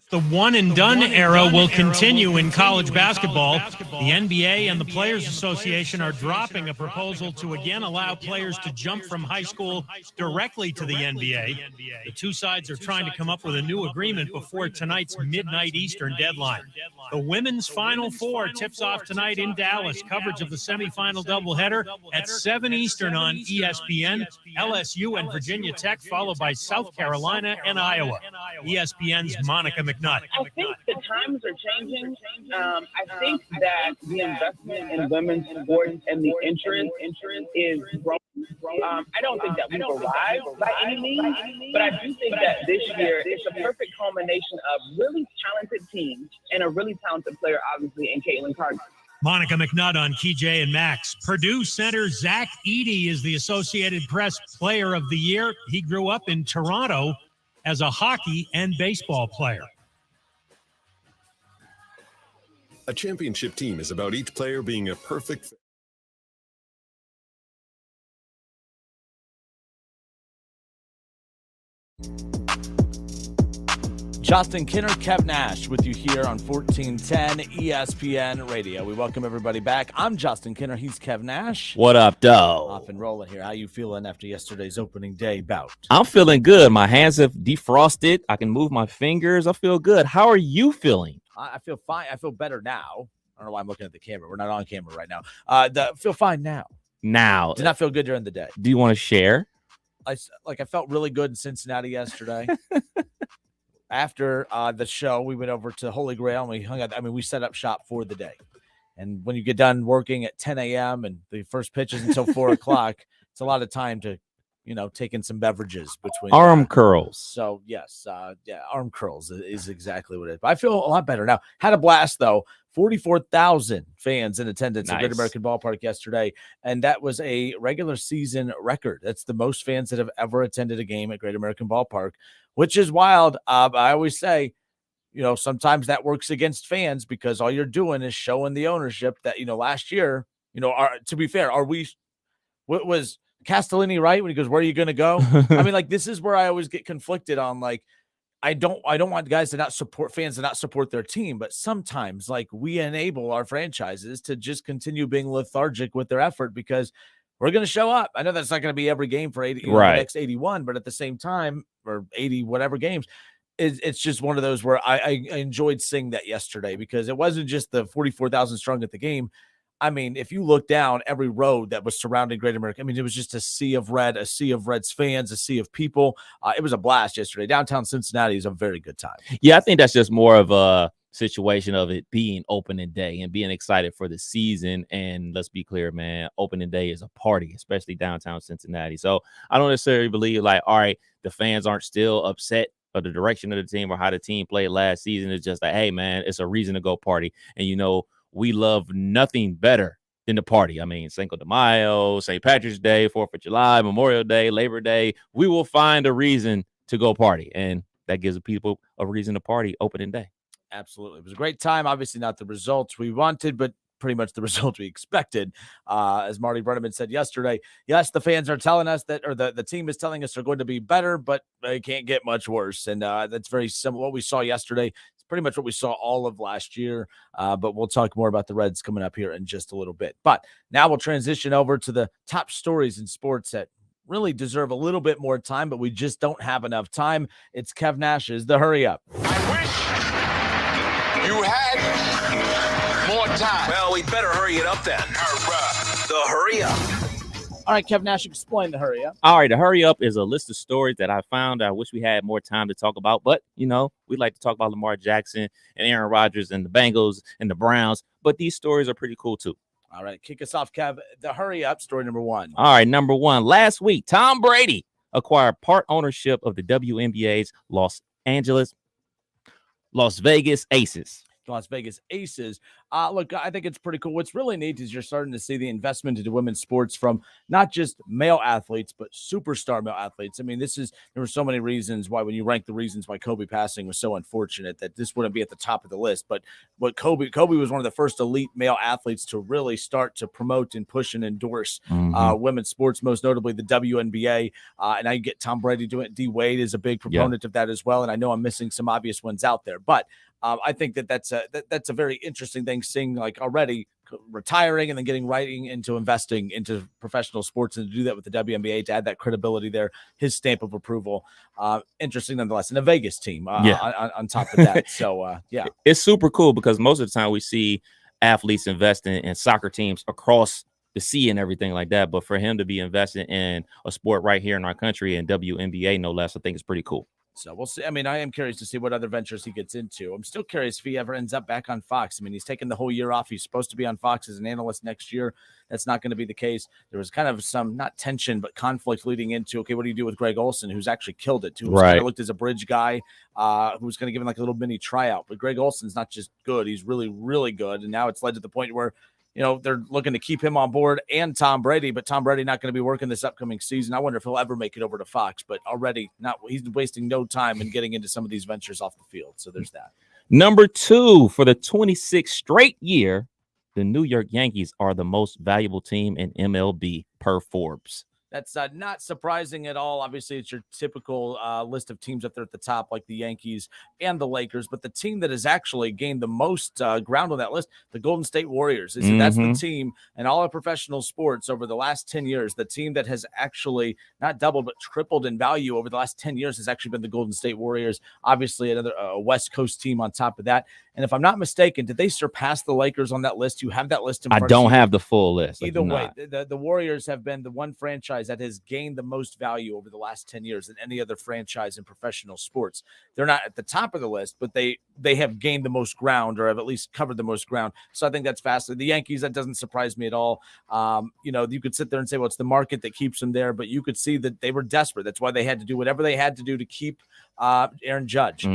The one-and-done era will continue in college basketball. The NBA and the Players Association are dropping a proposal to again allow players to jump from high school directly to the NBA. The two sides are trying to come up with a new agreement before tonight's midnight Eastern deadline. The women's Final Four tips off tonight in Dallas. Coverage of the semifinal doubleheader at 7 Eastern on ESPN. LSU and Virginia Tech, followed by South Carolina and Iowa. ESPN's Monica McNutt. I think the times are changing. I think that the investment in women's sports and the interest is growing. I don't think that we've arrived by any means, but I do think that this year it's a perfect culmination of really talented teams and a really talented player, obviously, in Caitlin Carter. Monica McNutt on KJ and Max. Purdue center Zach Edey is the Associated Press Player of the Year. He grew up in Toronto as a hockey and baseball player. A championship team is about each player being a perfect. Justin Kinner, Kev Nash with you here on 1410 ESPN Radio. We welcome everybody back. I'm Justin Kinner. He's Kev Nash. What up, though? Off and rolling here. How you feeling after yesterday's opening day bout? I'm feeling good. My hands have defrosted. I can move my fingers. I feel good. How are you feeling? I feel fine. I feel better now. I don't know why I'm looking at the camera. We're not on camera right now. I feel fine now. Now. Did not feel good during the day. Do you want to share? I felt really good in Cincinnati yesterday. After the show, we went over to Holy Grail and we hung out. I mean, we set up shop for the day. And when you get done working at 10 a.m. and the first pitch is until 4 o'clock, it's a lot of time to, take in some beverages between. Arm curls. So, yes, arm curls is exactly what it is. But I feel a lot better now. Had a blast, though. 44,000 fans in attendance at Great American Ballpark yesterday. And that was a regular season record. That's the most fans that have ever attended a game at Great American Ballpark, which is wild. I always say, sometimes that works against fans because all you're doing is showing the ownership that, last year, to be fair, what was Castellini right when he goes, where are you going to go? I mean, this is where I always get conflicted on, I don't want guys to not support fans to not support their team, but sometimes we enable our franchises to just continue being lethargic with their effort because we're going to show up. I know that's not going to be every game for 80, the next 81, but at the same time, or 80 whatever games, it's just one of those where I enjoyed seeing that yesterday because it wasn't just the 44,000 strong at the game. I mean, if you look down every road that was surrounding Great America, it was just a sea of red, a sea of Reds fans, a sea of people. It was a blast yesterday. Downtown Cincinnati is a very good time. Yeah, I think that's just more of a situation of it being opening day and being excited for the season. And let's be clear, man, opening day is a party, especially downtown Cincinnati. So I don't necessarily believe all right, the fans aren't still upset of the direction of the team or how the team played last season. It's just hey, man, it's a reason to go party. And, we love nothing better than the party. I mean, Cinco de Mayo, St. Patrick's Day, 4th of July, Memorial Day, Labor Day. We will find a reason to go party. And that gives the people a reason to party opening day. Absolutely. It was a great time. Obviously not the results we wanted, but pretty much the result we expected. As Marty Brennaman said yesterday, yes, the fans are telling us that, or the team is telling us they're going to be better, but they can't get much worse. And that's very similar. What we saw yesterday, pretty much what we saw all of last year, but we'll talk more about the Reds coming up here in just a little bit. But now we'll transition over to the top stories in sports that really deserve a little bit more time, but we just don't have enough time. It's Kev Nash's The Hurry Up. I wish you had more time. Well, we better hurry it up then. The Hurry Up. All right, Kev Nash, explain the Hurry Up. All right, the Hurry Up is a list of stories that I found. I wish we had more time to talk about, but, we like to talk about Lamar Jackson and Aaron Rodgers and the Bengals and the Browns, but these stories are pretty cool, too. All right, kick us off, Kev. The Hurry Up, story number one. All right, number one. Last week, Tom Brady acquired part ownership of the WNBA's Las Vegas Aces. Las Vegas Aces. Look, I think it's pretty cool. What's really neat is you're starting to see the investment into women's sports from not just male athletes, but superstar male athletes. I mean, there were so many reasons why when you rank the reasons why Kobe passing was so unfortunate that this wouldn't be at the top of the list. But what Kobe was one of the first elite male athletes to really start to promote and push and endorse women's sports, most notably the WNBA. And now you get Tom Brady doing it. D Wade is a big proponent of that as well. And I know I'm missing some obvious ones out there, but I think that's a very interesting thing, seeing like already retiring and then getting right into investing into professional sports, and to do that with the WNBA to add that credibility there, his stamp of approval. Interesting nonetheless. And a Vegas team on top of that. So, it's super cool because most of the time we see athletes investing in soccer teams across the sea and everything like that. But for him to be invested in a sport right here in our country, and WNBA no less, I think it's pretty cool. So we'll see. I mean, I am curious to see what other ventures he gets into. I'm still curious if he ever ends up back on Fox. I mean, he's taken the whole year off. He's supposed to be on Fox as an analyst next year. That's not going to be the case. There was kind of some, not tension, but conflict leading into, okay, what do you do with Greg Olson, who's actually killed it, who kind of looked as a bridge guy, who was going to give him like a little mini tryout. But Greg Olson's not just good. He's really, really good. And now it's led to the point where, you know, they're looking to keep him on board and Tom Brady, but Tom Brady not going to be working this upcoming season. I wonder if he'll ever make it over to Fox, but already he's wasting no time in getting into some of these ventures off the field. So there's that. Number 2, for the 26th straight year, the New York Yankees are the most valuable team in MLB per Forbes. That's not surprising at all. Obviously, it's your typical list of teams up there at the top, like the Yankees and the Lakers. But the team that has actually gained the most ground on that list, the Golden State Warriors. That's the team in all of professional sports over the last 10 years. The team that has actually not doubled, but tripled in value over the last 10 years has actually been the Golden State Warriors. Obviously, another West Coast team on top of that. And if I'm not mistaken, did they surpass the Lakers on that list? You have that list in front of you. I don't have the full list. Either way, the Warriors have been the one franchise that has gained the most value over the last 10 years than any other franchise in professional sports. They're not at the top of the list, but they have gained the most ground, or have at least covered the most ground. So I think that's fascinating. The Yankees, that doesn't surprise me at all. You know, you could sit there and say, well, it's the market that keeps them there, but you could see that they were desperate. That's why they had to do whatever they had to do to keep Aaron Judge,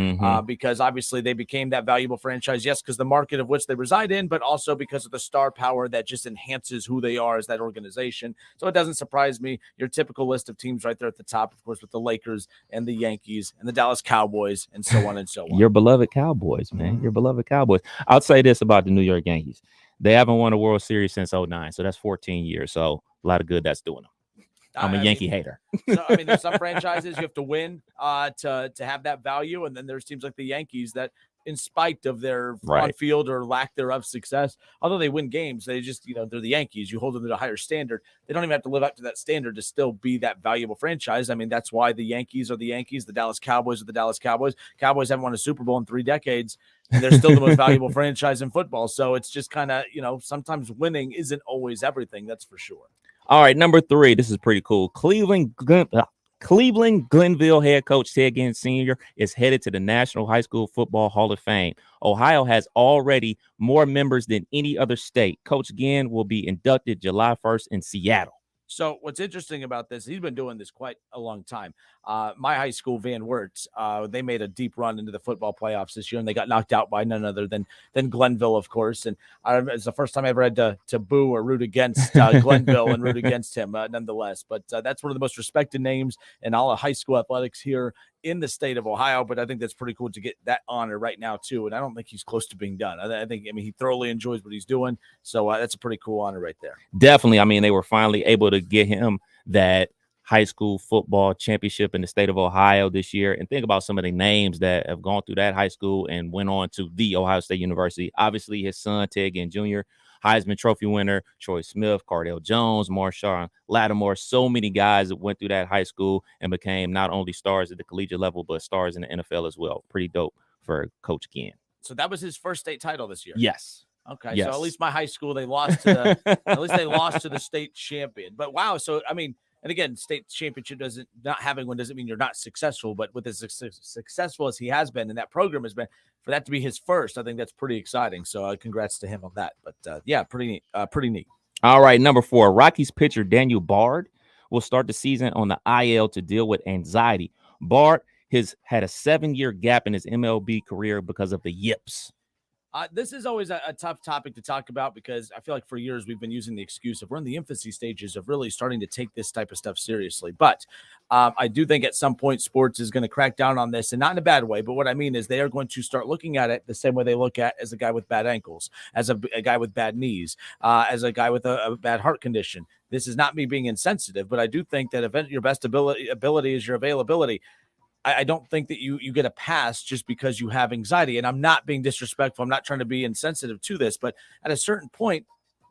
because obviously they became that valuable franchise. Yes, because the market of which they reside in, but also because of the star power that just enhances who they are as that organization. So it doesn't surprise me. Your typical list of teams right there at the top, of course, with the Lakers and the Yankees and the Dallas Cowboys and so on and so on. Your beloved Cowboys, man. Your beloved Cowboys. I'll say this about the New York Yankees. They haven't won a World Series since 2009, so that's 14 years. So a lot of good that's doing them. I'm a Yankee hater. So, I mean, there's some franchises you have to win to have that value, and then there's teams like the Yankees that, in spite of their on-field or lack thereof success, although they win games, they just, you know, they're the Yankees. You hold them to a higher standard. They don't even have to live up to that standard to still be that valuable franchise. I mean, that's why the Yankees are the Yankees, the Dallas Cowboys are the Dallas Cowboys. Cowboys haven't won a Super Bowl in 3 decades, and they're still the most valuable franchise in football. So it's just kind of, you know, sometimes winning isn't always everything. That's for sure. All right, number 3. This is pretty cool. Cleveland Glenville head coach Ted Ginn Sr. is headed to the National High School Football Hall of Fame. Ohio has already more members than any other state. Coach Ginn will be inducted July 1st in Seattle. So what's interesting about this, he's been doing this quite a long time. My high school, Van Wert, they made a deep run into the football playoffs this year, and they got knocked out by none other than Glenville, of course. And it's the first time I ever had to boo or root against Glenville and root against him, nonetheless. But that's one of the most respected names in all of high school athletics here in the state of Ohio. But I think that's pretty cool to get that honor right now, too. And I don't think he's close to being done. I mean, he thoroughly enjoys what he's doing. So that's a pretty cool honor right there. Definitely. I mean, they were finally able to get him that high school football championship in the state of Ohio this year. And think about some of the names that have gone through that high school and went on to the Ohio State University. Obviously, his son, Ted Ginn Jr., Heisman Trophy winner, Troy Smith, Cardale Jones, Marshawn Lattimore. So many guys that went through that high school and became not only stars at the collegiate level, but stars in the NFL as well. Pretty dope for Coach Ginn. So that was his first state title this year. Yes. Okay. Yes. So at least my high school, they lost to the state champion. But wow. So, I mean, and again, state championship not having one doesn't mean you're not successful, but with as successful as he has been and that program has been, for that to be his first, I think that's pretty exciting. So congrats to him on that. But yeah, pretty neat. All right. Number 4, Rockies pitcher Daniel Bard will start the season on the IL to deal with anxiety. Bard has had a 7-year gap in his MLB career because of the yips. This is always a tough topic to talk about because I feel like for years we've been using the excuse of we're in the infancy stages of really starting to take this type of stuff seriously. But I do think at some point sports is going to crack down on this, and not in a bad way. But what I mean is they are going to start looking at it the same way they look at as a guy with bad ankles, as a guy with bad knees, as a guy with a bad heart condition. This is not me being insensitive, but I do think that your best ability is your availability. I don't think that you get a pass just because you have anxiety. And I'm not being disrespectful. I'm not trying to be insensitive to this, but at a certain point,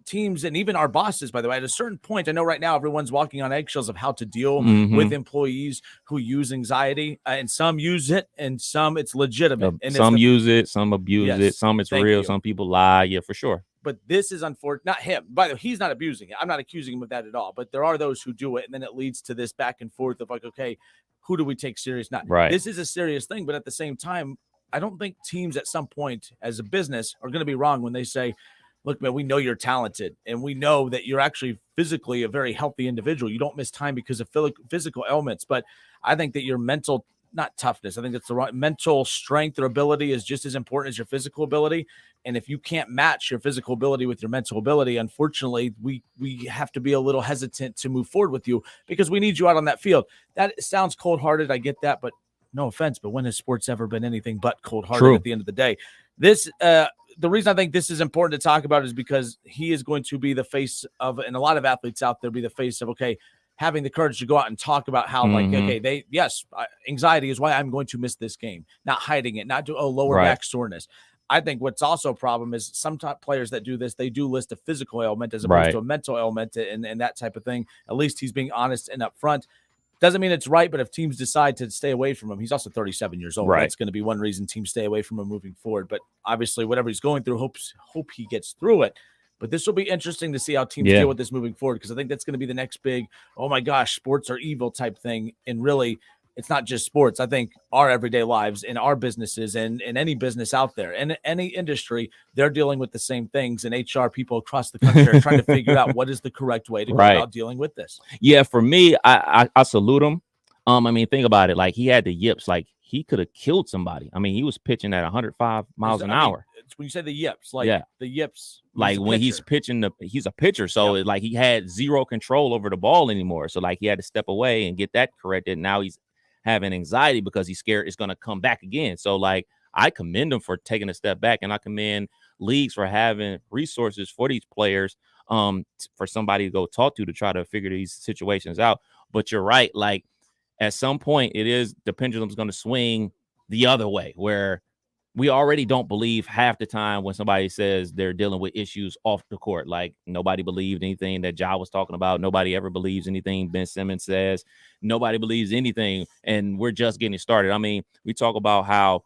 teams and even our bosses, by the way, at a certain point, I know right now everyone's walking on eggshells of how to deal with employees who use anxiety, and some use it and some it's legitimate. And some use it, some abuse it, some it's real, some people lie. Yeah, for sure. But this is unfortunate. Not him. By the way, he's not abusing it. I'm not accusing him of that at all. But there are those who do it, and then it leads to this back and forth of like, okay, who do we take serious? Not right. This is a serious thing, but at the same time, I don't think teams at some point as a business are going to be wrong when they say, look, man, we know you're talented and we know that you're actually physically a very healthy individual. You don't miss time because of physical ailments, but I think that your mental, not toughness, I think it's the right mental strength or ability is just as important as your physical ability. And if you can't match your physical ability with your mental ability, unfortunately, we have to be a little hesitant to move forward with you because we need you out on that field. That sounds cold-hearted. I get that, but no offense, but when has sports ever been anything but cold-hearted at the end of the day? This, the reason I think this is important to talk about is because he is going to be the face of, and a lot of athletes out there be the face of, okay, having the courage to go out and talk about how, like, okay, anxiety is why I'm going to miss this game, not hiding it, not do lower back soreness. I think what's also a problem is some top players that do this, they do list a physical ailment as opposed to a mental ailment and that type of thing. At least he's being honest and upfront. Doesn't mean it's right, but if teams decide to stay away from him, he's also 37 years old. That's going to be one reason teams stay away from him moving forward. But obviously, whatever he's going through, hope he gets through it. But this will be interesting to see how teams deal with this moving forward, because I think that's going to be the next big, oh my gosh, sports are evil type thing. And really, it's not just sports. I think our everyday lives and our businesses and any business out there and any industry, they're dealing with the same things. And HR people across the country are trying to figure out what is the correct way to go about dealing with this. Yeah, for me, I salute him. I mean, think about it. Like, he had the yips. Like, he could have killed somebody. I mean, he was pitching at 105 miles an hour. When you say the yips, like the yips, like when he's pitching, he's a pitcher. So it's like he had zero control over the ball anymore. So like he had to step away and get that corrected. Now he's having anxiety because he's scared it's going to come back again. So like, I commend him for taking a step back, and I commend leagues for having resources for these players, for somebody to go talk to try to figure these situations out. But you're right. Like, at some point the pendulum's going to swing the other way, where we already don't believe half the time when somebody says they're dealing with issues off the court. Like, nobody believed anything that Ja was talking about. Nobody ever believes anything Ben Simmons says. Nobody believes anything, and we're just getting started. I mean, we talk about how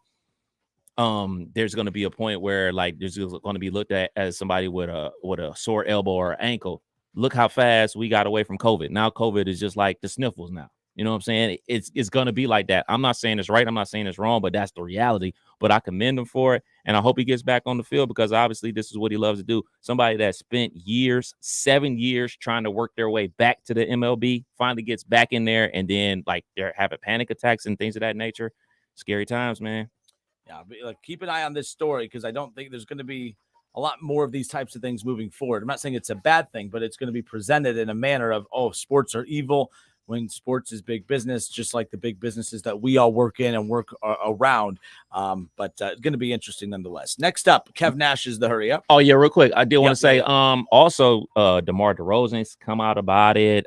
there's going to be a point where, like, there's going to be looked at as somebody with a sore elbow or ankle. Look how fast we got away from COVID. Now COVID is just like the sniffles now. You know what I'm saying? It's going to be like that. I'm not saying it's right. I'm not saying it's wrong, but that's the reality. But I commend him for it, and I hope he gets back on the field, because obviously this is what he loves to do. Somebody that spent 7 years trying to work their way back to the MLB finally gets back in there, and then, like, they're having panic attacks and things of that nature. Scary times, man. Yeah, like, keep an eye on this story, because I don't think there's going to be a lot more of these types of things moving forward. I'm not saying it's a bad thing, but it's going to be presented in a manner of, oh, sports are evil, when sports is big business, just like the big businesses that we all work in and work around. But it's going to be interesting nonetheless. Next up, Kev Nash is the hurry up. Oh, yeah, real quick. I did want to say, also, DeMar DeRozan's come out about it.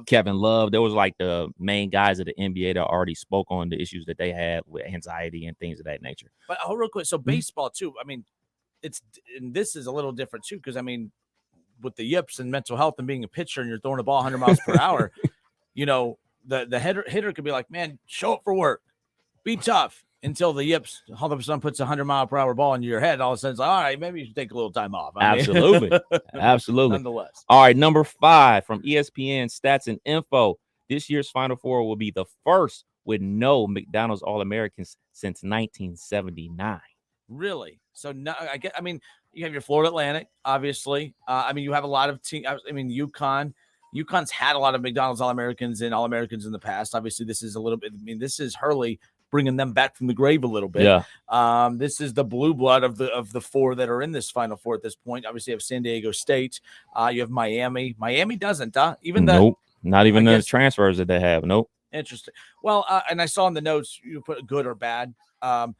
Kevin Love. There was like the main guys of the NBA that already spoke on the issues that they had with anxiety and things of that nature. But real quick, so baseball too. I mean, and this is a little different too, because I mean, with the yips and mental health and being a pitcher and you're throwing a ball 100 miles per hour, you know, the hitter could be like, man, show up for work, be tough, until the yips all of a sudden puts a 100-mile-per-hour ball into your head. All of a sudden it's like, all right, maybe you should take a little time off. Absolutely. Absolutely. Nonetheless. All right, number 5 from ESPN Stats and Info. This year's Final Four will be the first with no McDonald's All-Americans since 1979. Really? So no, I mean, you have your Florida Atlantic, obviously. I mean, you have a lot of teams. I mean, UConn's had a lot of McDonald's All-Americans and All-Americans in the past. Obviously, this is a little bit. I mean, this is Hurley bringing them back from the grave a little bit. Yeah. This is the blue blood of the four that are in this Final Four at this point. Obviously, you have San Diego State. You have Miami. Miami doesn't, even nope. Not even the transfers that they have. Nope. Interesting. Well, and I saw in the notes you put good or bad. I'm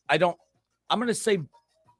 going to say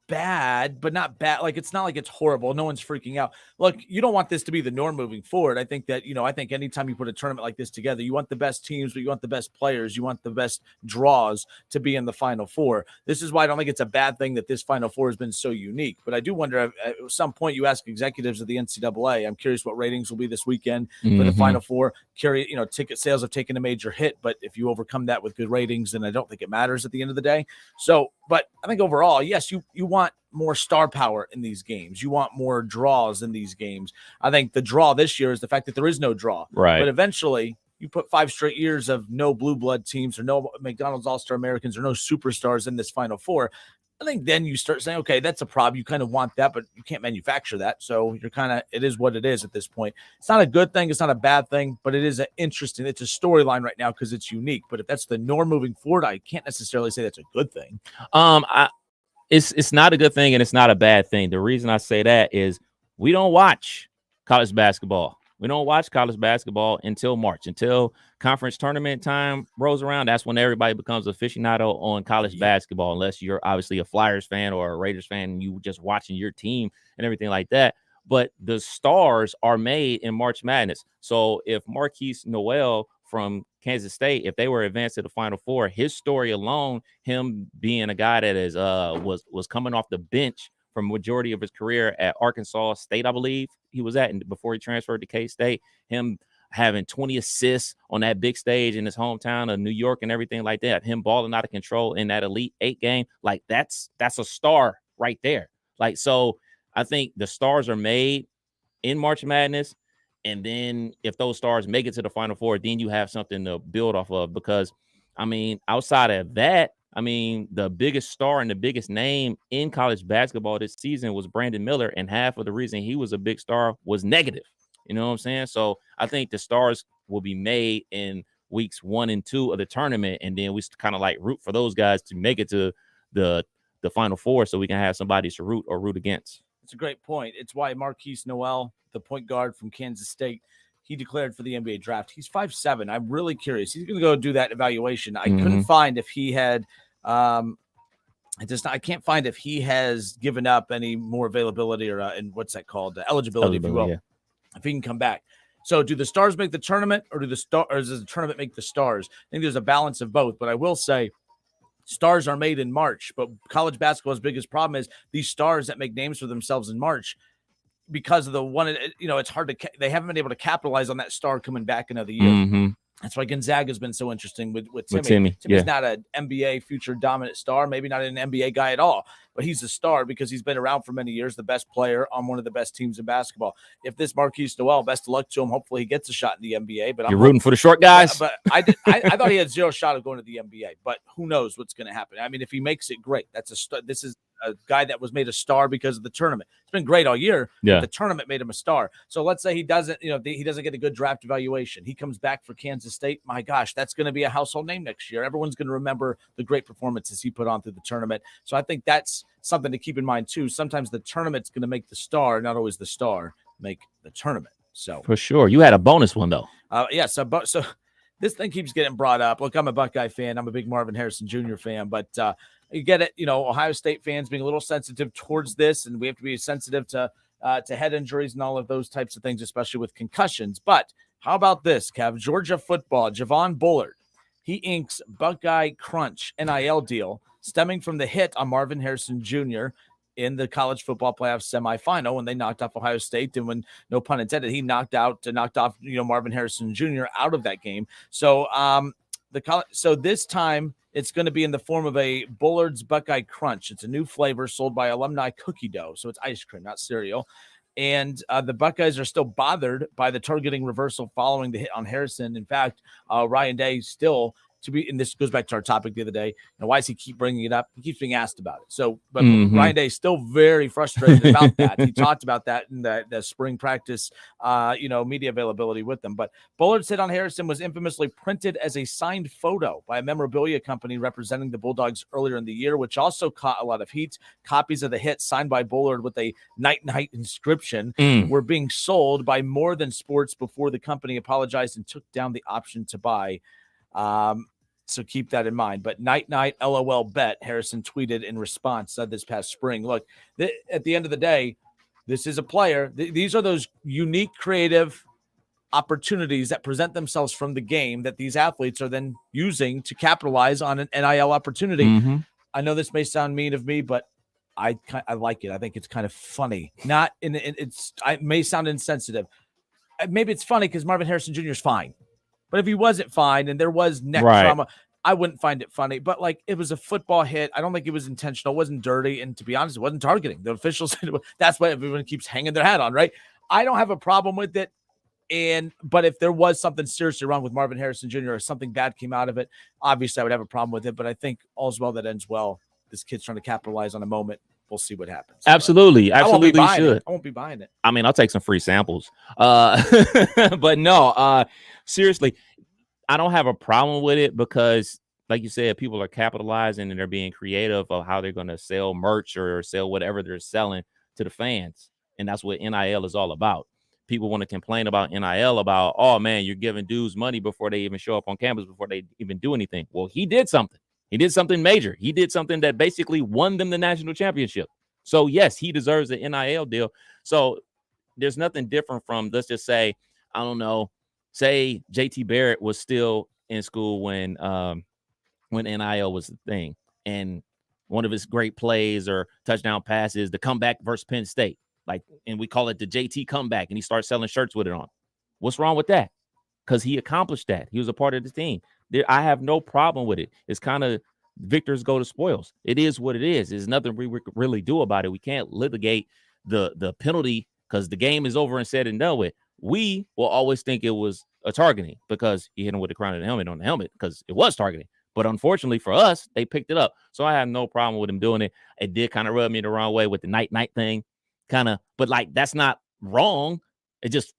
bad, but not bad. Like, it's not like it's horrible. No one's freaking out. Look, you don't want this to be the norm moving forward. I think that, I think anytime you put a tournament like this together, you want the best teams, but you want the best players. You want the best draws to be in the Final Four. This is why I don't think it's a bad thing that this Final Four has been so unique. But I do wonder, at some point you ask executives of the NCAA, I'm curious what ratings will be this weekend for the Final Four. Ticket sales have taken a major hit, but if you overcome that with good ratings, then I don't think it matters at the end of the day. So, but I think overall, yes, you want more star power in these games. You want more draws in these games. I think the draw this year is the fact that there is no draw. Right. But eventually, you put 5 straight years of no blue blood teams or no McDonald's All-Star Americans or no superstars in this Final Four. I think then you start saying, okay, that's a problem. You kind of want that, but you can't manufacture that. So it is what it is at this point. It's not a good thing. It's not a bad thing, but it is it's a storyline right now because it's unique. But if that's the norm moving forward, I can't necessarily say that's a good thing. It's not a good thing and it's not a bad thing. The reason I say that is we don't watch college basketball. We don't watch college basketball until March, until conference tournament time rolls around. That's when everybody becomes aficionado on college basketball, unless you're obviously a Flyers fan or a Raiders fan and you just watching your team and everything like that. But the stars are made in March Madness. So if Marquise Noel from Kansas State, if they were advanced to the Final Four, his story alone, him being a guy that is was coming off the bench from majority of his career at Arkansas State, I believe he was at, and before he transferred to K-State, him having 20 assists on that big stage in his hometown of New York and everything like that, him balling out of control in that Elite 8 game, like that's a star right there. Like, so I think the stars are made in March Madness. And then if those stars make it to the Final Four, then you have something to build off of. Because, I mean, outside of that, I mean, the biggest star and the biggest name in college basketball this season was Brandon Miller. And half of the reason he was a big star was negative. You know what I'm saying? So I think the stars will be made in weeks 1 and 2 of the tournament. And then we kind of like root for those guys to make it to the Final Four so we can have somebody to root against. It's a great point. It's why Marquise Noel, the point guard from Kansas State, he declared for the NBA draft. He's 5'7". I'm really curious. He's going to go do that evaluation. I couldn't find if he had I can't find if he has given up any more availability or and what's that called? Eligibility, if you will. Yeah. If he can come back. So do the stars make the tournament or does the tournament make the stars? I think there's a balance of both, but I will say stars are made in March, but college basketball's biggest problem is these stars that make names for themselves in March, because of the one, it's hard to, they haven't been able to capitalize on that star coming back another year. That's why Gonzaga has been so interesting with Timmy. Timmy's not an NBA future dominant star, maybe not an NBA guy at all, but he's a star because he's been around for many years, the best player on one of the best teams in basketball. If this Marquise Noel, best of luck to him. Hopefully he gets a shot in the NBA. But you're rooting for the short guys. But I thought he had zero shot of going to the NBA. But who knows what's going to happen? I mean, if he makes it, great. This is a guy that was made a star because of the tournament. It's been great all year. Yeah. But the tournament made him a star. So let's say he doesn't get a good draft evaluation. He comes back for Kansas State. My gosh, that's going to be a household name next year. Everyone's going to remember the great performances he put on through the tournament. So I think that's something to keep in mind too. Sometimes the tournament's going to make the star, not always the star make the tournament. So for sure, you had a bonus one though. So this thing keeps getting brought up. Look, I'm a Buckeye fan. I'm a big Marvin Harrison Jr. fan, but you get it. Ohio State fans being a little sensitive towards this, and we have to be sensitive to head injuries and all of those types of things, especially with concussions. But how about this, Kev? Georgia football, Javon Bullard, he inks Buckeye Crunch NIL deal stemming from the hit on Marvin Harrison Jr. in the college football playoff semifinal when they knocked off Ohio State, and when, no pun intended, he knocked off Marvin Harrison Jr. out of that game. So so this time it's going to be in the form of a Bullard's Buckeye Crunch. It's a new flavor sold by Alumni Cookie Dough, so it's ice cream, not cereal. And the Buckeyes are still bothered by the targeting reversal following the hit on Harrison. In fact, Ryan Day still and this goes back to our topic the other day. Why does he keep bringing it up? He keeps being asked about it. So, but Ryan Day is still very frustrated about that. He talked about that in the spring practice, media availability with them. But Bullard's hit on Harrison was infamously printed as a signed photo by a memorabilia company representing the Bulldogs earlier in the year, which also caught a lot of heat. Copies of the hit signed by Bullard with a night inscription were being sold by More Than Sports before the company apologized and took down the option to buy. So keep that in mind. But night, LOL bet, Harrison tweeted in response this past spring. Look, at the end of the day, this is a player. These are those unique, creative opportunities that present themselves from the game that these athletes are then using to capitalize on an NIL opportunity. I know this may sound mean of me, but I like it. I think it's kind of funny. It may sound insensitive. Maybe it's funny because Marvin Harrison Jr. is fine. But if he wasn't fine and there was neck trauma, I wouldn't find it funny. But it was a football hit. I don't think it was intentional. It wasn't dirty. And to be honest, it wasn't targeting. The officials said that's what everyone keeps hanging their hat on, right? I don't have a problem with it. But if there was something seriously wrong with Marvin Harrison Jr. or something bad came out of it, obviously I would have a problem with it. But I think all's well that ends well. This kid's trying to capitalize on a moment. We'll see what happens. Absolutely should. I won't be buying it. I mean, I'll take some free samples. But no, seriously, I don't have a problem with it because, like you said, people are capitalizing and they're being creative of how they're going to sell merch or sell whatever they're selling to the fans. And that's what NIL is all about. People want to complain about NIL about, oh, man, you're giving dudes money before they even show up on campus, before they even do anything. Well, he did something. He did something major. He did something that basically won them the national championship. So, yes, he deserves an NIL deal. So there's nothing different from, let's just say, I don't know, say JT Barrett was still in school when NIL was the thing. And one of his great plays or touchdown passes, the comeback versus Penn State. And we call it the JT comeback, and he starts selling shirts with it on. What's wrong with that? Because he accomplished that. He was a part of the team. I have no problem with it. It's kind of victors go to spoils. It is what it is. There's nothing we could really do about it. We can't litigate the penalty because the game is over and said and done with. We will always think it was a targeting because he hit him with the crown of the helmet on the helmet because it was targeting. But unfortunately for us, they picked it up. So I have no problem with him doing it. It did kind of rub me the wrong way with the night thing. But that's not wrong. It just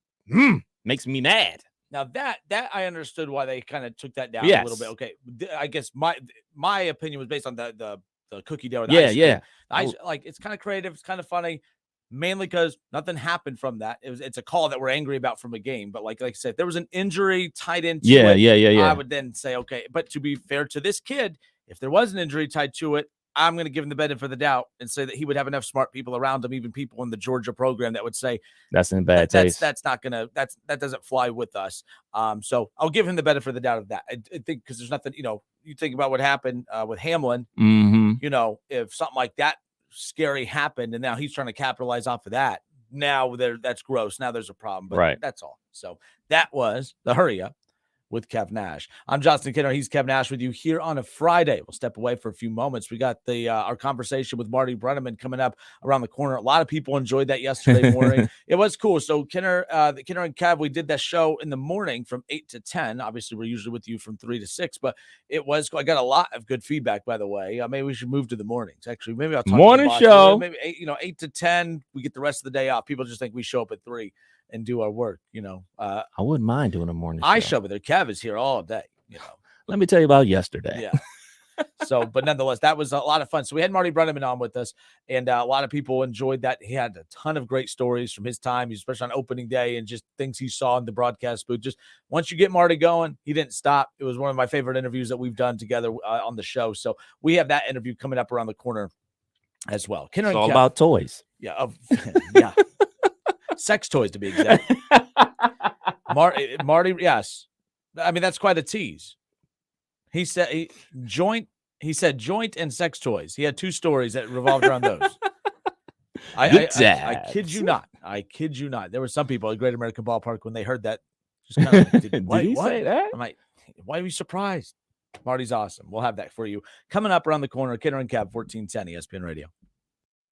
makes me mad. Now that I understood why they kind of took that down a little bit. Okay, I guess my opinion was based on the cookie dough. Yeah. It's kind of creative. It's kind of funny, mainly because nothing happened from that. It's a call that we're angry about from a game. But like I said, if there was an injury tied into it, I would then say okay. But to be fair to this kid, if there was an injury tied to it, I'm going to give him the benefit of the doubt and say that he would have enough smart people around him, even people in the Georgia program that would say that's in bad taste. That's not going to, that doesn't fly with us. So I'll give him the benefit of the doubt of that. I think because there's nothing, you think about what happened with Hamlin, if something like that scary happened and now he's trying to capitalize off of that. Now that's gross. Now there's a problem, but that's all. So that was the Hurry Up with Kev Nash. I'm Justin Kinner. He's Kev Nash with you here on a Friday. We'll step away for a few moments. We got our conversation with Marty Brennaman coming up around the corner. A lot of people enjoyed that yesterday morning. It was cool. So Kinner and Kev, we did that show in the morning from 8 to 10. Obviously, we're usually with you from 3 to 6, but it was cool. I got a lot of good feedback, by the way. Maybe we should move to the mornings. Actually, maybe I'll talk morning to the show. Maybe 8 to 10. We get the rest of the day off. People just think we show up at 3 and do our work, I wouldn't mind doing a morning show. I show up there. Kev is here all day, Let me tell you about yesterday. Yeah. So, but nonetheless, that was a lot of fun. So we had Marty Brennaman on with us, and a lot of people enjoyed that. He had a ton of great stories from his time, especially on opening day, and just things he saw in the broadcast booth. Just once you get Marty going, he didn't stop. It was one of my favorite interviews that we've done together on the show. So we have that interview coming up around the corner as well. It's all about toys. Yeah. Yeah. Sex toys, to be exact. Marty, yes. I mean, that's quite a tease. He said joint and sex toys. He had 2 stories that revolved around those. I kid you not. There were some people at Great American Ballpark when they heard that. Just kind of like, did he say that? I'm like, why are you surprised? Marty's awesome. We'll have that for you. Coming up around the corner, Kinner and Kev, 1410 ESPN Radio.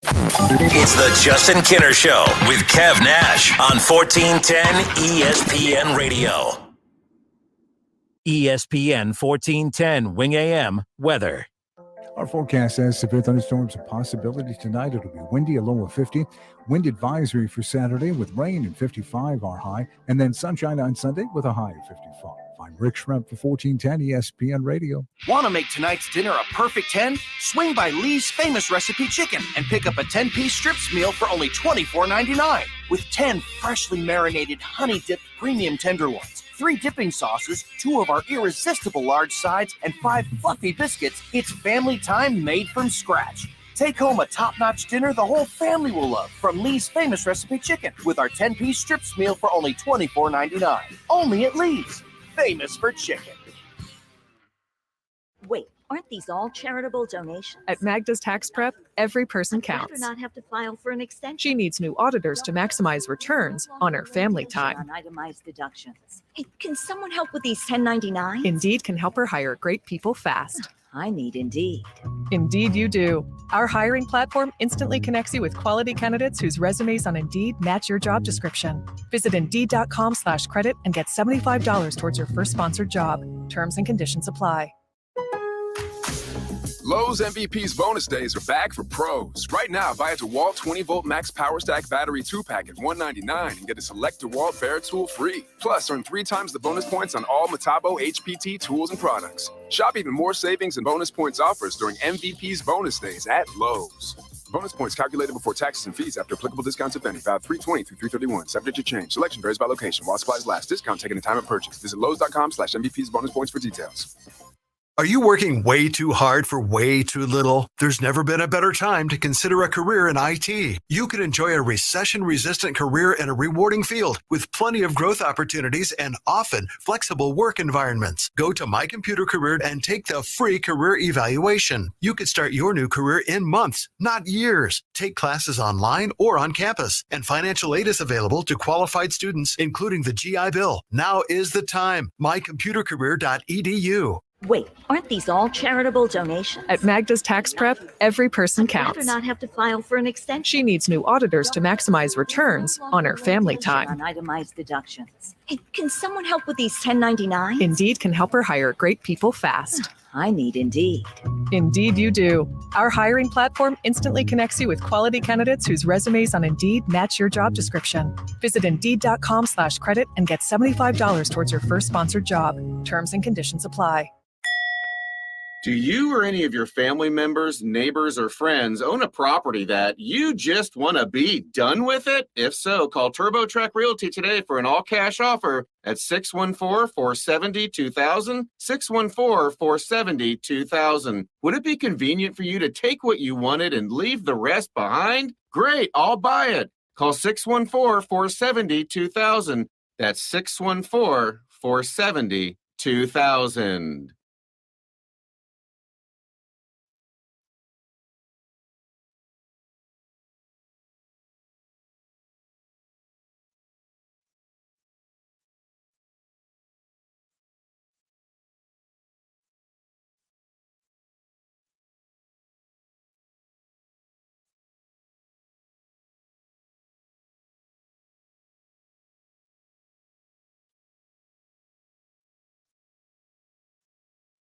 It's the Justin Kinner Show with Kev Nash on 1410 ESPN Radio. ESPN 1410 Wing AM weather. Our forecast says severe thunderstorms a possibility tonight. It'll be windy, a low of 50. Wind advisory for Saturday with rain and 55 our high. And then sunshine on Sunday with a high of 55. I'm Rick Shrimp for 1410 ESPN Radio. Want to make tonight's dinner a perfect 10? Swing by Lee's Famous Recipe Chicken and pick up a 10-piece strips meal for only $24.99. With 10 freshly marinated, honey-dipped premium tenderloins, 3 dipping sauces, 2 of our irresistible large sides, and 5 fluffy biscuits, it's family time made from scratch. Take home a top-notch dinner the whole family will love from Lee's Famous Recipe Chicken with our 10-piece strips meal for only $24.99. Only at Lee's. Famous for chicken. Wait, aren't these all charitable donations? At Magda's Tax Prep, every person counts. I'd rather not have to file for an extension. She needs new auditors to maximize returns on her family time. On itemized deductions. Hey, can someone help with these 1099s? Indeed can help her hire great people fast. I need Indeed. Indeed you do. Our hiring platform instantly connects you with quality candidates whose resumes on Indeed match your job description. Visit Indeed.com/credit and get $75 towards your first sponsored job. Terms and conditions apply. Lowe's MVP's bonus days are back for pros. Right now, buy a DeWalt 20-volt Max Power Stack Battery 2-pack at $199 and get a select DeWalt Bear tool free. Plus, earn 3 times the bonus points on all Metabo HPT tools and products. Shop even more savings and bonus points offers during MVP's bonus days at Lowe's. Bonus points calculated before taxes and fees after applicable discounts, if any. Valid 3/20 through 3/31. Subject to change. Selection varies by location. While supplies last. Discount taken at time of purchase. Visit Lowes.com/MVP's bonus points for details. Are you working way too hard for way too little? There's never been a better time to consider a career in IT. You could enjoy a recession-resistant career in a rewarding field with plenty of growth opportunities and often flexible work environments. Go to My Computer Career and take the free career evaluation. You could start your new career in months, not years. Take classes online or on campus, and financial aid is available to qualified students, including the GI Bill. Now is the time. mycomputercareer.edu. Wait, aren't these all charitable donations? At Magda's Tax Prep, every person I'd rather counts. not have to file for an extension. She needs new auditors to maximize returns on her family time. On itemized deductions. Hey, can someone help with these 1099s? Indeed can help her hire great people fast. I need Indeed. Indeed you do. Our hiring platform instantly connects you with quality candidates whose resumes on Indeed match your job description. Visit Indeed.com/credit and get $75 towards your first sponsored job. Terms and conditions apply. Do you or any of your family members, neighbors, or friends own a property that you just want to be done with it? If so, call TurboTrack Realty today for an all-cash offer at 614-470-2000, 614-470-2000. Would it be convenient for you to take what you wanted and leave the rest behind? Great, I'll buy it. Call 614-470-2000. That's 614-470-2000.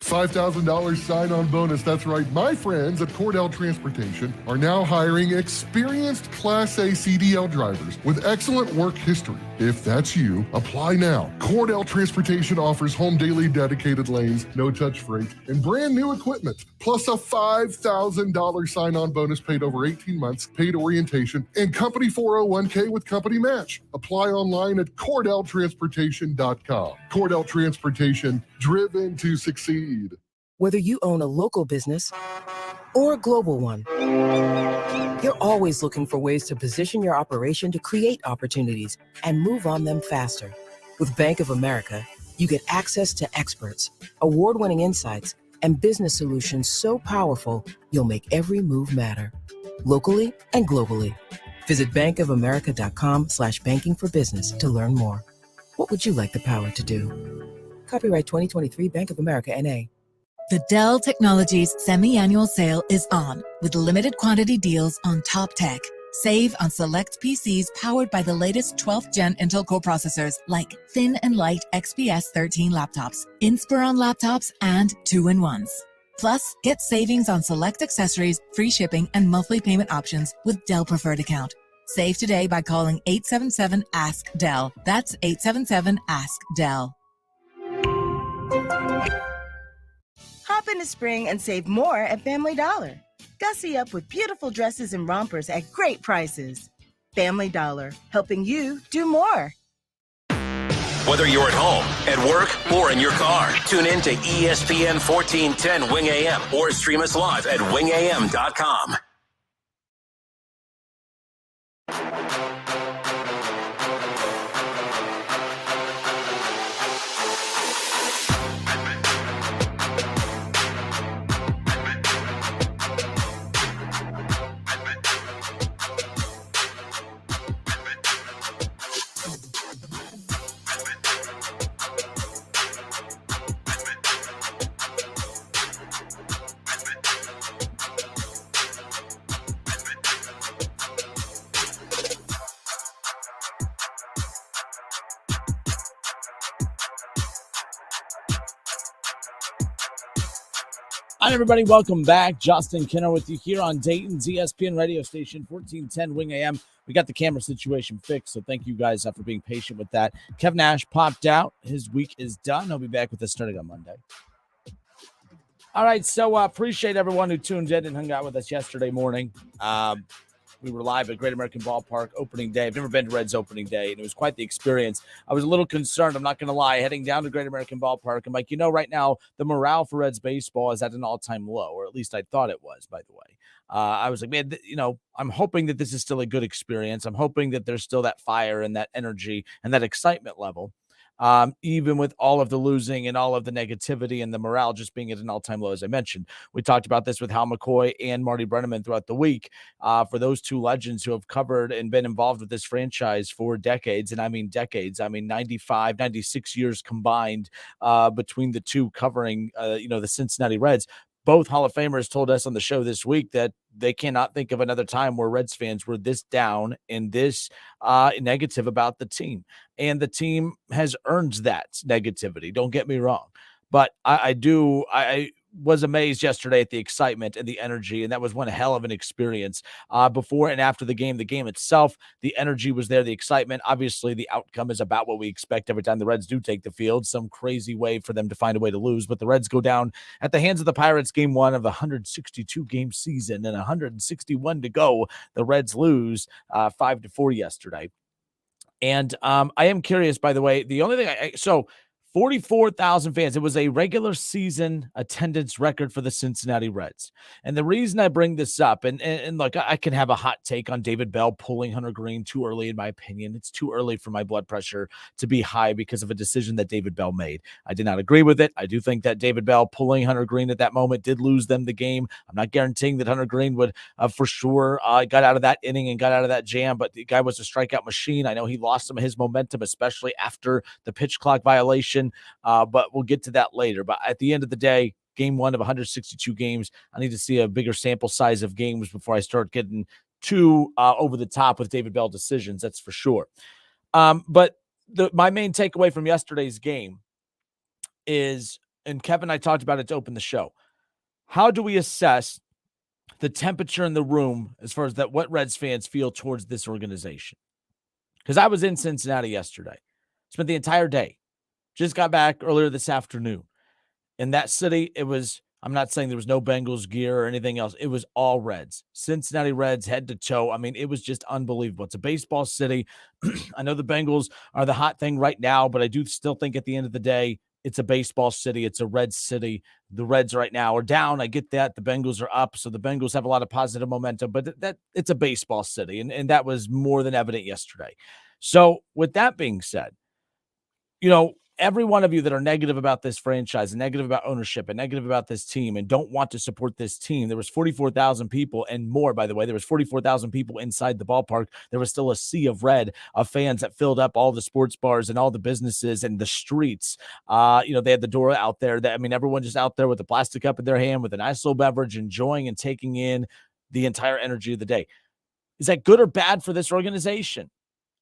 $5,000 sign-on bonus. That's right. My friends at Cordell Transportation are now hiring experienced Class A CDL drivers with excellent work history. If that's you, apply now. Cordell Transportation offers home daily dedicated lanes, no-touch freight, and brand new equipment, plus a $5,000 sign-on bonus paid over 18 months, paid orientation, and company 401k with company match. Apply online at CordellTransportation.com. Cordell Transportation, driven to succeed. Whether you own a local business or a global one, you're always looking for ways to position your operation to create opportunities and move on them faster. With Bank of America, you get access to experts, award-winning insights, and business solutions so powerful, you'll make every move matter, locally and globally. Visit bankofamerica.com/banking for business to learn more. What would you like the power to do? Copyright 2023 Bank of America, N.A. The Dell Technologies semi-annual sale is on, with limited quantity deals on top tech. Save on select PCs powered by the latest 12th gen Intel Core processors like thin and light XPS 13 laptops, Inspiron laptops, and 2-in-1s. Plus, get savings on select accessories, free shipping, and monthly payment options with Dell Preferred Account. Save today by calling 877-ASK-DELL. That's 877-ASK-DELL. Hop into spring and save more at Family Dollar. Gussy up with beautiful dresses and rompers at great prices. Family Dollar, helping you do more. Whether you're at home, at work, or in your car, tune in to ESPN 1410 Wing AM or stream us live at wingam.com. Hi, everybody. Welcome back. Justin Kinner with you here on Dayton's ESPN radio station, 1410 Wing AM. We got the camera situation fixed, so thank you guys for being patient with that. Kevin Nash popped out. His week is done. He'll be back with us starting on Monday. All right, so appreciate everyone who tuned in and hung out with us yesterday morning. We were live at Great American Ballpark opening day. I've never been to Reds opening day, and it was quite the experience. I was a little concerned, I'm not going to lie, heading down to Great American Ballpark. I'm like, right now the morale for Reds baseball is at an all-time low, or at least I thought it was, by the way. I was like, man, I'm hoping that this is still a good experience. I'm hoping that there's still that fire and that energy and that excitement level. Even with all of the losing and all of the negativity and the morale just being at an all-time low, as I mentioned. We talked about this with Hal McCoy and Marty Brennaman throughout the week. For those two legends who have covered and been involved with this franchise for decades, and I mean decades, 95, 96 years combined between the two covering, the Cincinnati Reds. Both Hall of Famers told us on the show this week that they cannot think of another time where Reds fans were this down and this negative about the team. And the team has earned that negativity. Don't get me wrong. But I was amazed yesterday at the excitement and the energy, and that was one hell of an experience. Before and after the game itself, the energy was there, the excitement. Obviously, the outcome is about what we expect every time the Reds do take the field, some crazy way for them to find a way to lose. But the Reds go down at the hands of the Pirates game one of a 162-game season, and 161 to go. The Reds lose 5-4 yesterday. And I am curious, by the way, the only thing 44,000 fans. It was a regular season attendance record for the Cincinnati Reds. And the reason I bring this up, and look, I can have a hot take on David Bell pulling Hunter Green too early, in my opinion. It's too early for my blood pressure to be high because of a decision that David Bell made. I did not agree with it. I do think that David Bell pulling Hunter Green at that moment did lose them the game. I'm not guaranteeing that Hunter Green would for sure got out of that inning and got out of that jam, but the guy was a strikeout machine. I know he lost some of his momentum, especially after the pitch clock violation. But we'll get to that later. But at the end of the day, game one of 162 games, I need to see a bigger sample size of games before I start getting too over the top with David Bell decisions. That's for sure. But my main takeaway from yesterday's game is, and Kevin and I talked about it to open the show, how do we assess the temperature in the room as far as that what Reds fans feel towards this organization? Because I was in Cincinnati yesterday, spent the entire day. Just got back earlier this afternoon. In that city, it was, I'm not saying there was no Bengals gear or anything else. It was all Reds. Cincinnati Reds head to toe. I mean, it was just unbelievable. It's a baseball city. I know the Bengals are the hot thing right now, but I do still think at the end of the day, it's a baseball city. It's a Reds city. The Reds right now are down. I get that. The Bengals are up. So the Bengals have a lot of positive momentum, but that it's a baseball city. And that was more than evident yesterday. So with that being said, every one of you that are negative about this franchise and negative about ownership and negative about this team and don't want to support this team, there was 44,000 people and more, by the way. There was 44,000 people inside the ballpark. There was still a sea of red of fans that filled up all the sports bars and all the businesses and the streets. They had the door out there. Everyone just out there with a plastic cup in their hand with a nice little beverage, enjoying and taking in the entire energy of the day. Is that good or bad for this organization?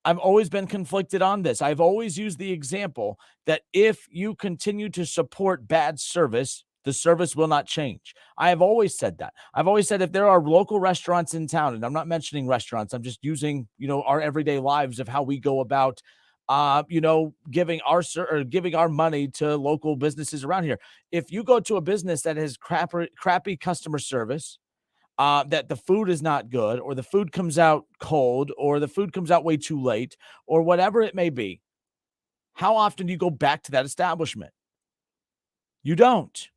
I've always been conflicted on this. I've always used the example that if you continue to support bad service, the service will not change. I have always said that. I've always said if there are local restaurants in town, and I'm not mentioning restaurants, I'm just using, our everyday lives of how we go about, giving our money to local businesses around here. If you go to a business that has crappy customer service, that the food is not good, or the food comes out cold, or the food comes out way too late, or whatever it may be, how often do you go back to that establishment? You don't.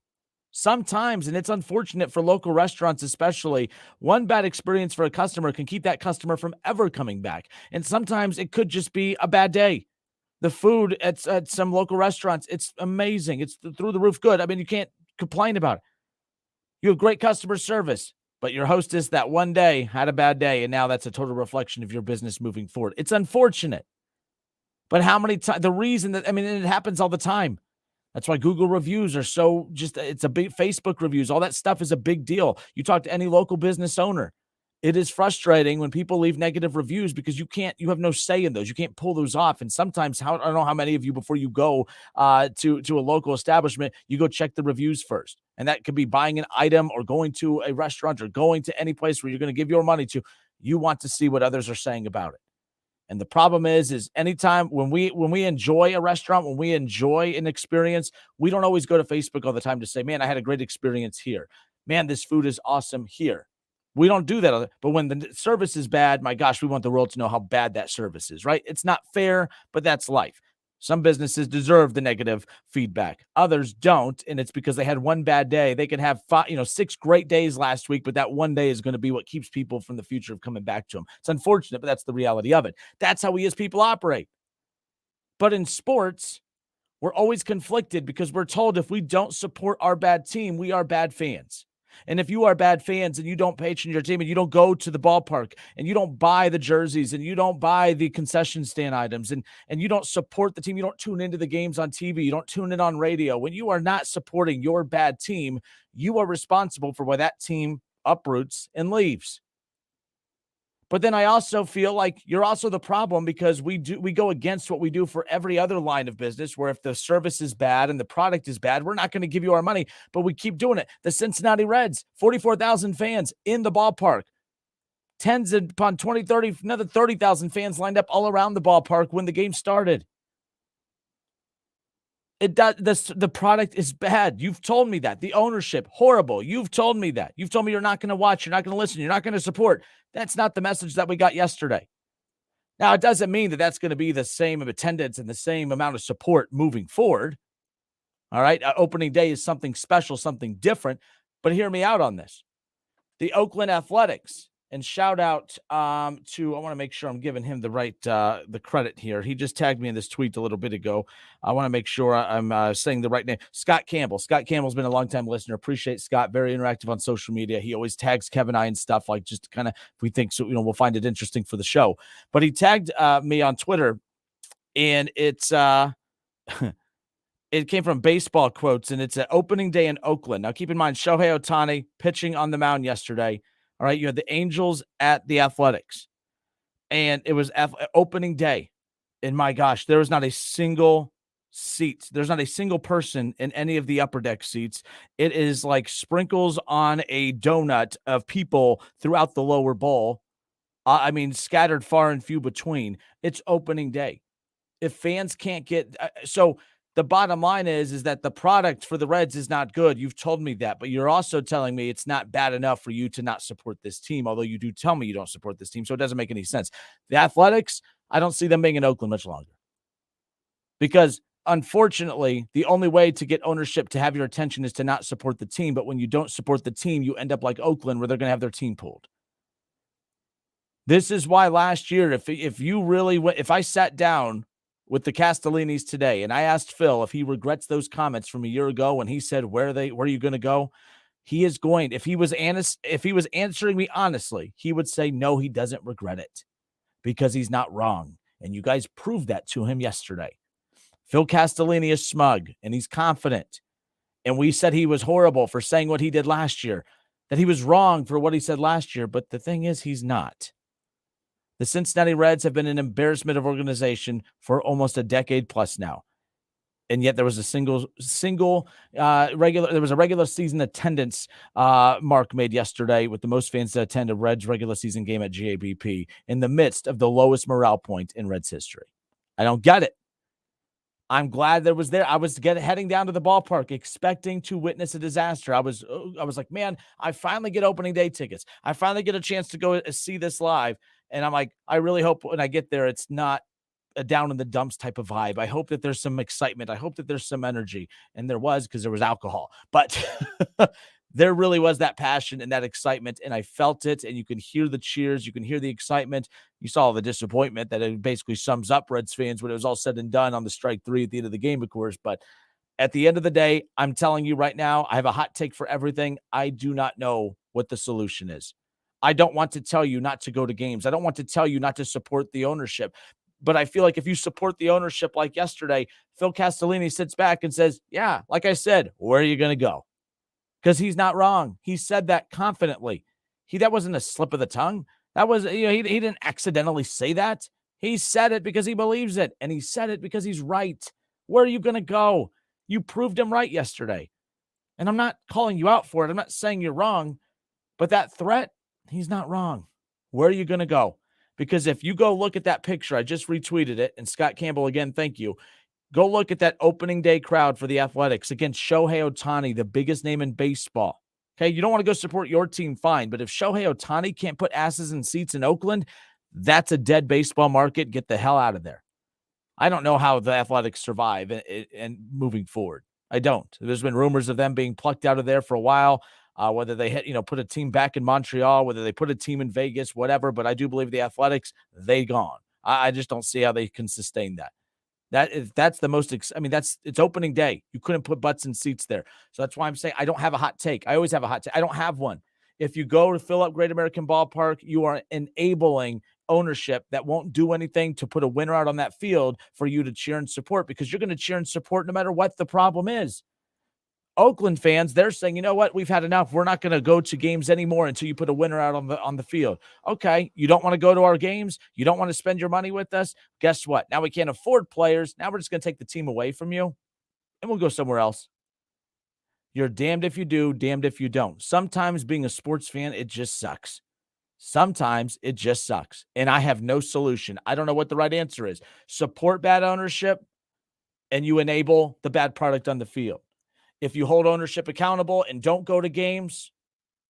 Sometimes, and it's unfortunate for local restaurants especially, one bad experience for a customer can keep that customer from ever coming back. And sometimes it could just be a bad day. The food at some local restaurants, it's amazing. It's through the roof good. I mean, you can't complain about it. You have great customer service, but your hostess that one day had a bad day, and now that's a total reflection of your business moving forward. It's unfortunate. But how many times, the reason that, it happens all the time. That's why Google reviews are so it's a big, Facebook reviews, all that stuff is a big deal. You talk to any local business owner. It is frustrating when people leave negative reviews because you have no say in those. You can't pull those off. And sometimes, I don't know how many of you, before you go to a local establishment, you go check the reviews first. And that could be buying an item or going to a restaurant or going to any place where you're going to give your money to. You want to see what others are saying about it. And the problem is anytime when we enjoy a restaurant, when we enjoy an experience, we don't always go to Facebook all the time to say, man, I had a great experience here. Man, this food is awesome here. We don't do that. But when the service is bad, my gosh, we want the world to know how bad that service is, right? It's not fair, but that's life. Some businesses deserve the negative feedback. Others don't, and it's because they had one bad day. They can have 6 great days last week, but that one day is going to be what keeps people from the future of coming back to them. It's unfortunate, but that's the reality of it. That's how we as people operate. But in sports, we're always conflicted because we're told if we don't support our bad team, we are bad fans. And if you are bad fans and you don't patron your team and you don't go to the ballpark and you don't buy the jerseys and you don't buy the concession stand items and you don't support the team, you don't tune into the games on TV, you don't tune in on radio, when you are not supporting your bad team, you are responsible for why that team uproots and leaves. But then I also feel like you're also the problem because we go against what we do for every other line of business, where if the service is bad and the product is bad, we're not going to give you our money, but we keep doing it. The Cincinnati Reds, 44,000 fans in the ballpark, tens upon 20, 30, another 30,000 fans lined up all around the ballpark when the game started. The product is bad. You've told me that. The ownership, horrible. You've told me that. You've told me you're not going to watch, you're not going to listen, you're not going to support. That's not the message that we got yesterday. Now, it doesn't mean that that's going to be the same attendance and the same amount of support moving forward. All right. Opening day is something special, something different. But hear me out on this. The Oakland Athletics, and shout out to, I want to make sure I'm giving him the right, the credit here. He just tagged me in this tweet a little bit ago. I want to make sure I'm saying the right name. Scott Campbell. Scott Campbell's been a longtime listener. Appreciate Scott. Very interactive on social media. He always tags Kevin and I and stuff, like just kind of, if we think so, we'll find it interesting for the show. But he tagged me on Twitter, and it's, it came from Baseball Quotes, and it's an opening day in Oakland. Now, keep in mind, Shohei Ohtani pitching on the mound yesterday. All right, you had the Angels at the Athletics, and it was opening day. And my gosh, there was not a single seat. There's not a single person in any of the upper deck seats. It is like sprinkles on a donut of people throughout the lower bowl. Scattered far and few between. It's opening day. If fans can't get the bottom line is that the product for the Reds is not good. You've told me that, but you're also telling me it's not bad enough for you to not support this team, although you do tell me you don't support this team, so it doesn't make any sense. The Athletics, I don't see them being in Oakland much longer because, unfortunately, the only way to get ownership to have your attention is to not support the team, but when you don't support the team, you end up like Oakland where they're going to have their team pulled. This is why last year, if I sat down with the Castellinis today, and I asked Phil if he regrets those comments from a year ago when he said, where are you going to go? He is going, if he was answering me honestly, he would say, no, he doesn't regret it because he's not wrong. And you guys proved that to him yesterday. Phil Castellini is smug and he's confident. And we said he was horrible for saying what he did last year, that he was wrong for what he said last year. But the thing is, he's not. The Cincinnati Reds have been an embarrassment of organization for almost a decade plus now. And yet there was a regular season attendance mark made yesterday with the most fans to attend a Reds regular season game at GABP in the midst of the lowest morale point in Reds history. I don't get it. I'm glad that was there. I was heading down to the ballpark expecting to witness a disaster. I was like, man, I finally get opening day tickets. I finally get a chance to go see this live. And I'm like, I really hope when I get there, it's not a down in the dumps type of vibe. I hope that there's some excitement. I hope that there's some energy. And there was, because there was alcohol. But there really was that passion and that excitement, and I felt it. And you can hear the cheers. You can hear the excitement. You saw the disappointment that it basically sums up Reds fans when it was all said and done on the strike 3 at the end of the game, of course. But at the end of the day, I'm telling you right now, I have a hot take for everything. I do not know what the solution is. I don't want to tell you not to go to games. I don't want to tell you not to support the ownership. But I feel like if you support the ownership like yesterday, Phil Castellini sits back and says, yeah, like I said, where are you going to go? Because he's not wrong. He said that confidently. That wasn't a slip of the tongue. That was, he didn't accidentally say that. He said it because he believes it. And he said it because he's right. Where are you going to go? You proved him right yesterday. And I'm not calling you out for it. I'm not saying you're wrong. But that threat, he's not wrong. Where are you going to go? Because if you go look at that picture, I just retweeted it. And Scott Campbell, again, thank you. Go look at that opening day crowd for the Athletics against Shohei Ohtani, the biggest name in baseball. Okay, you don't want to go support your team, fine. But if Shohei Ohtani can't put asses in seats in Oakland, that's a dead baseball market. Get the hell out of there. I don't know how the Athletics survive and moving forward. I don't. There's been rumors of them being plucked out of there for a while. Whether they put a team back in Montreal, whether they put a team in Vegas, whatever. But I do believe the Athletics, they gone. I just don't see how they can sustain that. That's the most, it's opening day. You couldn't put butts in seats there. So that's why I'm saying I don't have a hot take. I always have a hot take. I don't have one. If you go to fill up Great American Ballpark, you are enabling ownership that won't do anything to put a winner out on that field for you to cheer and support, because you're going to cheer and support no matter what the problem is. Oakland fans, they're saying, you know what? We've had enough. We're not going to go to games anymore until you put a winner out on the field. Okay, you don't want to go to our games? You don't want to spend your money with us? Guess what? Now we can't afford players. Now we're just going to take the team away from you, and we'll go somewhere else. You're damned if you do, damned if you don't. Sometimes being a sports fan, it just sucks. Sometimes it just sucks, and I have no solution. I don't know what the right answer is. Support bad ownership, and you enable the bad product on the field. If you hold ownership accountable and don't go to games,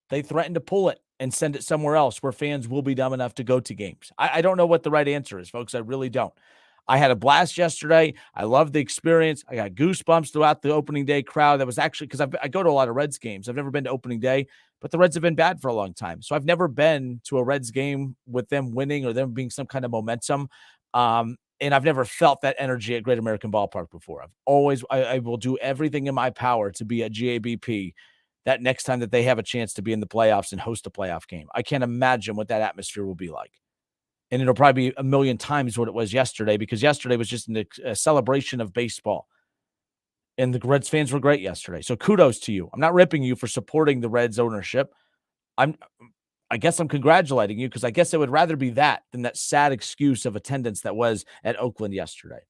they threaten to pull it and send it somewhere else where fans will be dumb enough to go to games. I don't know what the right answer is, folks. I really don't. I had a blast yesterday. I loved the experience. I got goosebumps throughout the opening day crowd. That was actually because I go to a lot of Reds games. I've never been to opening day, but the Reds have been bad for a long time. So I've never been to a Reds game with them winning or them being some kind of momentum. And I've never felt that energy at Great American Ballpark before. I will do everything in my power to be at GABP that next time that they have a chance to be in the playoffs and host a playoff game. I can't imagine what that atmosphere will be like. And it'll probably be a million times what it was yesterday, because yesterday was just a celebration of baseball. And the Reds fans were great yesterday. So kudos to you. I'm not ripping you for supporting the Reds ownership. I guess I'm congratulating you, because I guess I would rather be that than that sad excuse of attendance that was at Oakland yesterday.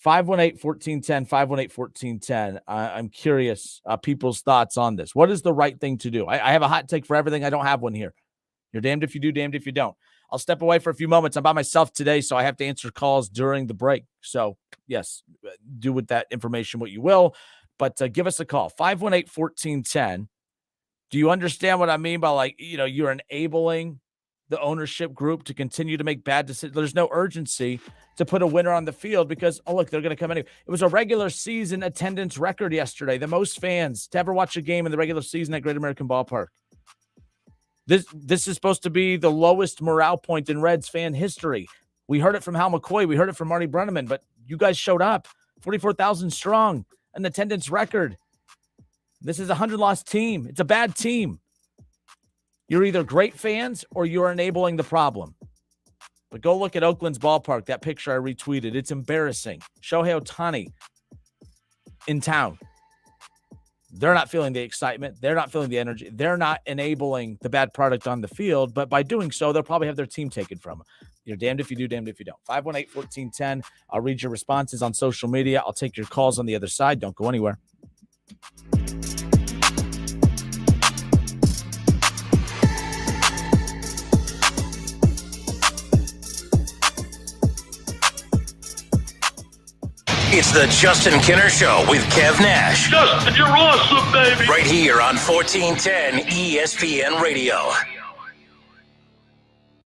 518-1410, 518-1410. I'm curious people's thoughts on this. What is the right thing to do? I have a hot take for everything. I don't have one here. You're damned if you do, damned if you don't. I'll step away for a few moments. I'm by myself today, so I have to answer calls during the break. So, yes, do with that information what you will. But give us a call, 518-1410. Do you understand what I mean by, you're enabling the ownership group to continue to make bad decisions? There's no urgency to put a winner on the field because, look, they're going to come in. It was a regular season attendance record yesterday. The most fans to ever watch a game in the regular season at Great American Ballpark. This is supposed to be the lowest morale point in Reds fan history. We heard it from Hal McCoy. We heard it from Marty Brennaman, but you guys showed up. 44,000 strong, an attendance record. This is a 100-loss team. It's a bad team. You're either great fans or you're enabling the problem. But go look at Oakland's ballpark, that picture I retweeted. It's embarrassing. Shohei Ohtani in town. They're not feeling the excitement. They're not feeling the energy. They're not enabling the bad product on the field. But by doing so, they'll probably have their team taken from them. You're damned if you do, damned if you don't. 518-1410. I'll read your responses on social media. I'll take your calls on the other side. Don't go anywhere. It's the Justin Kinner Show with Kev Nash. Justin, you're awesome, baby. Right here on 1410 ESPN Radio.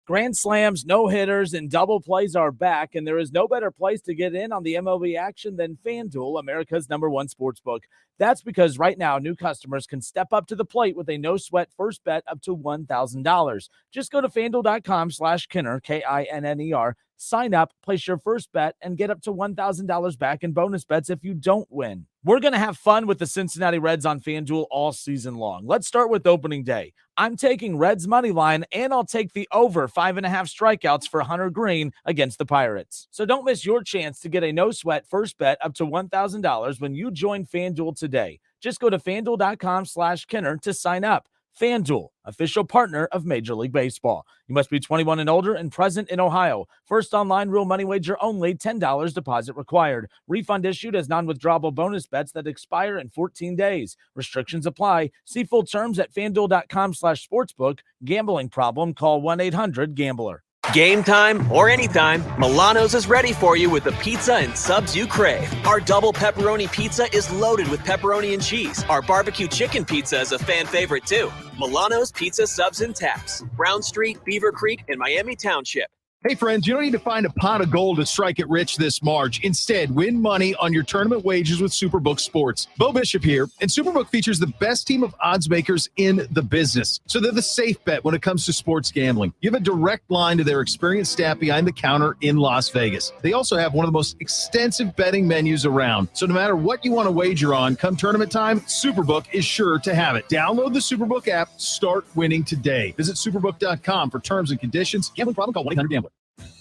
Grand slams, no-hitters, and double plays are back, and there is no better place to get in on the MLB action than FanDuel, America's #1 sportsbook. That's because right now, new customers can step up to the plate with a no-sweat first bet up to $1,000. Just go to FanDuel.com/Kinner, Kinner. Sign up, place your first bet, and get up to $1,000 back in bonus bets if you don't win. We're going to have fun with the Cincinnati Reds on FanDuel all season long. Let's start with opening day. I'm taking Reds money line, and I'll take the over 5.5 strikeouts for Hunter Green against the Pirates. So don't miss your chance to get a no-sweat first bet up to $1,000 when you join FanDuel today. Just go to FanDuel.com/Kinner to sign up. FanDuel, official partner of Major League Baseball. You must be 21 and older and present in Ohio. First online real money wager only, $10 deposit required. Refund issued as non-withdrawable bonus bets that expire in 14 days. Restrictions apply. See full terms at FanDuel.com/sportsbook. Gambling problem? Call 1-800-GAMBLER. Game time or anytime, Milano's is ready for you with the pizza and subs you crave. Our double pepperoni pizza is loaded with pepperoni and cheese. Our barbecue chicken pizza is a fan favorite too. Milano's Pizza, Subs, and Taps. Brown Street, Beaver Creek, and Miami Township. Hey, friends, you don't need to find a pot of gold to strike it rich this March. Instead, win money on your tournament wagers with Superbook Sports. Bo Bishop here, and Superbook features the best team of odds makers in the business. So they're the safe bet when it comes to sports gambling. You have a direct line to their experienced staff behind the counter in Las Vegas. They also have one of the most extensive betting menus around. So no matter what you want to wager on, come tournament time, Superbook is sure to have it. Download the Superbook app. Start winning today. Visit Superbook.com for terms and conditions. Gambling problem? Call 1-800-GAMBLER.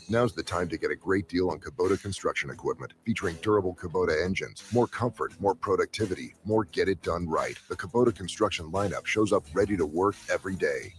Now's the time to get a great deal on Kubota construction equipment, featuring durable Kubota engines, more comfort, more productivity, more get it done right. The Kubota construction lineup shows up ready to work every day.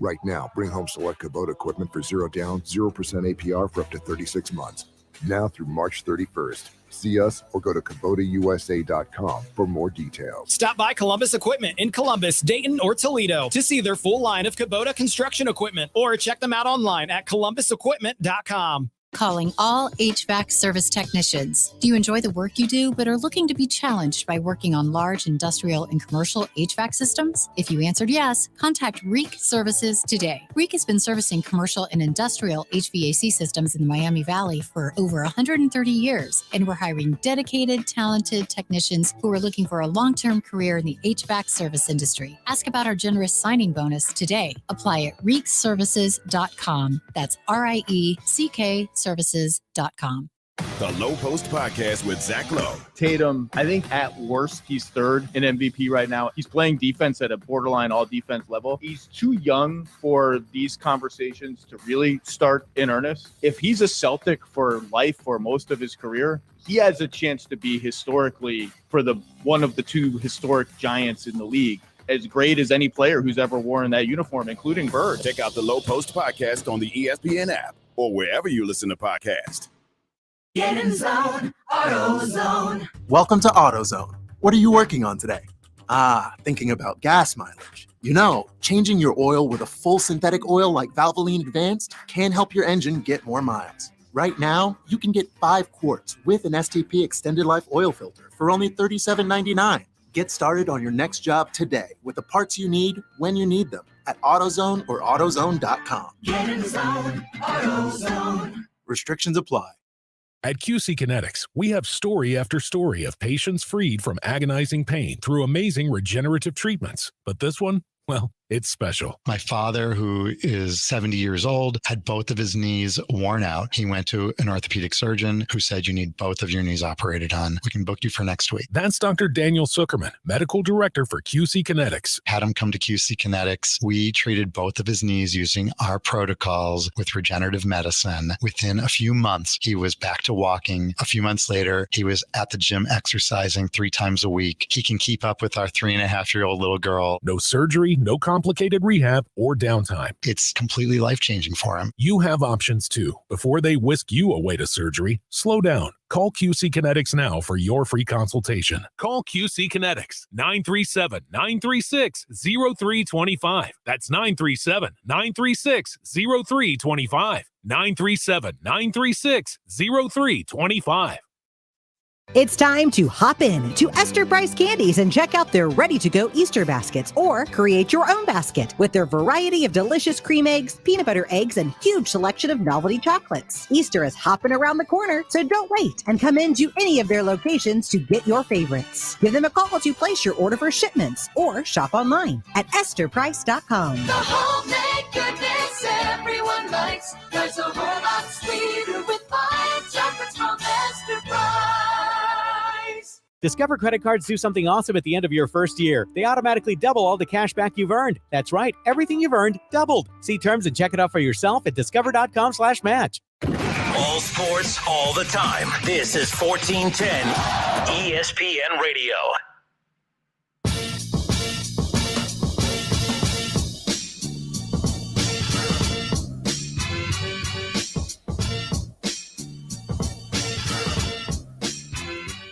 Right now, bring home select Kubota equipment for 0 down, 0% APR for up to 36 months. Now through March 31st. See us or go to KubotaUSA.com for more details. Stop by Columbus Equipment in Columbus, Dayton, or Toledo to see their full line of Kubota construction equipment, or check them out online at ColumbusEquipment.com. Calling all HVAC service technicians. Do you enjoy the work you do, but are looking to be challenged by working on large industrial and commercial HVAC systems? If you answered yes, contact Reek Services today. Reek has been servicing commercial and industrial HVAC systems in the Miami Valley for over 130 years, and we're hiring dedicated, talented technicians who are looking for a long-term career in the HVAC service industry. Ask about our generous signing bonus today. Apply at reekservices.com. That's RIECK services.com. The Low Post Podcast with Zach Lowe. Tatum, I think at worst, he's third in MVP right now. He's playing defense at a borderline all defense level. He's too young for these conversations to really start in earnest. If he's a Celtic for life for most of his career, he has a chance to be historically for the one of the two historic giants in the league. As great as any player who's ever worn that uniform, including Bird. Check out the Low Post Podcast on the ESPN app or wherever you listen to podcasts. Get in zone, AutoZone. Welcome to AutoZone. What are you working on today? Thinking about gas mileage. You know, changing your oil with a full synthetic oil like Valvoline Advanced can help your engine get more miles. Right now, you can get 5 quarts with an STP Extended Life Oil Filter for only $37.99. Get started on your next job today with the parts you need when you need them at AutoZone or AutoZone.com. Get in zone, AutoZone. Restrictions apply. At QC Kinetics, we have story after story of patients freed from agonizing pain through amazing regenerative treatments. But this one, well, it's special. My father, who is 70 years old, had both of his knees worn out. He went to an orthopedic surgeon who said, you need both of your knees operated on. We can book you for next week. That's Dr. Daniel Zuckerman, medical director for QC Kinetics. Had him come to QC Kinetics. We treated both of his knees using our protocols with regenerative medicine. Within a few months, he was back to walking. A few months later, he was at the gym exercising 3 times a week. He can keep up with our 3.5-year-old little girl. No surgery, no complicated rehab or downtime. It's completely life-changing for him. You have options too. Before they whisk you away to surgery, slow down. Call QC Kinetics now for your free consultation. Call QC Kinetics, 937-936-0325. That's 937-936-0325. 937-936-0325. It's time to hop in to Esther Price Candies and check out their ready-to-go Easter baskets, or create your own basket with their variety of delicious cream eggs, peanut butter eggs, and huge selection of novelty chocolates. Easter is hopping around the corner, so don't wait and come into any of their locations to get your favorites. Give them a call to place your order for shipments, or shop online at EstherPrice.com. The homemade goodness everyone likes. There's a whole lot sweeter with fine chocolates from Esther Price. Discover credit cards do something awesome at the end of your first year. They automatically double all the cash back you've earned. That's right. Everything you've earned doubled. See terms and check it out for yourself at discover.com/match. All sports, all the time. This is 1410 ESPN Radio.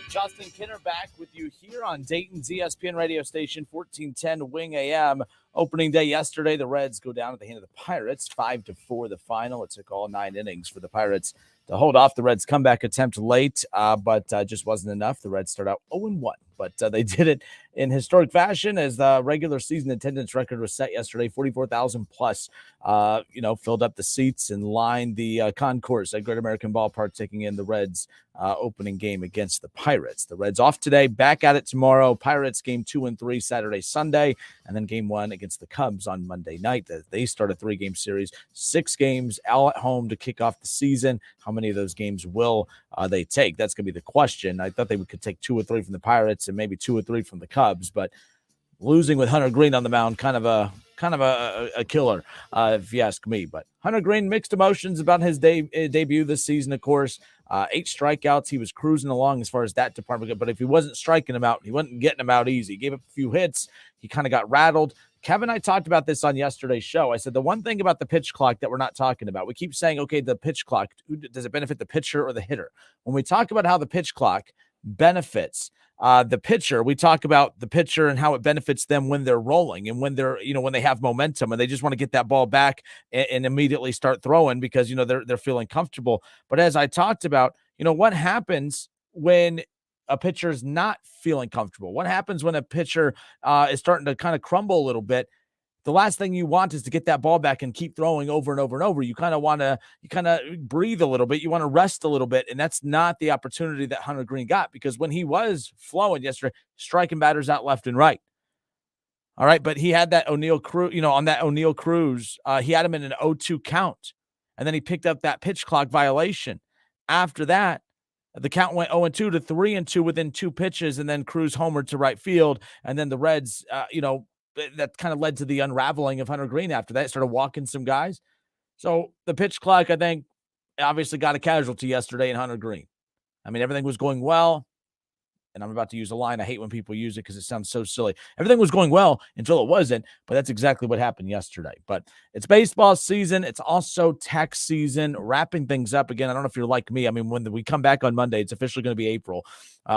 Justin Kinner back with you here on Dayton's ESPN radio station, 1410 Wing AM. Opening day yesterday, the Reds go down at the hand of the Pirates, 5-4 the final. It took all 9 innings for the Pirates to hold off the Reds' comeback attempt late, but just wasn't enough. The Reds start out 0-1, but they did it in historic fashion as the regular season attendance record was set yesterday, 44,000 plus, filled up the seats and lined the concourse at Great American Ballpark, taking in the Reds' opening game against the Pirates. The Reds off today, back at it tomorrow. Pirates game 2 and 3 Saturday, Sunday, and then game 1 against the Cubs on Monday night. They start a 3-game series, 6 games all at home to kick off the season. How many of those games will they take? That's going to be the question. I thought they could take 2 or 3 from the Pirates and maybe 2 or 3 from the Cubs, but losing with Hunter Green on the mound, kind of a killer, if you ask me. But Hunter Green, mixed emotions about his debut this season, of course. 8 strikeouts. He was cruising along as far as that department goes. But if he wasn't striking them out, he wasn't getting them out easy. He gave up a few hits. He kind of got rattled. Kevin and I talked about this on yesterday's show. I said the one thing about the pitch clock that we're not talking about, we keep saying, okay, the pitch clock, does it benefit the pitcher or the hitter? When we talk about how the pitch clock benefits the pitcher, we talk about the pitcher and how it benefits them when they're rolling and when they're, when they have momentum and they just want to get that ball back and immediately start throwing because, they're feeling comfortable. But as I talked about, what happens when a pitcher is not feeling comfortable? What happens when a pitcher is starting to kind of crumble a little bit? The last thing you want is to get that ball back and keep throwing over and over and over. You kind of want to, breathe a little bit. You want to rest a little bit. And that's not the opportunity that Hunter Green got, because when he was flowing yesterday, striking batters out left and right. All right. But he had that O'Neill Cruz, on that O'Neill Cruz, he had him in an 0-2 count. And then he picked up that pitch clock violation. After that, the count went 0-2 to 3-2 within 2 pitches. And then Cruz homered to right field. And then the Reds, that kind of led to the unraveling of Hunter Green after that. Started walking some guys. So the pitch clock, I think, obviously got a casualty yesterday in Hunter Green. I mean, everything was going well. And I'm about to use a line. I hate when people use it because it sounds so silly. Everything was going well until it wasn't, but that's exactly what happened yesterday. But it's baseball season. It's also tax season, wrapping things up again. I don't know if you're like me. I mean, when we come back on Monday, it's officially going to be April,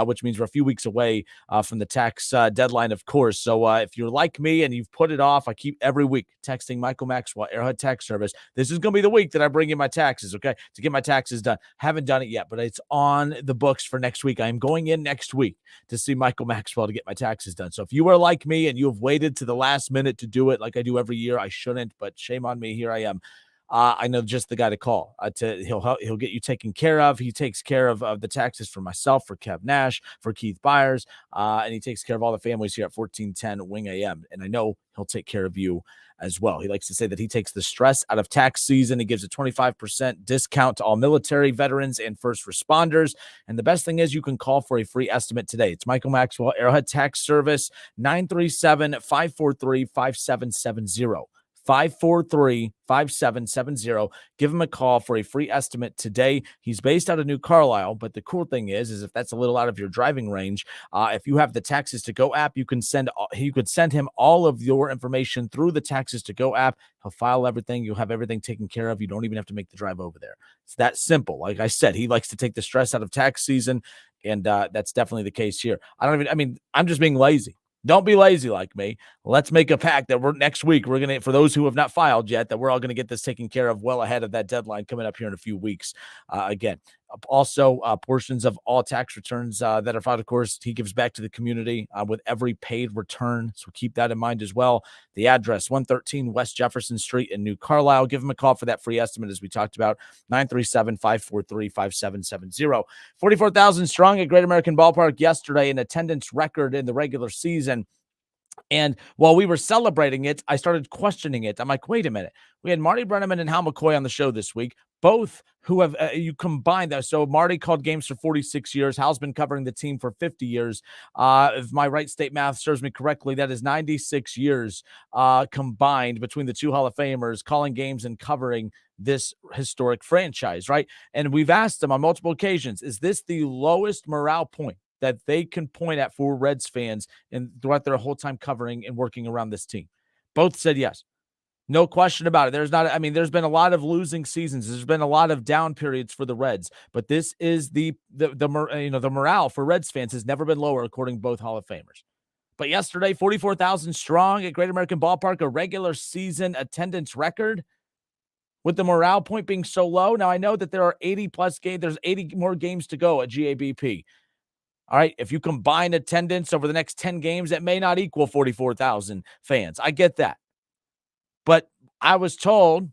which means we're a few weeks away from the tax deadline, of course. So if you're like me and you've put it off, I keep every week texting Michael Maxwell, Arrowhead Tax Service. This is going to be the week that I bring in my taxes, okay, to get my taxes done. Haven't done it yet, but it's on the books for next week. I am going in next week to see Michael Maxwell to get my taxes done. So if you are like me and you have waited to the last minute to do it like I do every year, I shouldn't, but shame on me. Here I am. I know just the guy to call. He'll get you taken care of. He takes care of the taxes for myself, for Kev Nash, for Keith Byers, and he takes care of all the families here at 1410 Wing AM. And I know he'll take care of you as well. He likes to say that he takes the stress out of tax season. He gives a 25% discount to all military veterans and first responders. And the best thing is you can call for a free estimate today. It's Michael Maxwell Arrowhead Tax Service, 937-543-5770. 543-5770. Give him a call for a free estimate today. He's based out of New Carlisle, but the cool thing is if that's a little out of your driving range, if you have the Taxes to Go app, you could send him all of your information through the Taxes to Go app. He'll file everything. You'll have everything taken care of. You don't even have to make the drive over there. It's that simple. Like I said, he likes to take the stress out of tax season, and that's definitely the case here. I'm just being lazy. Don't be lazy like me. Let's make a pact that next week, we're going to, for those who have not filed yet, that we're all going to get this taken care of well ahead of that deadline coming up here in a few weeks. Again, also portions of all tax returns that are filed, of course, he gives back to the community with every paid return. So keep that in mind as well. The address, 113 West Jefferson Street in New Carlisle. Give him a call for that free estimate, as we talked about, 937-543-5770. 44,000 strong at Great American Ballpark yesterday, an attendance record in the regular season. And while we were celebrating it, I started questioning it. I'm like, wait a minute. We had Marty Brennaman and Hal McCoy on the show this week, both who have you combined that. So Marty called games for 46 years. Hal's been covering the team for 50 years. If my right state math serves me correctly, that is 96 years combined between the two Hall of Famers calling games and covering this historic franchise, right? And we've asked them on multiple occasions, is this the lowest morale point that they can point at for Reds fans and throughout their whole time covering and working around this team? Both said yes. No question about it. There's been a lot of losing seasons. There's been a lot of down periods for the Reds, but this is the morale for Reds fans has never been lower, according to both Hall of Famers. But yesterday, 44,000 strong at Great American Ballpark, a regular season attendance record, with the morale point being so low. Now, I know that there are 80 plus games. There's 80 more games to go at GABP. All right, if you combine attendance over the next 10 games, that may not equal 44,000 fans. I get that. But I was told, I'm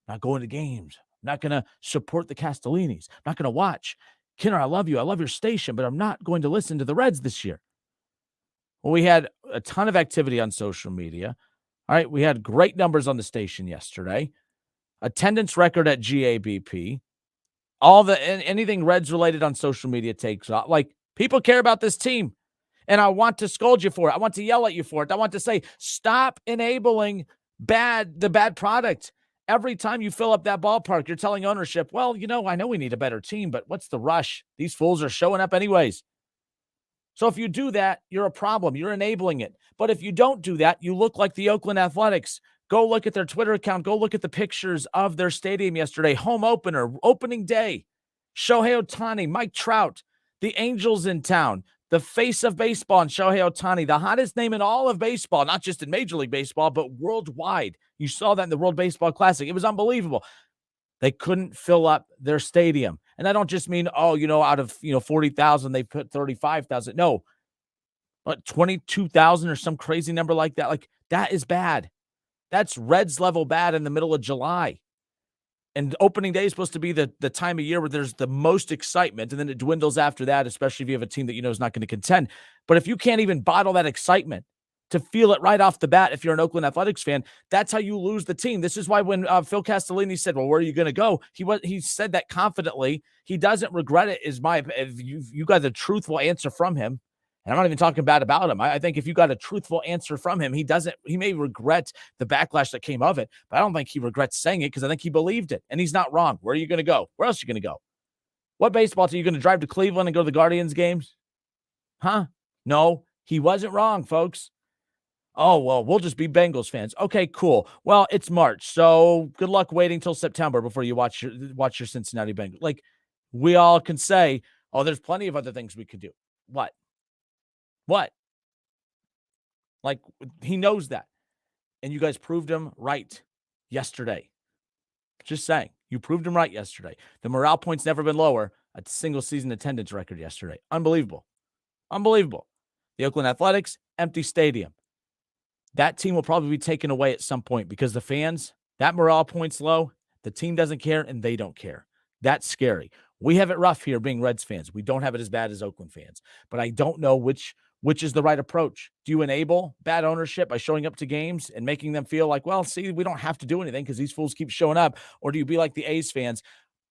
not going to games. I'm not going to support the Castellinis. I'm not going to watch. Kinner, I love you. I love your station, but I'm not going to listen to the Reds this year. Well, we had a ton of activity on social media. All right, we had great numbers on the station yesterday. Attendance record at GABP. Anything Reds related on social media takes off. Like, people care about this team, and I want to scold you for it. I want to yell at you for it. I want to say, stop enabling the bad product. Every time you fill up that ballpark, you're telling ownership, well, I know we need a better team, but what's the rush? These fools are showing up anyways. So if you do that, you're a problem. You're enabling it. But if you don't do that, you look like the Oakland Athletics. Go look at their Twitter account. Go look at the pictures of their stadium yesterday. Home opener, opening day. Shohei Ohtani, Mike Trout, the Angels in town, the face of baseball, and Shohei Ohtani, the hottest name in all of baseball, not just in Major League Baseball, but worldwide. You saw that in the World Baseball Classic. It was unbelievable. They couldn't fill up their stadium. And I don't just mean, out of 40,000, they put 35,000. No, but 22,000 or some crazy number like that. Like, that is bad. That's Reds level bad in the middle of July. And opening day is supposed to be the time of year where there's the most excitement, and then it dwindles after that, especially if you have a team that is not going to contend. But if you can't even bottle that excitement to feel it right off the bat, if you're an Oakland Athletics fan, that's how you lose the team. This is why when Phil Castellini said, well, where are you going to go? He said that confidently. He doesn't regret it. If you got a truthful answer from him, and I'm not even talking bad about him. I think if you got a truthful answer from him, he may regret the backlash that came of it, but I don't think he regrets saying it because I think he believed it. And he's not wrong. Where are you going to go? Where else are you going to go? What baseball team are you going to drive to Cleveland and go to the Guardians games? Huh? No, he wasn't wrong, folks. Oh, well, we'll just be Bengals fans. Okay, cool. Well, it's March, so good luck waiting till September before you watch your Cincinnati Bengals. Like, we all can say, oh, there's plenty of other things we could do. What? Like, he knows that. And you guys proved him right yesterday. Just saying. You proved him right yesterday. The morale point's never been lower. A single season attendance record yesterday. Unbelievable. The Oakland Athletics, empty stadium. That team will probably be taken away at some point because the fans, That morale point's low. The team doesn't care, and they don't care. That's scary. We have it rough here being Reds fans. We don't have it as bad as Oakland fans. But I don't know which is the right approach. Do you enable bad ownership by showing up to games and making them feel like, well, see, we don't have to do anything because these fools keep showing up? Or do you be like the A's fans?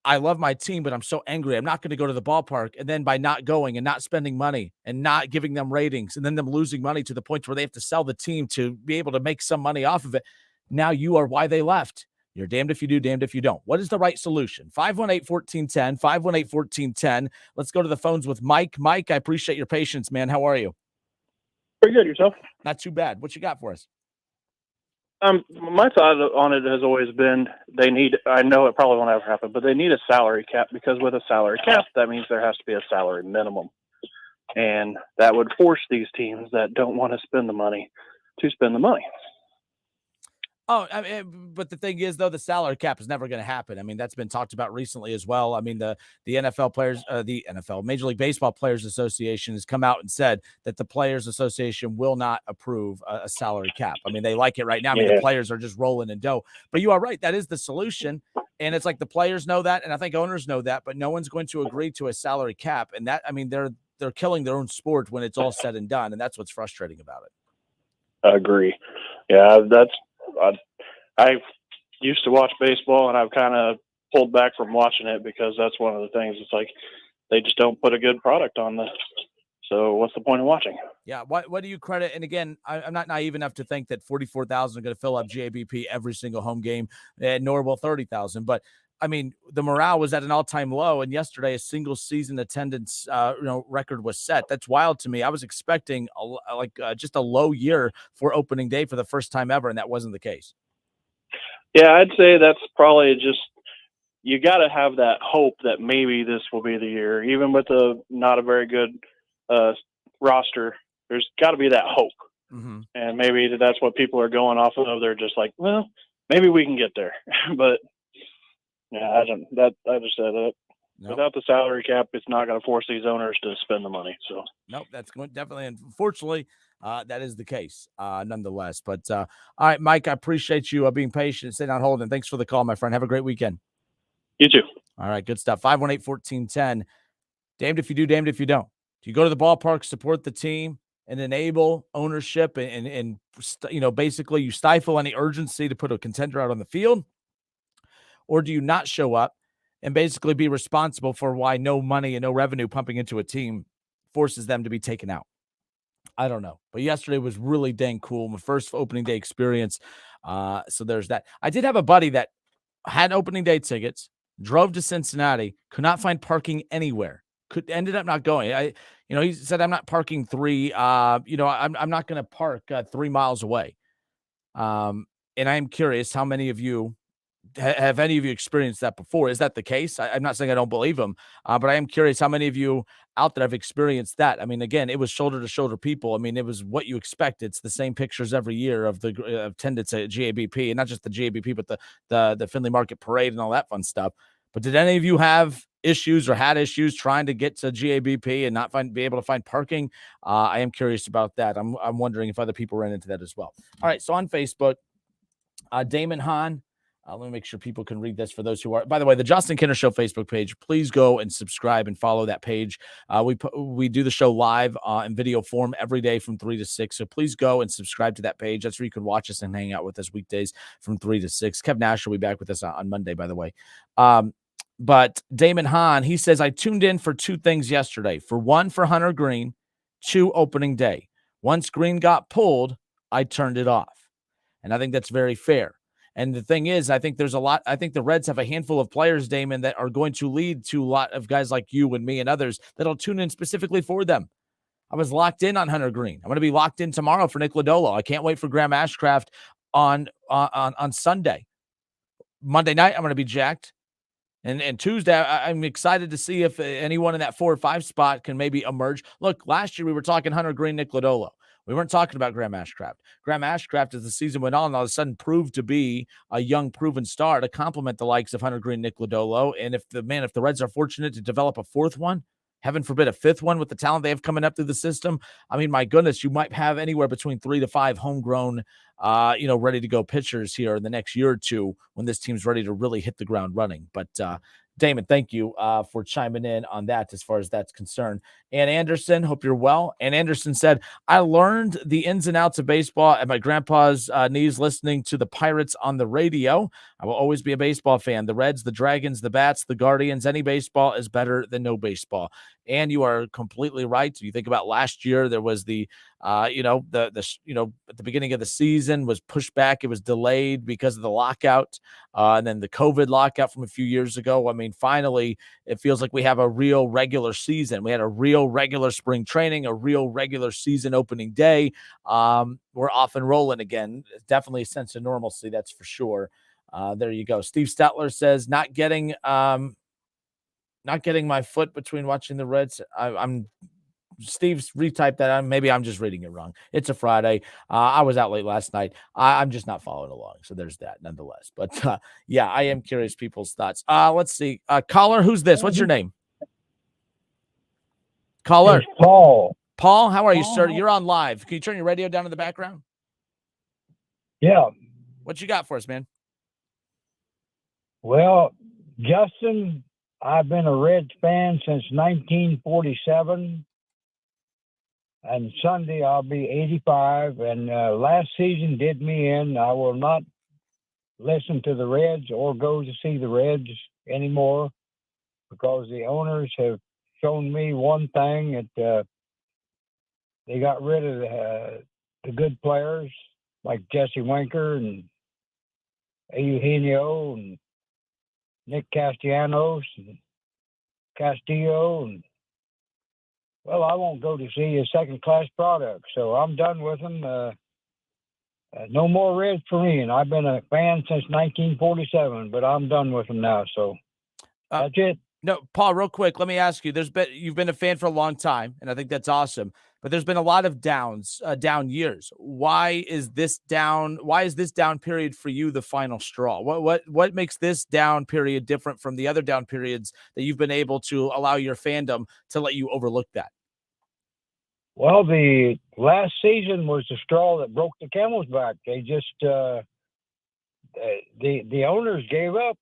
I love my team, but I'm so angry. I'm not going to go to the ballpark. And then by not going and not spending money and not giving them ratings and then them losing money to the point where they have to sell the team to be able to make some money off of it. Now you are why they left. You're damned if you do, damned if you don't. What is the right solution? 518-1410, 518-1410. Let's go to the phones with Mike. Mike, I appreciate your patience, man. How are you? Pretty good. Yourself? Not too bad. What you got for us? My thought on it has always been they need, I know it probably won't ever happen, but they need a salary cap, because with a salary cap, that means there has to be a salary minimum. And that would force these teams that don't want to spend the money to spend the money. Oh, I mean, but the thing is, though, the salary cap is never going to happen. I mean, that's been talked about recently as well. I mean, the NFL players, the NFL, Major League Baseball Players Association has come out and said that the Players Association will not approve a salary cap. I mean, they like it right now. I mean, the players are just rolling in dough. But you are right. That is the solution. And it's like the players know that, and I think owners know that, but no one's going to agree to a salary cap. And that, I mean, they're killing their own sport when it's all said and done, and that's what's frustrating about it. I agree. Yeah, I used to watch baseball, and I've kind of pulled back from watching it because that's one of the things. It's like they just don't put a good product on this. So what's the point of watching? Yeah. What do you credit? And again, I'm not naive enough to think that 44,000 are going to fill up GABP every single home game, nor will 30,000. But I mean, the morale was at an all-time low, and yesterday a single season attendance record was set. That's wild to me. I was expecting just a low year for opening day for the first time ever, and that wasn't the case. Yeah, I'd say that's probably just, you got to have that hope that maybe this will be the year, even with not a very good roster. There's got to be that hope, and maybe that's what people are going off of. They're just like, well, maybe we can get there, but. Yeah, I just said that. Nope. Without the salary cap, it's not going to force these owners to spend the money. So nope, that's going definitely. Unfortunately, that is the case, nonetheless. But all right, Mike, I appreciate you being patient, sitting on hold, and thanks for the call, my friend. Have a great weekend. You too. All right, good stuff. 518-1410. Damned if you do, damned if you don't. Do you go to the ballpark, support the team, and enable ownership, and basically you stifle any urgency to put a contender out on the field? Or do you not show up and basically be responsible for why no money and no revenue pumping into a team forces them to be taken out? I don't know. But yesterday was really dang cool. My first opening day experience. So there's that. I did have a buddy that had opening day tickets, drove to Cincinnati, could not find parking anywhere. Ended up not going. He said, I'm not parking I'm not going to park 3 miles away. And I am curious how many of you have any of you experienced that before? Is that the case? I'm not saying I don't believe them, but I am curious how many of you out there have experienced that. I mean, again, it was shoulder to shoulder people. I mean, it was what you expect. It's the same pictures every year of the attendance at GABP, and not just the GABP, but the Findlay Market Parade and all that fun stuff. But did any of you have issues or had issues trying to get to GABP and not be able to find parking? I am curious about that. I'm wondering if other people ran into that as well. All right, so on Facebook, Damon Hahn. Let me make sure people can read this for those who are. By the way, the Justin Kinner Show Facebook page, please go and subscribe and follow that page. We do the show live in video form every day from 3 to 6. So please go and subscribe to that page. That's where you can watch us and hang out with us weekdays from 3 to 6. Kev Nash will be back with us on Monday, by the way. But Damon Hahn, he says, I tuned in for 2 things yesterday. For 1, for Hunter Green, 2, opening day. Once Green got pulled, I turned it off. And I think that's very fair. And the thing is, I think the Reds have a handful of players, Damon, that are going to lead to a lot of guys like you and me and others that'll tune in specifically for them. I was locked in on Hunter Green. I'm going to be locked in tomorrow for Nick Lodolo. I can't wait for Graham Ashcraft on Sunday. Monday night, I'm going to be jacked. And Tuesday, I'm excited to see if anyone in that 4 or 5 spot can maybe emerge. Look, last year we were talking Hunter Green, Nick Lodolo. We weren't talking about Graham Ashcraft. Graham Ashcraft, as the season went on, all of a sudden proved to be a young, proven star to complement the likes of Hunter Green, Nick Lodolo. And if the Reds are fortunate to develop a 4th one, heaven forbid, a fifth one with the talent they have coming up through the system. I mean, my goodness, you might have anywhere between 3 to 5 homegrown, ready to go pitchers here in the next year or two when this team's ready to really hit the ground running. But Damon, thank you for chiming in on that as far as that's concerned. Ann Anderson, hope you're well. Ann Anderson said, I learned the ins and outs of baseball at my grandpa's knees listening to the Pirates on the radio. I will always be a baseball fan. The Reds, the Dragons, the Bats, the Guardians, any baseball is better than no baseball. And you are completely right. You think about last year, there was the at the beginning of the season was pushed back. It was delayed because of the lockout. And then the COVID lockout from a few years ago. I mean, finally, it feels like we have a real regular season. We had a real regular spring training, a real regular season opening day. We're off and rolling again. Definitely a sense of normalcy, that's for sure. There you go. Steve Stetler says, not getting my foot between watching the Reds. Steve's retyped that. Maybe I'm just reading it wrong. It's a Friday. I was out late last night. I'm just not following along. So there's that nonetheless. But yeah, I am curious people's thoughts. Let's see. Caller, who's this? What's your name? Caller. It's Paul. Paul, how are you, sir? You're on live. Can you turn your radio down in the background? Yeah. What you got for us, man? Well, Justin, I've been a Reds fan since 1947. And Sunday I'll be 85. And last season did me in. I will not listen to the Reds or go to see the Reds anymore because the owners have shown me one thing, that they got rid of the good players like Jesse Winker and Eugenio and Nick Castellanos and Castillo, and well, I won't go to see a second-class product, so I'm done with them. No more Reds for me, and I've been a fan since 1947, but I'm done with them now, so that's it. No, Paul, real quick, let me ask you. You've been a fan for a long time, and I think that's awesome. But there's been a lot of down years. Why is this down period for you the final straw? What makes this down period different from the other down periods that you've been able to allow your fandom to let you overlook that? Well, the last season was the straw that broke the camel's back. They just the owners gave up.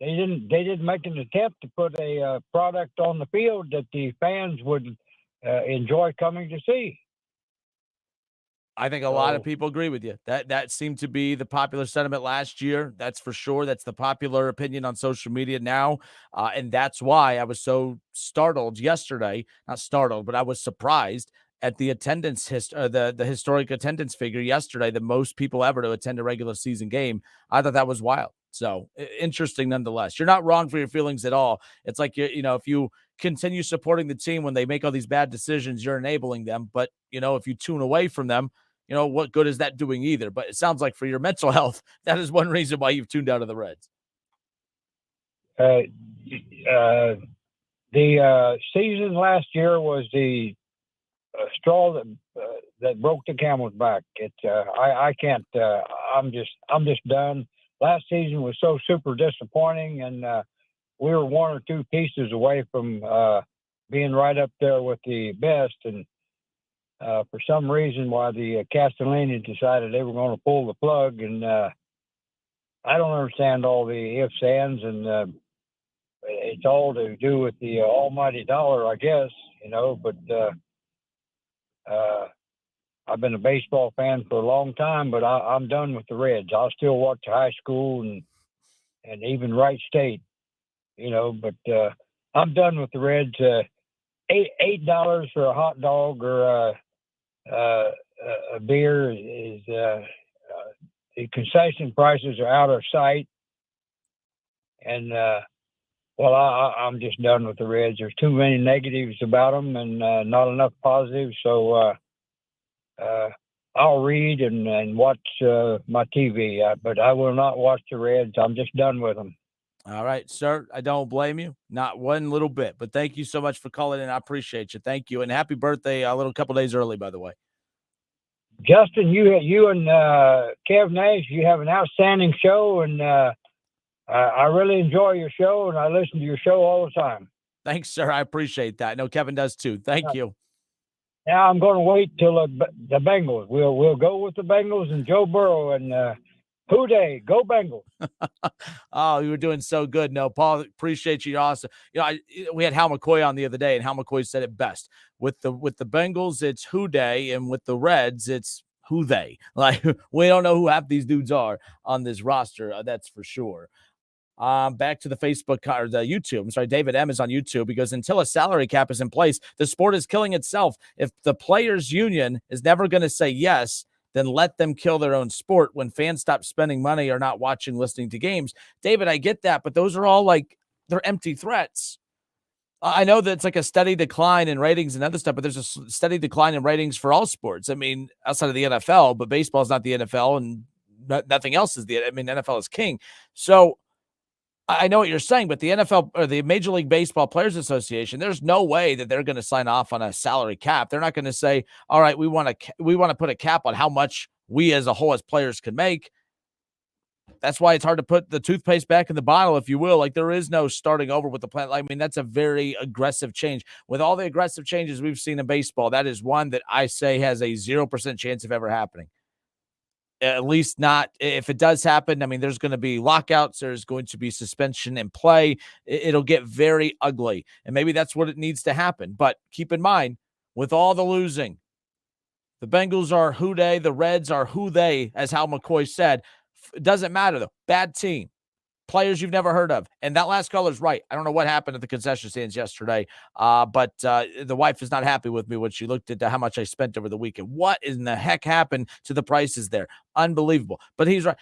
They didn't make an attempt to put a product on the field that the fans would enjoy coming to see. I think a lot of people agree with you. That seemed to be the popular sentiment last year. That's for sure. That's the popular opinion on social media now. And that's why I was so startled yesterday. Not startled, but I was surprised at the attendance the historic attendance figure yesterday, the most people ever to attend a regular season game. I thought that was wild. So interesting nonetheless. You're not wrong for your feelings at all. It's like, if you continue supporting the team when they make all these bad decisions, you're enabling them. But, if you tune away from them, what good is that doing either? But it sounds like for your mental health, that is one reason why you've tuned out of the Reds. The season last year was the straw that broke the camel's back. I can't. I'm just done. Last season was so super disappointing, and we were one or two pieces away from being right up there with the best. And for some reason, why the Castellani decided they were going to pull the plug, and I don't understand all the ifs, ands, and it's all to do with the almighty dollar, I guess, but I've been a baseball fan for a long time, but I'm done with the Reds. I'll still watch high school and even Wright State, but I'm done with the Reds. $8 for a hot dog or a beer is the concession prices are out of sight. And, I'm just done with the Reds. There's too many negatives about them and not enough positives. So I'll read and watch my TV, but I will not watch the Reds. I'm just done with them. All right, sir. I don't blame you. Not one little bit. But thank you so much for calling in. I appreciate you. Thank you. And happy birthday a couple days early, by the way. Justin, you and Kev Nash, you have an outstanding show, and I really enjoy your show, and I listen to your show all the time. Thanks, sir. I appreciate that. I know Kevin does too. Thank you. Now I'm going to wait till the Bengals. We'll go with the Bengals and Joe Burrow and Who Dey, go Bengals. Oh, you were doing so good. No, Paul, appreciate you. You're awesome. We had Hal McCoy on the other day, and Hal McCoy said it best. With the Bengals, it's Who Dey, and with the Reds, it's Who They. Like, we don't know who half these dudes are on this roster. That's for sure. Back to the Facebook or the YouTube. I'm sorry, David M is on YouTube because until a salary cap is in place, the sport is killing itself. If the players' union is never going to say yes, then let them kill their own sport when fans stop spending money or not watching, listening to games. David, I get that, but those are all they're empty threats. I know that it's like a steady decline in ratings and other stuff, but there's a steady decline in ratings for all sports. I mean, outside of the NFL, but baseball is not the NFL and nothing else is NFL is king. So I know what you're saying, but the NFL or the Major League Baseball Players Association, there's no way that they're going to sign off on a salary cap. They're not going to say, all right, we want to put a cap on how much we as a whole as players can make. That's why it's hard to put the toothpaste back in the bottle, if you will. Like, there is no starting over with the plan. I mean, that's a very aggressive change. With all the aggressive changes we've seen in baseball, that is one that I say has a 0% chance of ever happening. At least not if it does happen. I mean, there's going to be lockouts. There's going to be suspension and play. It'll get very ugly. And maybe that's what it needs to happen. But keep in mind, with all the losing, the Bengals are Who Dey, the Reds are Who They, as Hal McCoy said. It doesn't matter, though. Bad team. Players you've never heard of. And that last caller's right. I don't know what happened at the concession stands yesterday, but the wife is not happy with me when she looked at how much I spent over the weekend. What in the heck happened to the prices there? Unbelievable. But he's right.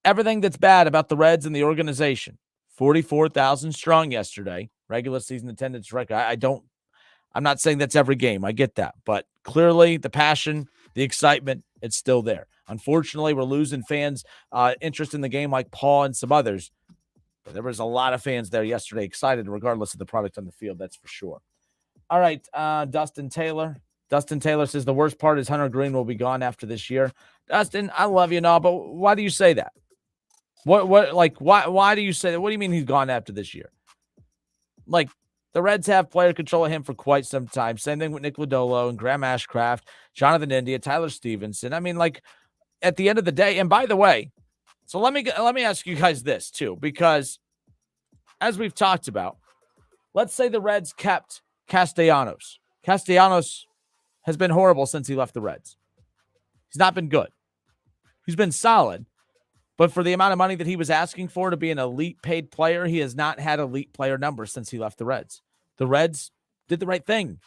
Everything that's bad about the Reds and the organization, 44,000 strong yesterday, regular season attendance record. I'm not saying that's every game. I get that. But clearly the passion, the excitement, it's still there. Unfortunately, we're losing fans' interest in the game like Paul and some others. But there was a lot of fans there yesterday excited regardless of the product on the field, that's for sure. All right, Dustin Taylor. Dustin Taylor says the worst part is Hunter Green will be gone after this year. Dustin, I love you and all, but why do you say that? Why do you say that? What do you mean he's gone after this year? Like, the Reds have player control of him for quite some time. Same thing with Nick Lodolo and Graham Ashcraft, Jonathan India, Tyler Stevenson. I mean, at the end of the day, and by the way, so let me ask you guys this too, because as we've talked about, let's say the Reds kept Castellanos. Castellanos has been horrible since he left the Reds. He's not been good. He's been solid, but for the amount of money that he was asking for to be an elite paid player, he has not had elite player numbers since he left the Reds. The Reds did the right thing.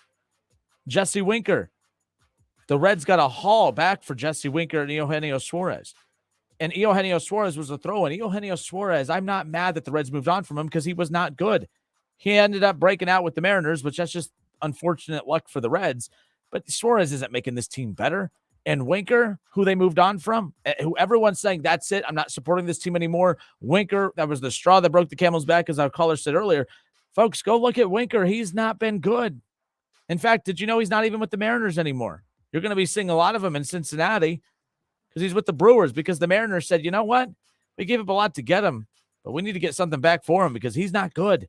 Jesse Winker. The Reds got a haul back for Jesse Winker and Eugenio Suarez. And Eugenio Suarez was a throw-in. Eugenio Suarez, I'm not mad that the Reds moved on from him because he was not good. He ended up breaking out with the Mariners, which that's just unfortunate luck for the Reds. But Suarez isn't making this team better. And Winker, who they moved on from, who everyone's saying, that's it, I'm not supporting this team anymore. Winker, that was the straw that broke the camel's back, as our caller said earlier. Folks, go look at Winker. He's not been good. In fact, did you know he's not even with the Mariners anymore? You're going to be seeing a lot of him in Cincinnati because he's with the Brewers, because the Mariners said, you know what? We gave up a lot to get him, but we need to get something back for him because he's not good.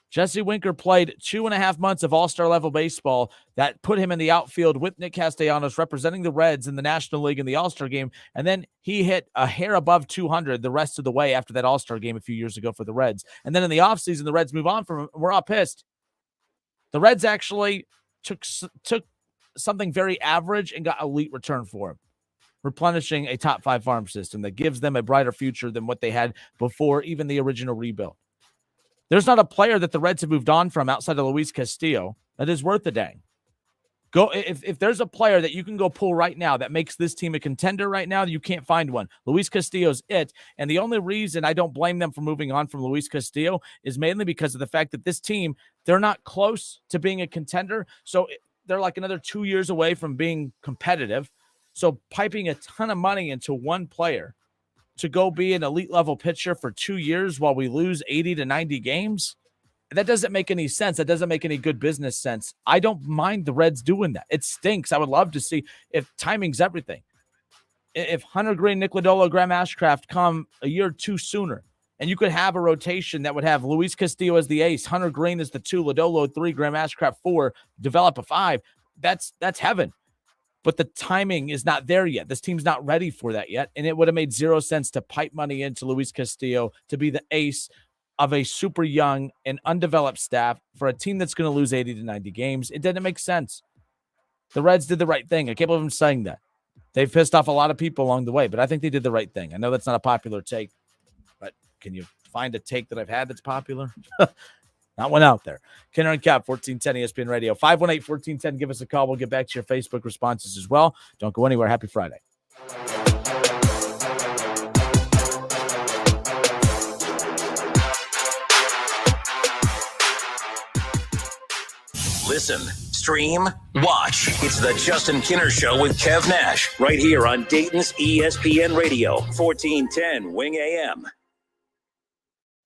Jesse Winker played 2.5 months of all-star level baseball that put him in the outfield with Nick Castellanos representing the Reds in the National League in the All-Star game. And then he hit a hair above 200 the rest of the way after that All-Star game a few years ago for the Reds. And then in the offseason, the Reds move on from him. We're all pissed. The Reds actually took something very average and got elite return for him, replenishing a top 5 farm system that gives them a brighter future than what they had before even the original rebuild. There's not a player that the Reds have moved on from outside of Luis Castillo that is worth a dang. Go if there's a player that you can go pull right now that makes this team a contender right now, you can't find one. Luis Castillo's it. And the only reason I don't blame them for moving on from Luis Castillo is mainly because of the fact that this team, they're not close to being a contender. So they're like another 2 years away from being competitive. So piping a ton of money into one player to go be an elite level pitcher for 2 years while we lose 80 to 90 games, that doesn't make any sense. That doesn't make any good business sense. I don't mind the Reds doing that. It stinks. I would love to see, if timing's everything, if Hunter Green, Nick Lodolo, Graham Ashcraft come a year or two sooner And you could have a rotation that would have Luis Castillo as the ace, Hunter Green as the 2, Lodolo 3, Graham Ashcraft 4, develop a 5. That's heaven. But the timing is not there yet. This team's not ready for that yet. And it would have made zero sense to pipe money into Luis Castillo to be the ace of a super young and undeveloped staff for a team that's going to lose 80 to 90 games. It didn't make sense. The Reds did the right thing. I can't believe I'm saying that. They've pissed off a lot of people along the way, but I think they did the right thing. I know that's not a popular take, but can you find a take that I've had that's popular? Not one out there. Kenner and Cap, 1410 ESPN Radio. 518-1410. Give us a call. We'll get back to your Facebook responses as well. Don't go anywhere. Happy Friday. Listen, stream, watch. It's the Justin Kinner Show with Kev Nash right here on Dayton's ESPN Radio, 1410 Wing AM.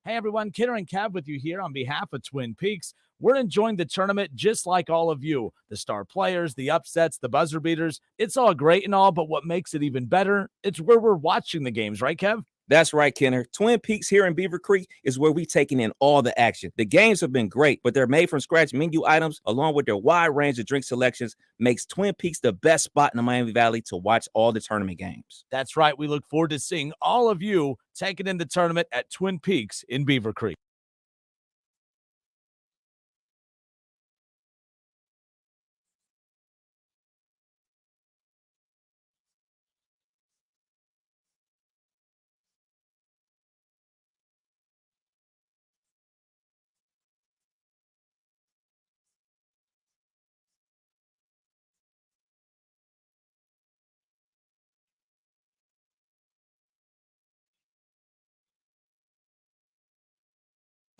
Hey, everyone. Kinner and Kev with you here on behalf of Twin Peaks. We're enjoying the tournament just like all of you. The star players, the upsets, the buzzer beaters. It's all great and all, but what makes it even better, it's where we're watching the games, right, Kev? That's right, Kenner. Twin Peaks here in Beaver Creek is where we're taking in all the action. The games have been great, but their made-from-scratch menu items, along with their wide range of drink selections, makes Twin Peaks the best spot in the Miami Valley to watch all the tournament games. That's right. We look forward to seeing all of you taking in the tournament at Twin Peaks in Beaver Creek.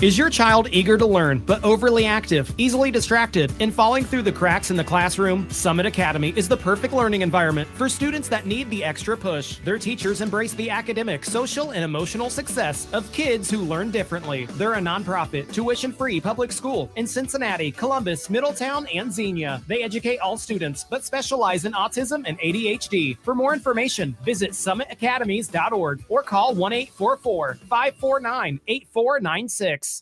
Is your child eager to learn, but overly active, easily distracted, and falling through the cracks in the classroom? Summit Academy is the perfect learning environment for students that need the extra push. Their teachers embrace the academic, social, and emotional success of kids who learn differently. They're a nonprofit, tuition-free public school in Cincinnati, Columbus, Middletown, and Xenia. They educate all students, but specialize in autism and ADHD. For more information, visit summitacademies.org or call 1-844-549-8496.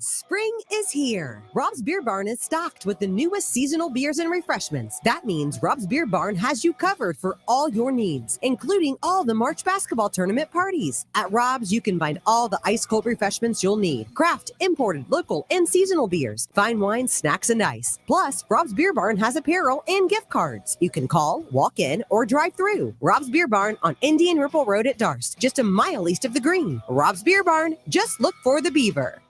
Spring is here. Rob's Beer Barn is stocked with the newest seasonal beers and refreshments. That means Rob's Beer Barn has you covered for all your needs, including all the March basketball tournament parties. At Rob's, you can find all the ice-cold refreshments you'll need. Craft, imported, local, and seasonal beers, fine wines, snacks, and ice. Plus, Rob's Beer Barn has apparel and gift cards. You can call, walk in, or drive through. Rob's Beer Barn on Indian Ripple Road at Darst, just a mile east of the Green. Rob's Beer Barn, just look for the beaver.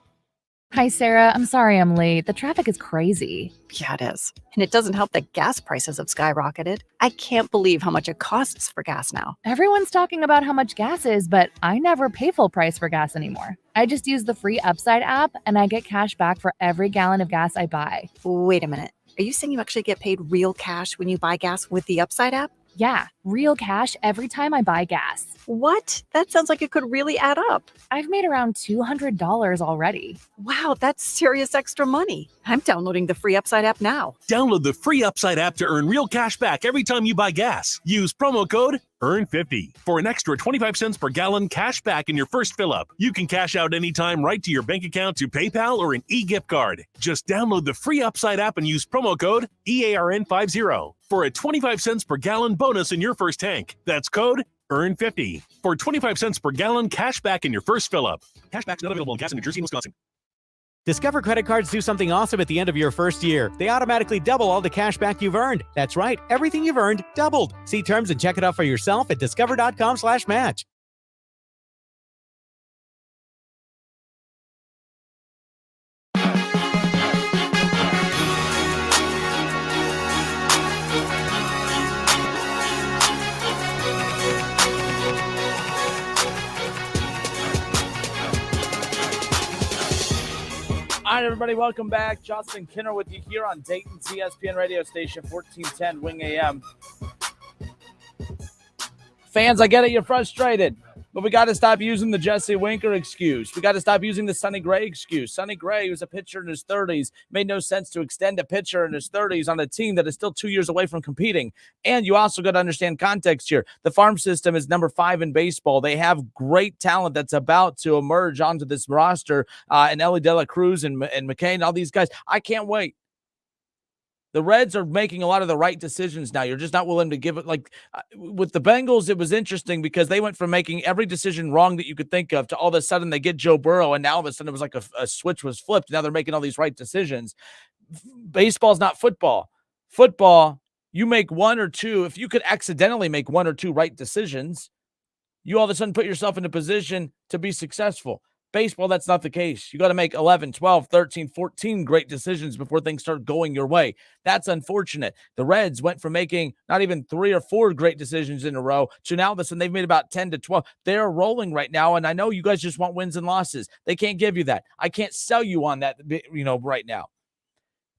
Hi, Sarah. I'm sorry I'm late. The traffic is crazy. Yeah, it is. And it doesn't help that gas prices have skyrocketed. I can't believe how much it costs for gas now. Everyone's talking about how much gas is, but I never pay full price for gas anymore. I just use the free Upside app, and I get cash back for every gallon of gas I buy. Wait a minute. Are you saying you actually get paid real cash when you buy gas with the Upside app? Yeah, real cash every time I buy gas. What? That sounds like it could really add up. I've made around $200 already. Wow, that's serious extra money. I'm downloading the free Upside app now. Download the free Upside app to earn real cash back every time you buy gas. Use promo code EARN50 for an extra 25 cents per gallon cash back in your first fill-up. You can cash out anytime right to your bank account, to PayPal, or an e-gift card. Just download the free Upside app and use promo code EARN50 for a 25 cents per gallon bonus in your first tank. That's code EARN50 for 25 cents per gallon cash back in your first fill-up. Cashback's not available in gas in New Jersey and Wisconsin. Discover credit cards do something awesome at the end of your first year. They automatically double all the cash back you've earned. That's right. Everything you've earned doubled. See terms and check it out for yourself at discover.com/match. All right, everybody, welcome back. Justin Kinner with you here on Dayton's ESPN radio station, 1410 Wing AM. Fans, I get it. You're frustrated. But we got to stop using the Jesse Winker excuse. We got to stop using the Sonny Gray excuse. Sonny Gray was a pitcher in his 30s. Made no sense to extend a pitcher in his 30s on a team that is still 2 years away from competing. And you also got to understand context here. The farm system is number 5 in baseball. They have great talent that's about to emerge onto this roster. And Ellie De La Cruz and McCain, all these guys. I can't wait. The Reds are making a lot of the right decisions now. You're just not willing to give it. Like with the Bengals, it was interesting because they went from making every decision wrong that you could think of to all of a sudden they get Joe Burrow, and now all of a sudden it was like a switch was flipped. Now they're making all these right decisions. Baseball's not football. Football, you make one or two. If you could accidentally make one or two right decisions, you all of a sudden put yourself in a position to be successful. Baseball, that's not the case. You got to make 11, 12, 13, 14 great decisions before things start going your way. That's unfortunate. The Reds went from making not even 3 or 4 great decisions in a row to now all of a sudden they've made about 10 to 12. They're rolling right now, and I know you guys just want wins and losses. They can't give you that. I can't sell you on that, right now.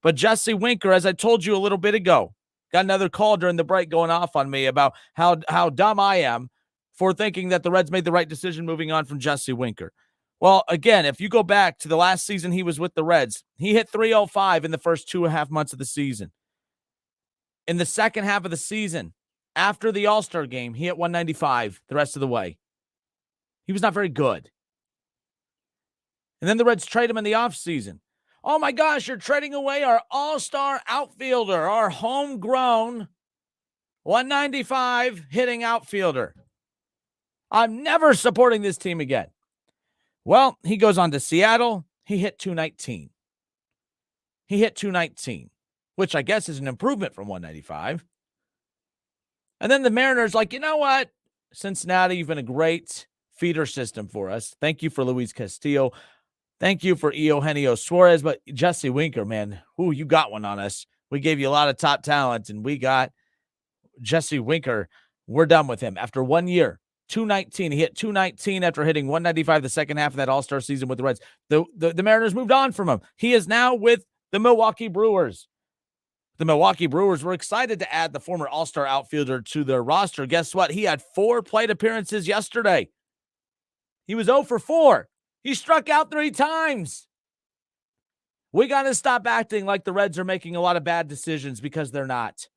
But Jesse Winker, as I told you a little bit ago, got another call during the break going off on me about how dumb I am for thinking that the Reds made the right decision moving on from Jesse Winker. Well, again, if you go back to the last season he was with the Reds, he hit 305 in the first 2.5 months of the season. In the second half of the season, after the All-Star game, he hit 195 the rest of the way. He was not very good. And then the Reds trade him in the offseason. Oh my gosh, you're trading away our all-star outfielder, our homegrown 195 hitting outfielder. I'm never supporting this team again. Well, he goes on to Seattle. He hit 219. He hit 219, which I guess is an improvement from 195. And then the Mariners like, you know what? Cincinnati, you've been a great feeder system for us. Thank you for Luis Castillo. Thank you for Eugenio Suarez. But Jesse Winker, man, you got one on us. We gave you a lot of top talent, and we got Jesse Winker. We're done with him. After 1 year, 219. He hit 219 after hitting 195 the second half of that All-Star season with the Reds. The Mariners moved on from him. He is now with the Milwaukee Brewers. The Milwaukee Brewers were excited to add the former All-Star outfielder to their roster. Guess what? He had 4 plate appearances yesterday. He was 0 for 4. He struck out 3 times. We got to stop acting like the Reds are making a lot of bad decisions because they're not.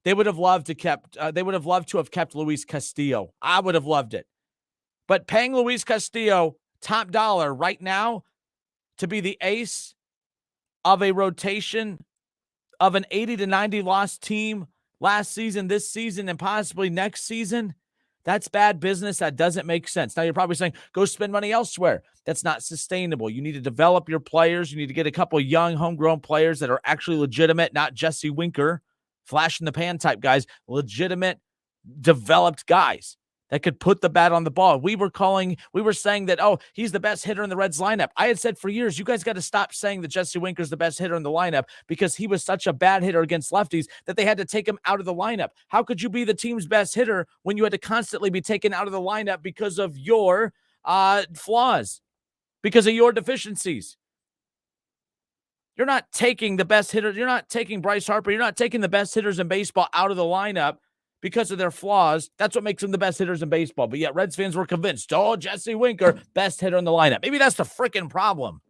They would have loved to have kept Luis Castillo. I would have loved it. But paying Luis Castillo top dollar right now to be the ace of a rotation of an 80 to 90 loss team last season, this season, and possibly next season, that's bad business. That doesn't make sense. Now you're probably saying, go spend money elsewhere. That's not sustainable. You need to develop your players. You need to get a couple of young homegrown players that are actually legitimate, not Jesse Winker, flash in the pan type guys, legitimate, developed guys that could put the bat on the ball. We were saying that, he's the best hitter in the Reds lineup. I had said for years, you guys got to stop saying that Jesse Winker's the best hitter in the lineup because he was such a bad hitter against lefties that they had to take him out of the lineup. How could you be the team's best hitter when you had to constantly be taken out of the lineup because of your flaws, because of your deficiencies? You're not taking the best hitter. You're not taking Bryce Harper. You're not taking the best hitters in baseball out of the lineup because of their flaws. That's what makes them the best hitters in baseball. But yet Reds fans were convinced, Jesse Winker, best hitter in the lineup. Maybe that's the freaking problem.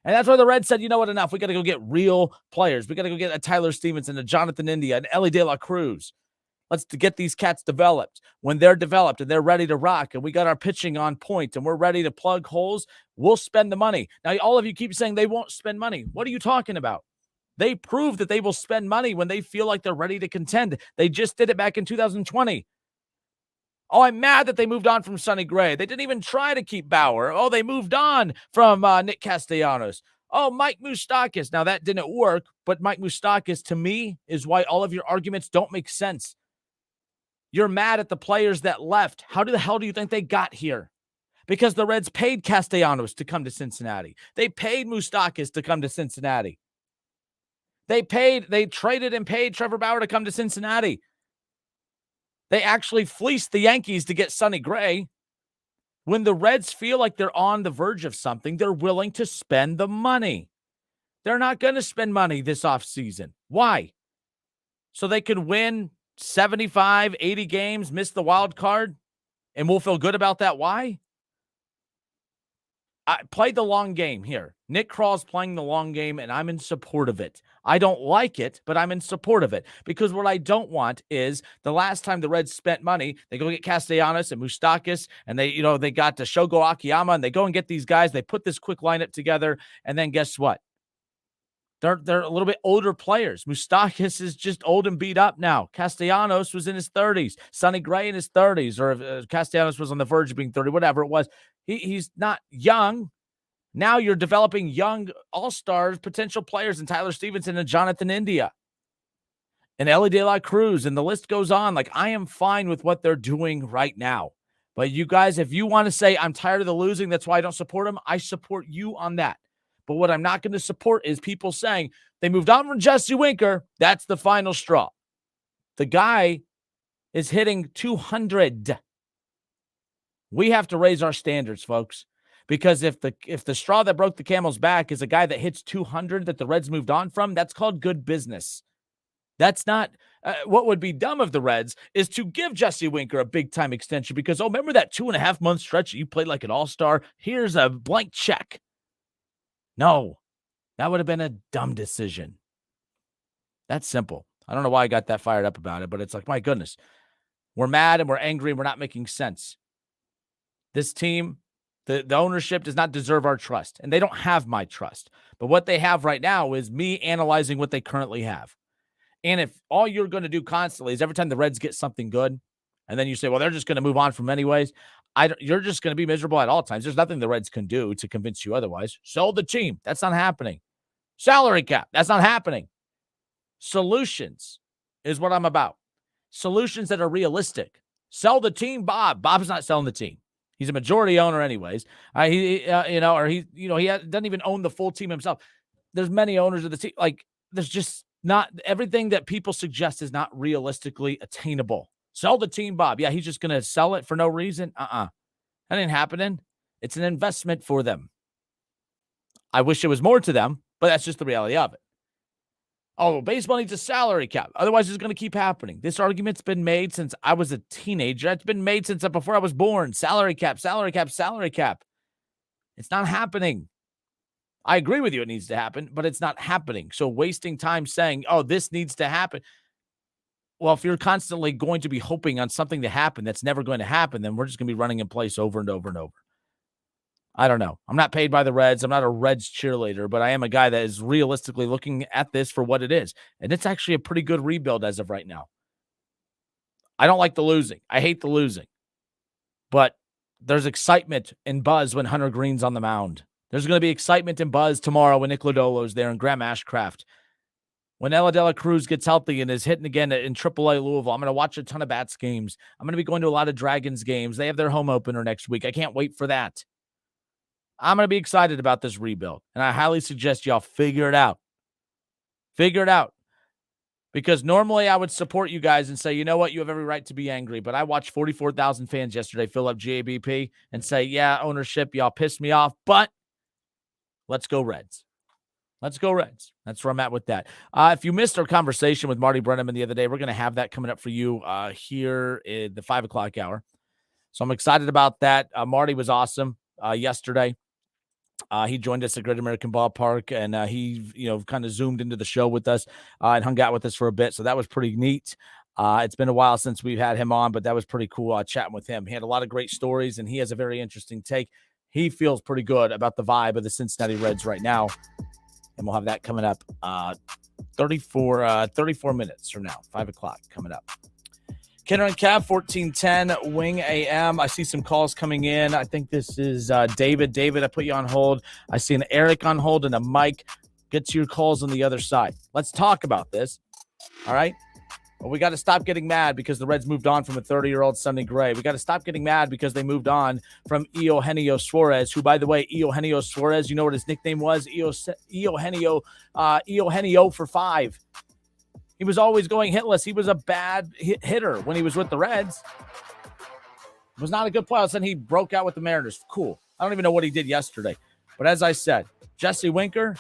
And that's why the Reds said, you know what, enough. We got to go get real players. We got to go get a Tyler Stevenson, a Jonathan India, an Ellie De La Cruz. Let's get these cats developed. When they're developed and they're ready to rock and we got our pitching on point and we're ready to plug holes, we'll spend the money. Now, all of you keep saying they won't spend money. What are you talking about? They prove that they will spend money when they feel like they're ready to contend. They just did it back in 2020. Oh, I'm mad that they moved on from Sonny Gray. They didn't even try to keep Bauer. Oh, they moved on from Nick Castellanos. Oh, Mike Moustakas. Now, that didn't work, but Mike Moustakas, to me, is why all of your arguments don't make sense. You're mad at the players that left. How the hell do you think they got here? Because the Reds paid Castellanos to come to Cincinnati. They paid Moustakas to come to Cincinnati. They traded and paid Trevor Bauer to come to Cincinnati. They actually fleeced the Yankees to get Sonny Gray. When the Reds feel like they're on the verge of something, they're willing to spend the money. They're not going to spend money this offseason. Why? So they can win 75, 80 games, miss the wild card, And we'll feel good about that. Why? I played the long game here. Nick Kral's playing the long game, and I'm in support of it. I don't like it, but I'm in support of it. Because what I don't want is the last time the Reds spent money, they go get Castellanos and Moustakas, and they got the Shogo Akiyama, and they go and get these guys. They put this quick lineup together, and then guess what? They're a little bit older players. Moustakas is just old and beat up now. Castellanos was in his 30s. Sonny Gray in his 30s, or Castellanos was on the verge of being 30, whatever it was. He's not young. Now you're developing young all-stars, potential players in Tyler Stevenson and Jonathan India and Ellie De La Cruz, and the list goes on. Like, I am fine with what they're doing right now. But you guys, if you want to say, I'm tired of the losing, that's why I don't support them, I support you on that. But what I'm not going to support is people saying they moved on from Jesse Winker. That's the final straw. The guy is hitting 200. We have to raise our standards, folks, because if the straw that broke the camel's back is a guy that hits 200 that the Reds moved on from, that's called good business. That's not what would be dumb of the Reds is to give Jesse Winker a big-time extension because, remember that 2.5-month stretch that you played like an all-star? Here's a blank check. No, that would have been a dumb decision. That's simple. I don't know why I got that fired up about it, but it's like, my goodness. We're mad and we're angry and we're not making sense. This team, the ownership does not deserve our trust, and they don't have my trust. But what they have right now is me analyzing what they currently have. And if all you're going to do constantly is every time the Reds get something good, and then you say, well, they're just going to move on from anyways, you're just going to be miserable at all times. There's nothing the Reds can do to convince you otherwise. Sell the team. That's not happening. Salary cap. That's not happening. Solutions is what I'm about. Solutions that are realistic. Sell the team, Bob. Bob's not selling the team. He's a majority owner anyways. He doesn't even own the full team himself. There's many owners of the team. Like, there's just not everything that people suggest is not realistically attainable. Sell the team, Bob. Yeah, he's just going to sell it for no reason. That ain't happening. It's an investment for them. I wish it was more to them, but that's just the reality of it. Oh, baseball needs a salary cap. Otherwise, it's going to keep happening. This argument's been made since I was a teenager. It's been made since before I was born. Salary cap, salary cap, salary cap. It's not happening. I agree with you. It needs to happen, but it's not happening. So wasting time saying, oh, this needs to happen. Well, if you're constantly going to be hoping on something to happen that's never going to happen, then we're just going to be running in place over and over and over. I don't know. I'm not paid by the Reds. I'm not a Reds cheerleader, but I am a guy that is realistically looking at this for what it is. And it's actually a pretty good rebuild as of right now. I don't like the losing. I hate the losing. But there's excitement and buzz when Hunter Green's on the mound. There's going to be excitement and buzz tomorrow when Nick Lodolo's there and Graham Ashcraft. When Ella De La Cruz gets healthy and is hitting again in AAA Louisville, I'm going to watch a ton of Bats games. I'm going to be going to a lot of Dragons games. They have their home opener next week. I can't wait for that. I'm going to be excited about this rebuild, and I highly suggest y'all figure it out. Figure it out. Because normally I would support you guys and say, you know what, you have every right to be angry, but I watched 44,000 fans yesterday fill up GABP and say, yeah, ownership, y'all pissed me off, but let's go Reds. Let's go Reds. That's where I'm at with that. If you missed our conversation with Marty Brennaman the other day, we're going to have that coming up for you here in the 5 o'clock hour. So I'm excited about that. Marty was awesome yesterday. He joined us at Great American Ballpark, and he, kind of zoomed into the show with us and hung out with us for a bit. So that was pretty neat. It's been a while since we've had him on, but that was pretty cool chatting with him. He had a lot of great stories, and he has a very interesting take. He feels pretty good about the vibe of the Cincinnati Reds right now, and we'll have that coming up 34 minutes from now, 5 o'clock coming up. Kenner and Cav, 1410 Wing AM. I see some calls coming in. I think this is David. David, I put you on hold. I see an Eric on hold and a Mike. Get to your calls on the other side. Let's talk about this. All right? Well, we got to stop getting mad because the Reds moved on from a 30-year-old Sonny Gray. We got to stop getting mad because they moved on from Eugenio Suarez, who, by the way, Eugenio Suarez, you know what his nickname was? Eugenio for 5. He was always going hitless. He was a bad hitter when he was with the Reds. Was not a good player. All of a sudden, he broke out with the Mariners. Cool. I don't even know what he did yesterday. But as I said, Jesse Winker,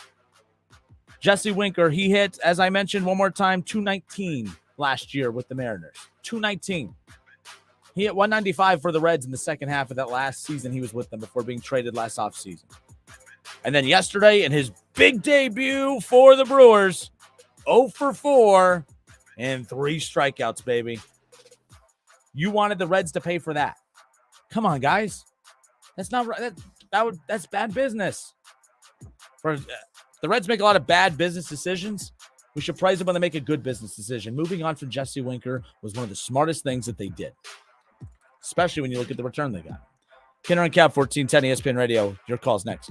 he hit, as I mentioned one more time, 219 last year with the Mariners. 219. He hit 195 for the Reds in the second half of that last season he was with them before being traded last offseason. And then yesterday in his big debut for the Brewers, 0 for 4 and 3 strikeouts, baby. You wanted the Reds to pay for that. Come on, guys. That's not right. That's bad business. The Reds make a lot of bad business decisions. We should praise them when they make a good business decision. Moving on from Jesse Winker was one of the smartest things that they did, especially when you look at the return they got. Kinner and Cap, 1410 ESPN Radio. Your call's next.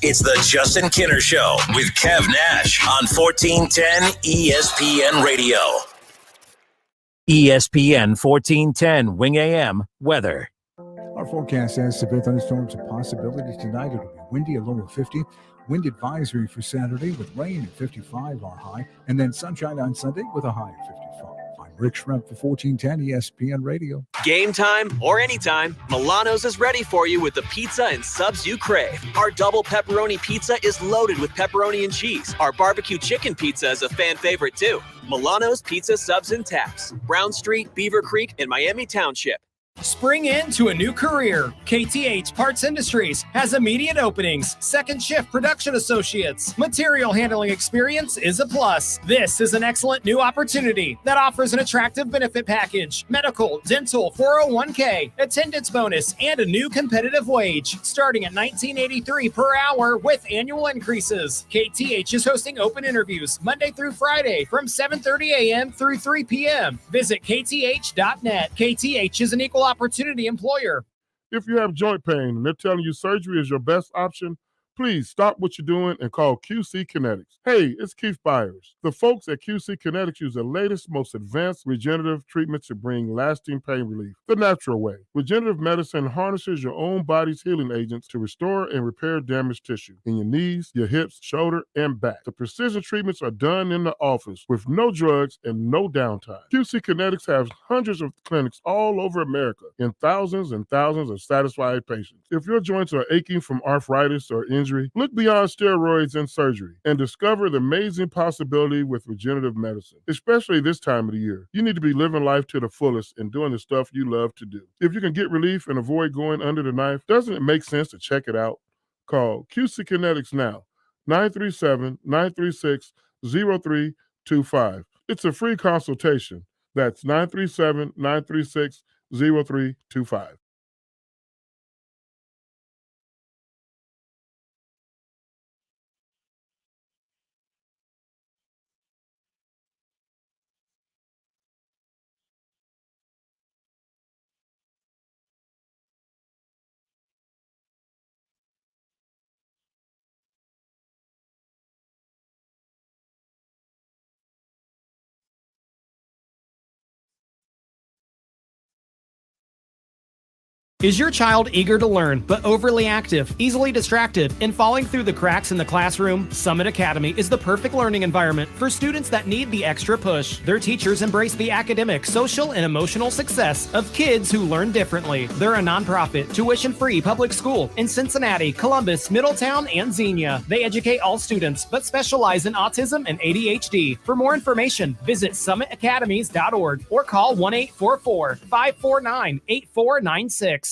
It's the Justin Kinner Show with Kev Nash on 1410 ESPN Radio. ESPN 1410 Wing AM weather. Our forecast has severe thunderstorms a possibility tonight. It'll be windy, a low of 50. Wind advisory for Saturday with rain at 55 our high, and then sunshine on Sunday with a high of 55. I'm Rick Shrimp for 1410 ESPN Radio. Game time or anytime, Milano's is ready for you with the pizza and subs you crave. Our double pepperoni pizza is loaded with pepperoni and cheese. Our barbecue chicken pizza is a fan favorite too. Milano's Pizza, Subs, and Taps. Brown Street, Beaver Creek, and Miami Township. Spring into a new career. KTH Parts Industries has immediate openings. Second shift production associates. Material handling experience is a plus. This is an excellent new opportunity that offers an attractive benefit package. Medical, dental, 401k, attendance bonus, and a new competitive wage starting at $19.83 per hour with annual increases. KTH is hosting open interviews Monday through Friday from 7:30 a.m. through 3 p.m. Visit kth.net. KTH is an equal opportunity employer. If you have joint pain and they're telling you surgery is your best option, please stop what you're doing and call QC Kinetics. Hey, it's Keith Byers. The folks at QC Kinetics use the latest, most advanced regenerative treatments to bring lasting pain relief the natural way. Regenerative medicine harnesses your own body's healing agents to restore and repair damaged tissue in your knees, your hips, shoulder, and back. The precision treatments are done in the office with no drugs and no downtime. QC Kinetics has hundreds of clinics all over America and thousands of satisfied patients. If your joints are aching from arthritis or injury, look beyond steroids and surgery and discover the amazing possibility with regenerative medicine. Especially this time of the year, you need to be living life to the fullest and doing the stuff you love to do. If you can get relief and avoid going under the knife, doesn't it make sense to check it out? Call QC Kinetics now, 937-936-0325. It's a free consultation. That's 937-936-0325. Is your child eager to learn, but overly active, easily distracted, and falling through the cracks in the classroom? Summit Academy is the perfect learning environment for students that need the extra push. Their teachers embrace the academic, social, and emotional success of kids who learn differently. They're a nonprofit, tuition-free public school in Cincinnati, Columbus, Middletown, and Xenia. They educate all students, but specialize in autism and ADHD. For more information, visit summitacademies.org or call 1-844-549-8496.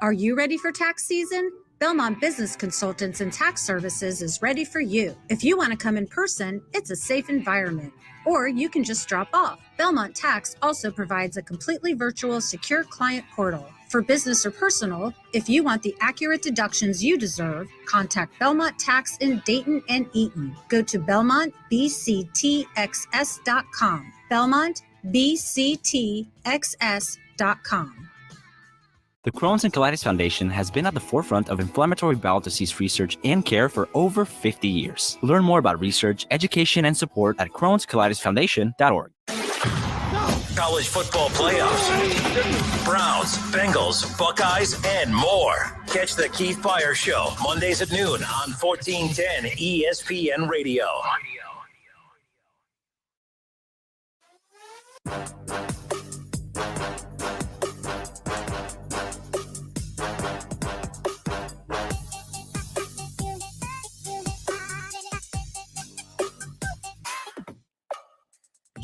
Are you ready for tax season? Belmont Business Consultants and Tax Services is ready for you. If you want to come in person, it's a safe environment. Or you can just drop off. Belmont Tax also provides a completely virtual, secure client portal. For business or personal, if you want the accurate deductions you deserve, contact Belmont Tax in Dayton and Eaton. Go to BelmontBCTXS.com. BelmontBCTXS.com. The Crohn's and Colitis Foundation has been at the forefront of inflammatory bowel disease research and care for over 50 years. Learn more about research, education, and support at Crohn'sColitisFoundation.org. College football playoffs, Browns, Bengals, Buckeyes, and more. Catch the Keith Byers Show Mondays at noon on 1410 ESPN Radio.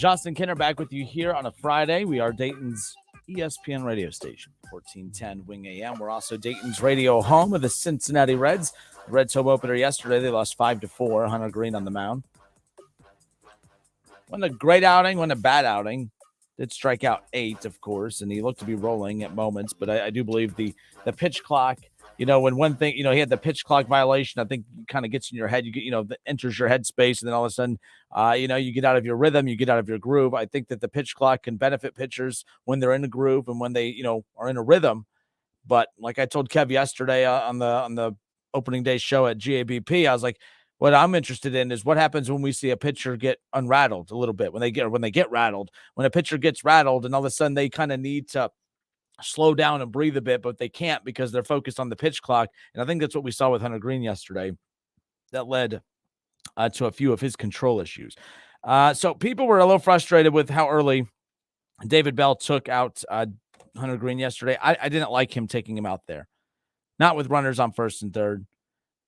Justin Kinner back with you here on a Friday. We are Dayton's ESPN radio station, 1410 Wing AM. We're also Dayton's radio home of the Cincinnati Reds. The Reds home opener yesterday, they lost 5-4. Hunter Green on the mound. Wasn't a great outing, wasn't a bad outing. Did strike out 8, of course, and he looked to be rolling at moments. But I do believe the pitch clock, when one thing, he had the pitch clock violation, I think kind of gets in your head. You get, that enters your head space, and then all of a sudden, you get out of your rhythm, you get out of your groove. I think that the pitch clock can benefit pitchers when they're in a groove and when they, are in a rhythm. But like I told Kev yesterday on the opening day show at GABP, I was like, what I'm interested in is what happens when we see a pitcher get unrattled a little bit, when they get rattled, when a pitcher gets rattled and all of a sudden they kind of need to slow down and breathe a bit, but they can't because they're focused on the pitch clock. And I think that's what we saw with Hunter Green yesterday. That led to a few of his control issues. So people were a little frustrated with how early David Bell took out Hunter Green yesterday. I didn't like him taking him out there. Not with runners on first and third.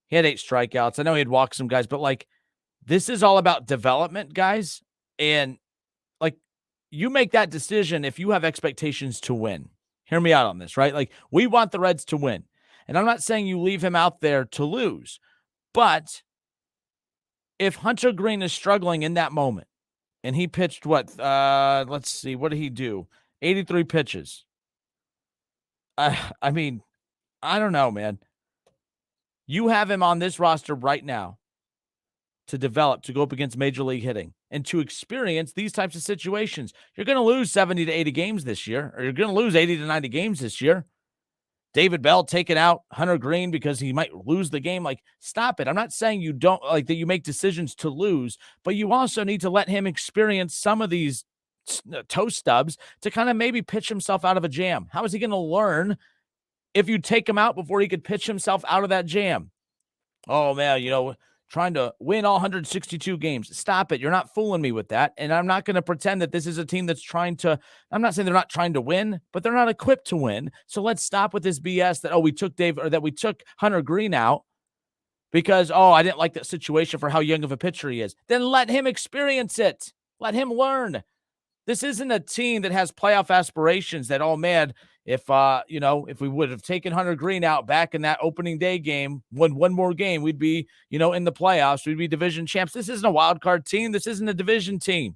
He had 8 strikeouts. I know he'd walk some guys, but this is all about development, guys. And you make that decision if you have expectations to win. Hear me out on this, right? We want the Reds to win. And I'm not saying you leave him out there to lose. But if Hunter Green is struggling in that moment, and he pitched let's see, what did he do? 83 pitches. I don't know, man. You have him on this roster right now to develop, to go up against Major League hitting, and to experience these types of situations. You're going to lose 70 to 80 games this year, or you're going to lose 80 to 90 games this year. David Bell taking out Hunter Green because he might lose the game. Stop it. I'm not saying you don't that you make decisions to lose, but you also need to let him experience some of these toe stubs to kind of maybe pitch himself out of a jam. How is he going to learn if you take him out before he could pitch himself out of that jam? Oh, man, trying to win all 162 games. Stop it. You're not fooling me with that. And I'm not going to pretend that this is a team that's I'm not saying they're not trying to win, but they're not equipped to win. So let's stop with this BS that, we took Hunter Green out because, I didn't like that situation for how young of a pitcher he is. Then let him experience it. Let him learn. This isn't a team that has playoff aspirations that, if we would have taken Hunter Green out back in that opening day game, won one more game, we'd be, in the playoffs. We'd be division champs. This isn't a wild card team. This isn't a division team.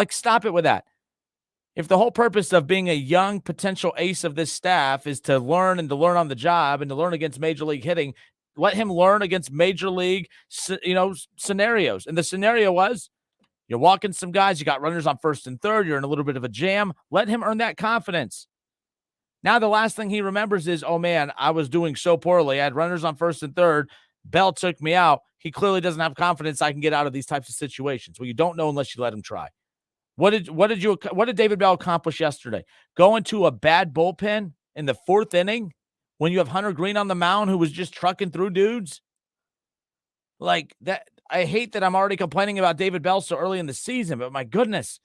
Stop it with that. If the whole purpose of being a young potential ace of this staff is to learn and to learn on the job and to learn against Major League hitting, let him learn against Major League, scenarios. And the scenario was, you're walking some guys, you got runners on first and third, you're in a little bit of a jam. Let him earn that confidence. Now the last thing he remembers is, I was doing so poorly. I had runners on first and third. Bell took me out. He clearly doesn't have confidence I can get out of these types of situations. Well, you don't know unless you let him try. What did David Bell accomplish yesterday? Go into a bad bullpen in the 4th inning when you have Hunter Green on the mound who was just trucking through dudes? That. I hate that I'm already complaining about David Bell so early in the season, but my goodness,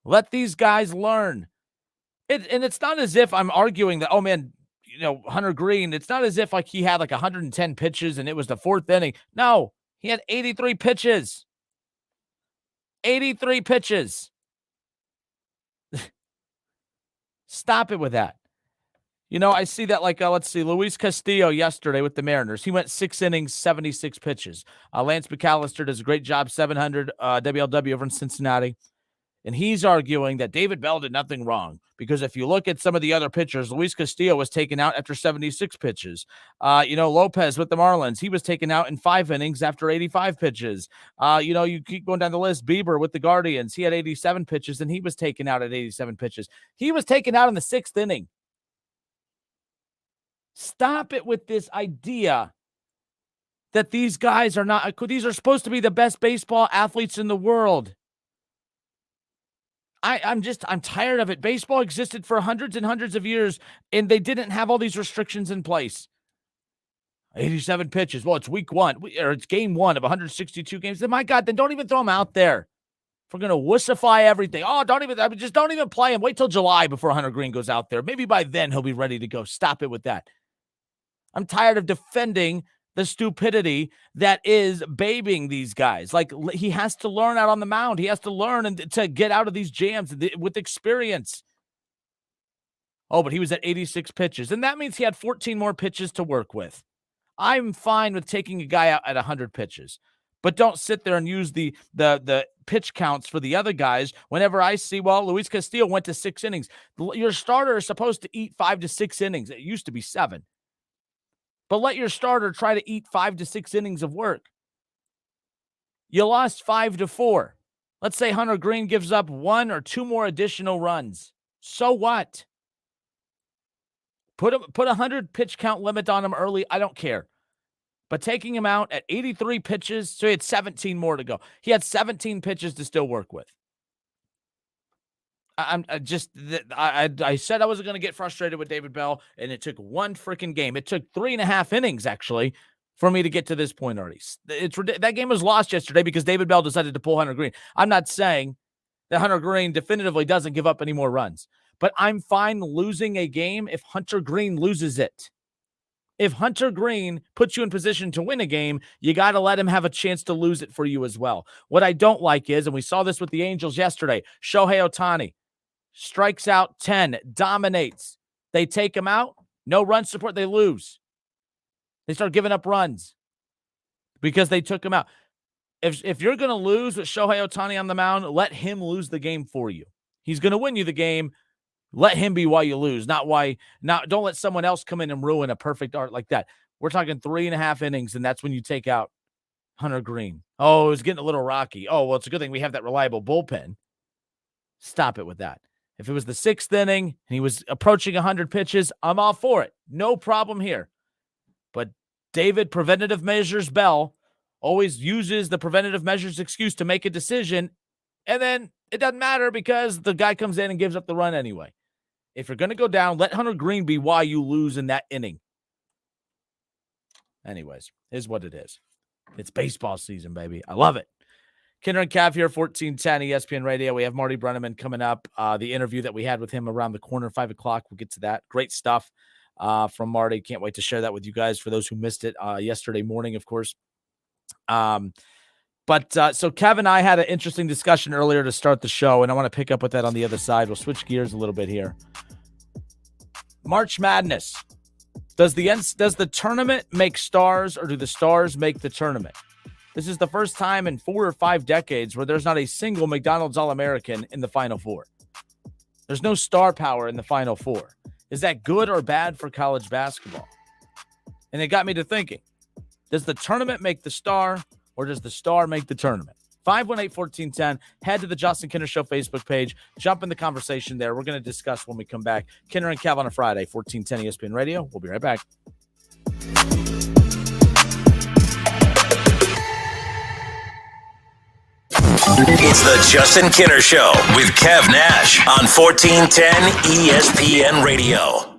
let these guys learn. And it's not as if I'm arguing that, Hunter Green, it's not as if he had 110 pitches and it was the 4th inning. No, he had 83 pitches. 83 pitches. Stop it with that. I see that let's see, Luis Castillo yesterday with the Mariners. He went 6 innings, 76 pitches. Lance McAllister does a great job, 700 WLW over in Cincinnati. And he's arguing that David Bell did nothing wrong because if you look at some of the other pitchers, Luis Castillo was taken out after 76 pitches. Lopez with the Marlins, he was taken out in 5 innings after 85 pitches. You keep going down the list. Bieber with the Guardians, he had 87 pitches and he was taken out at 87 pitches. He was taken out in the 6th inning. Stop it with this idea that these guys these are supposed to be the best baseball athletes in the world. I'm tired of it. Baseball existed for hundreds and hundreds of years, and they didn't have all these restrictions in place. 87 pitches. Well, it's week 1, or it's game 1 of 162 games. Then, my God, then don't even throw them out there. If we're going to wussify everything, don't even play him. Wait till July before Hunter Green goes out there. Maybe by then he'll be ready to go. Stop it with that. I'm tired of defending the stupidity that is babying these guys. Like, he has to learn out on the mound. He has to learn to get out of these jams with experience. Oh, but he was at 86 pitches, and that means he had 14 more pitches to work with. I'm fine with taking a guy out at 100 pitches, but don't sit there and use the pitch counts for the other guys. Whenever I see, Luis Castillo went to 6 innings. Your starter is supposed to eat 5 to 6 innings. It used to be 7. But let your starter try to eat 5 to 6 innings of work. You lost 5-4. Let's say Hunter Green gives up 1 or 2 more additional runs. So what? Put a 100 pitch count limit on him early. I don't care. But taking him out at 83 pitches, so he had 17 more to go. He had 17 pitches to still work with. I said I wasn't going to get frustrated with David Bell, and it took 1 freaking game. It took 3.5 innings, actually, for me to get to this point already. That game was lost yesterday because David Bell decided to pull Hunter Green. I'm not saying that Hunter Green definitively doesn't give up any more runs, but I'm fine losing a game if Hunter Green loses it. If Hunter Green puts you in position to win a game, you got to let him have a chance to lose it for you as well. What I don't like is, and we saw this with the Angels yesterday, Shohei Ohtani strikes out 10, dominates. They take him out, no run support, they lose. They start giving up runs because they took him out. If you're going to lose with Shohei Ohtani on the mound, let him lose the game for you. He's going to win you the game. Let him be why you lose, don't let someone else come in and ruin a perfect art like that. We're talking 3.5 innings, and that's when you take out Hunter Green. Oh, it was getting a little rocky. Oh, well, it's a good thing we have that reliable bullpen. Stop it with that. If it was the 6th inning and he was approaching 100 pitches, I'm all for it. No problem here. But David Preventative Measures Bell always uses the preventative measures excuse to make a decision, and then it doesn't matter because the guy comes in and gives up the run anyway. If you're going to go down, let Hunter Green be why you lose in that inning. Anyways, is what it is. It's baseball season, baby. I love it. Kinder and Cav here, 1410 ESPN Radio. We have Marty Brennaman coming up. The interview that we had with him around the corner, 5 o'clock. We'll get to that. Great stuff from Marty. Can't wait to share that with you guys for those who missed it yesterday morning, of course. So Kev and I had an interesting discussion earlier to start the show, and I want to pick up with that on the other side. We'll switch gears a little bit here. March Madness. Does the tournament make stars, or do the stars make the tournament? This is the first time in 4 or 5 decades where there's not a single McDonald's All-American in the Final Four. There's no star power in the Final Four. Is that good or bad for college basketball? And it got me to thinking, does the tournament make the star, or does the star make the tournament? 518-1410. Head to the Justin Kinner Show Facebook page. Jump in the conversation there. We're going to discuss when we come back. Kinner and Cav on a Friday, 1410 ESPN Radio. We'll be right back. It's the Justin Kinner Show with Kev Nash on 1410 ESPN Radio.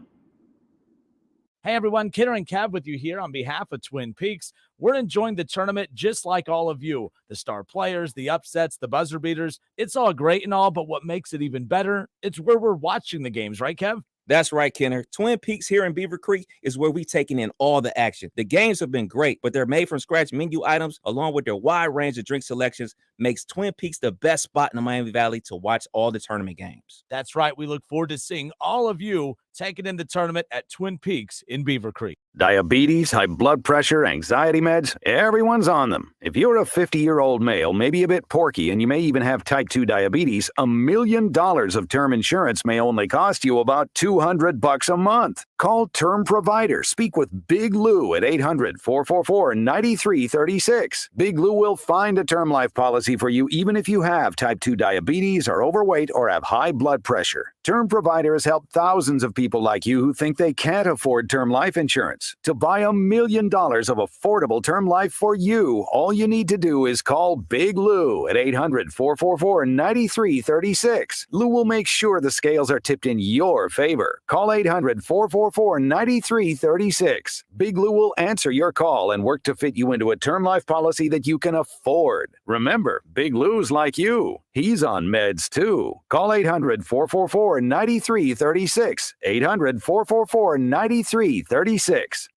Hey everyone, Kinner and Cav with you here on behalf of Twin Peaks. We're enjoying the tournament just like all of you. The star players, the upsets, the buzzer beaters. It's all great and all, but what makes it even better, it's where we're watching the games, right, Kev? That's right, Kenner. Twin Peaks here in Beaver Creek is where we taking in all the action. The games have been great, but their made-from-scratch menu items, along with their wide range of drink selections, makes Twin Peaks the best spot in the Miami Valley to watch all the tournament games. That's right. We look forward to seeing all of you taking in the tournament at Twin Peaks in Beaver Creek. Diabetes, high blood pressure, anxiety meds, everyone's on them. If you're a 50-year-old male, maybe a bit porky, and you may even have type 2 diabetes, $1 million of term insurance may only cost you about $200 a month. Call Term Provider. Speak with Big Lou at 800-444-9336. Big Lou will find a term life policy for you even if you have type 2 diabetes, are overweight, or have high blood pressure. Term Provider has helped thousands of people like you who think they can't afford term life insurance. To buy $1 million of affordable term life for you, all you need to do is call Big Lou at 800-444-9336. Lou will make sure the scales are tipped in your favor. Call 800-444-9336. Big Lou will answer your call and work to fit you into a term life policy that you can afford. Remember, Big Lou's like you. He's on meds too. Call 800-444-9336. 800-444-9336.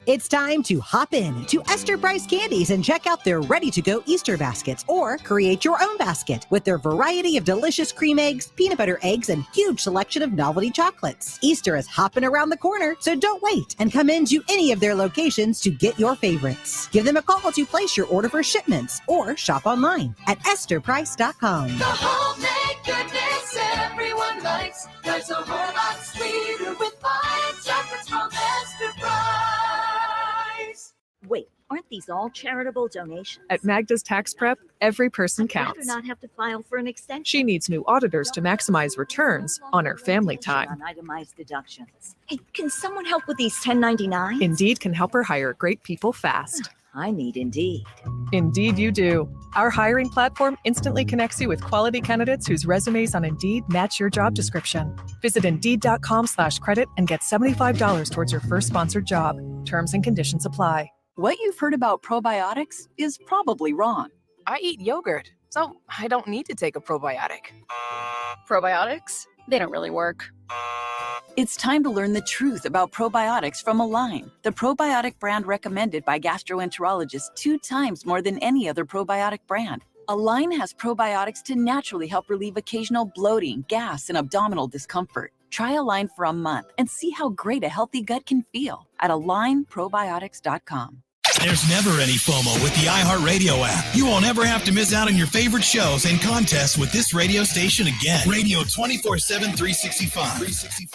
It's time to hop in to Esther Price Candies and check out their ready-to-go Easter baskets or create your own basket with their variety of delicious cream eggs, peanut butter eggs, and huge selection of novelty chocolates. Easter is hopping around the corner, so don't wait and come into any of their locations to get your favorites. Give them a call to place your order for shipments or shop online at EstherPrice.com. The homemade goodness everyone likes. There's a whole lot sweeter with fine chocolates from Esther Price. Wait, aren't these all charitable donations? At Magda's Tax Prep, every person I'd rather counts. not have to file for an extension. She needs new auditors to maximize returns on her family time. On itemized deductions. Hey, can someone help with these 1099s? Indeed can help her hire great people fast. I need Indeed. Indeed you do. Our hiring platform instantly connects you with quality candidates whose resumes on Indeed match your job description. Visit Indeed.com/credit and get $75 towards your first sponsored job. Terms and conditions apply. What you've heard about probiotics is probably wrong. I eat yogurt, so I don't need to take a probiotic. Probiotics? They don't really work. It's time to learn the truth about probiotics from Align, the probiotic brand recommended by gastroenterologists 2 times more than any other probiotic brand. Align has probiotics to naturally help relieve occasional bloating, gas, and abdominal discomfort. Try Align for a month and see how great a healthy gut can feel at AlignProbiotics.com. There's never any FOMO with the iHeartRadio app. You won't ever have to miss out on your favorite shows and contests with this radio station again. Radio 24/7, 365.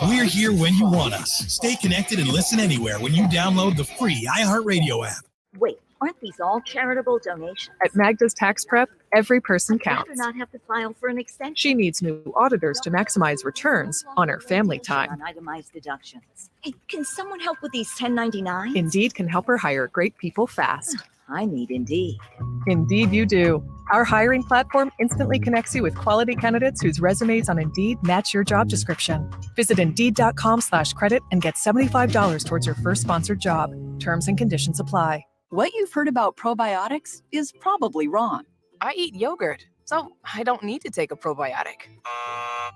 We're here when you want us. Stay connected and listen anywhere when you download the free iHeartRadio app. Wait, aren't these all charitable donations? At Magda's Tax Prep, every person I'd rather counts. not have to file for an extension. She needs new auditors to maximize returns on her family time. On itemized deductions. Hey, can someone help with these 1099s? Indeed can help her hire great people fast. I need Indeed. Indeed you do. Our hiring platform instantly connects you with quality candidates whose resumes on Indeed match your job description. Visit Indeed.com/credit and get $75 towards your first sponsored job. Terms and conditions apply. What you've heard about probiotics is probably wrong. I eat yogurt, so I don't need to take a probiotic.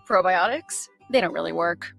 Probiotics? They don't really work.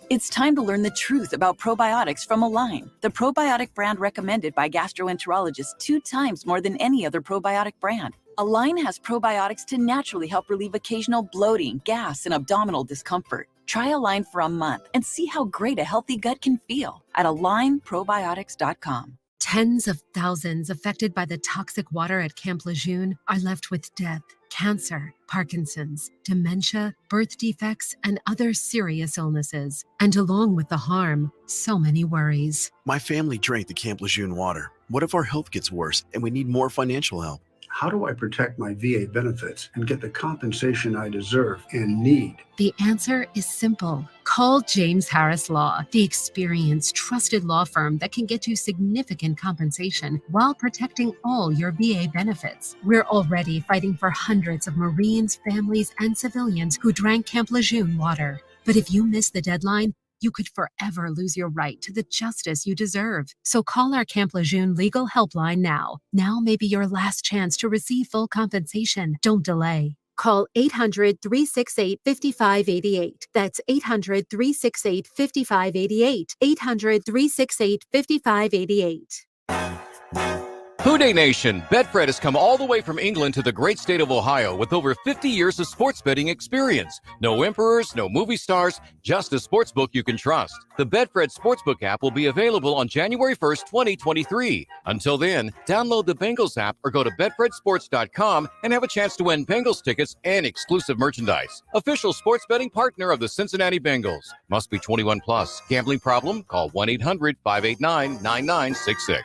It's time to learn the truth about probiotics from Align, the probiotic brand recommended by gastroenterologists 2 times more than any other probiotic brand. Align has probiotics to naturally help relieve occasional bloating, gas, and abdominal discomfort. Try Align for a month and see how great a healthy gut can feel at AlignProbiotics.com. Tens of thousands affected by the toxic water at Camp Lejeune are left with death, cancer, Parkinson's, dementia, birth defects, and other serious illnesses. And along with the harm, so many worries. My family drank the Camp Lejeune water. What if our health gets worse and we need more financial help? How do I protect my VA benefits and get the compensation I deserve and need? The answer is simple. Call James Harris Law, the experienced, trusted law firm that can get you significant compensation while protecting all your VA benefits. We're already fighting for hundreds of Marines, families, and civilians who drank Camp Lejeune water. But if you miss the deadline, you could forever lose your right to the justice you deserve. So call our Camp Lejeune legal helpline now. Now may be your last chance to receive full compensation. Don't delay. Call 800-368-5588. That's 800-368-5588. 800-368-5588. Houday Nation, Betfred has come all the way from England to the great state of Ohio with over 50 years of sports betting experience. No emperors, no movie stars, just a sportsbook you can trust. The Betfred Sportsbook app will be available on January 1st, 2023. Until then, download the Bengals app or go to betfredsports.com and have a chance to win Bengals tickets and exclusive merchandise. Official sports betting partner of the Cincinnati Bengals. Must be 21 plus. Gambling problem? Call 1-800-589-9966.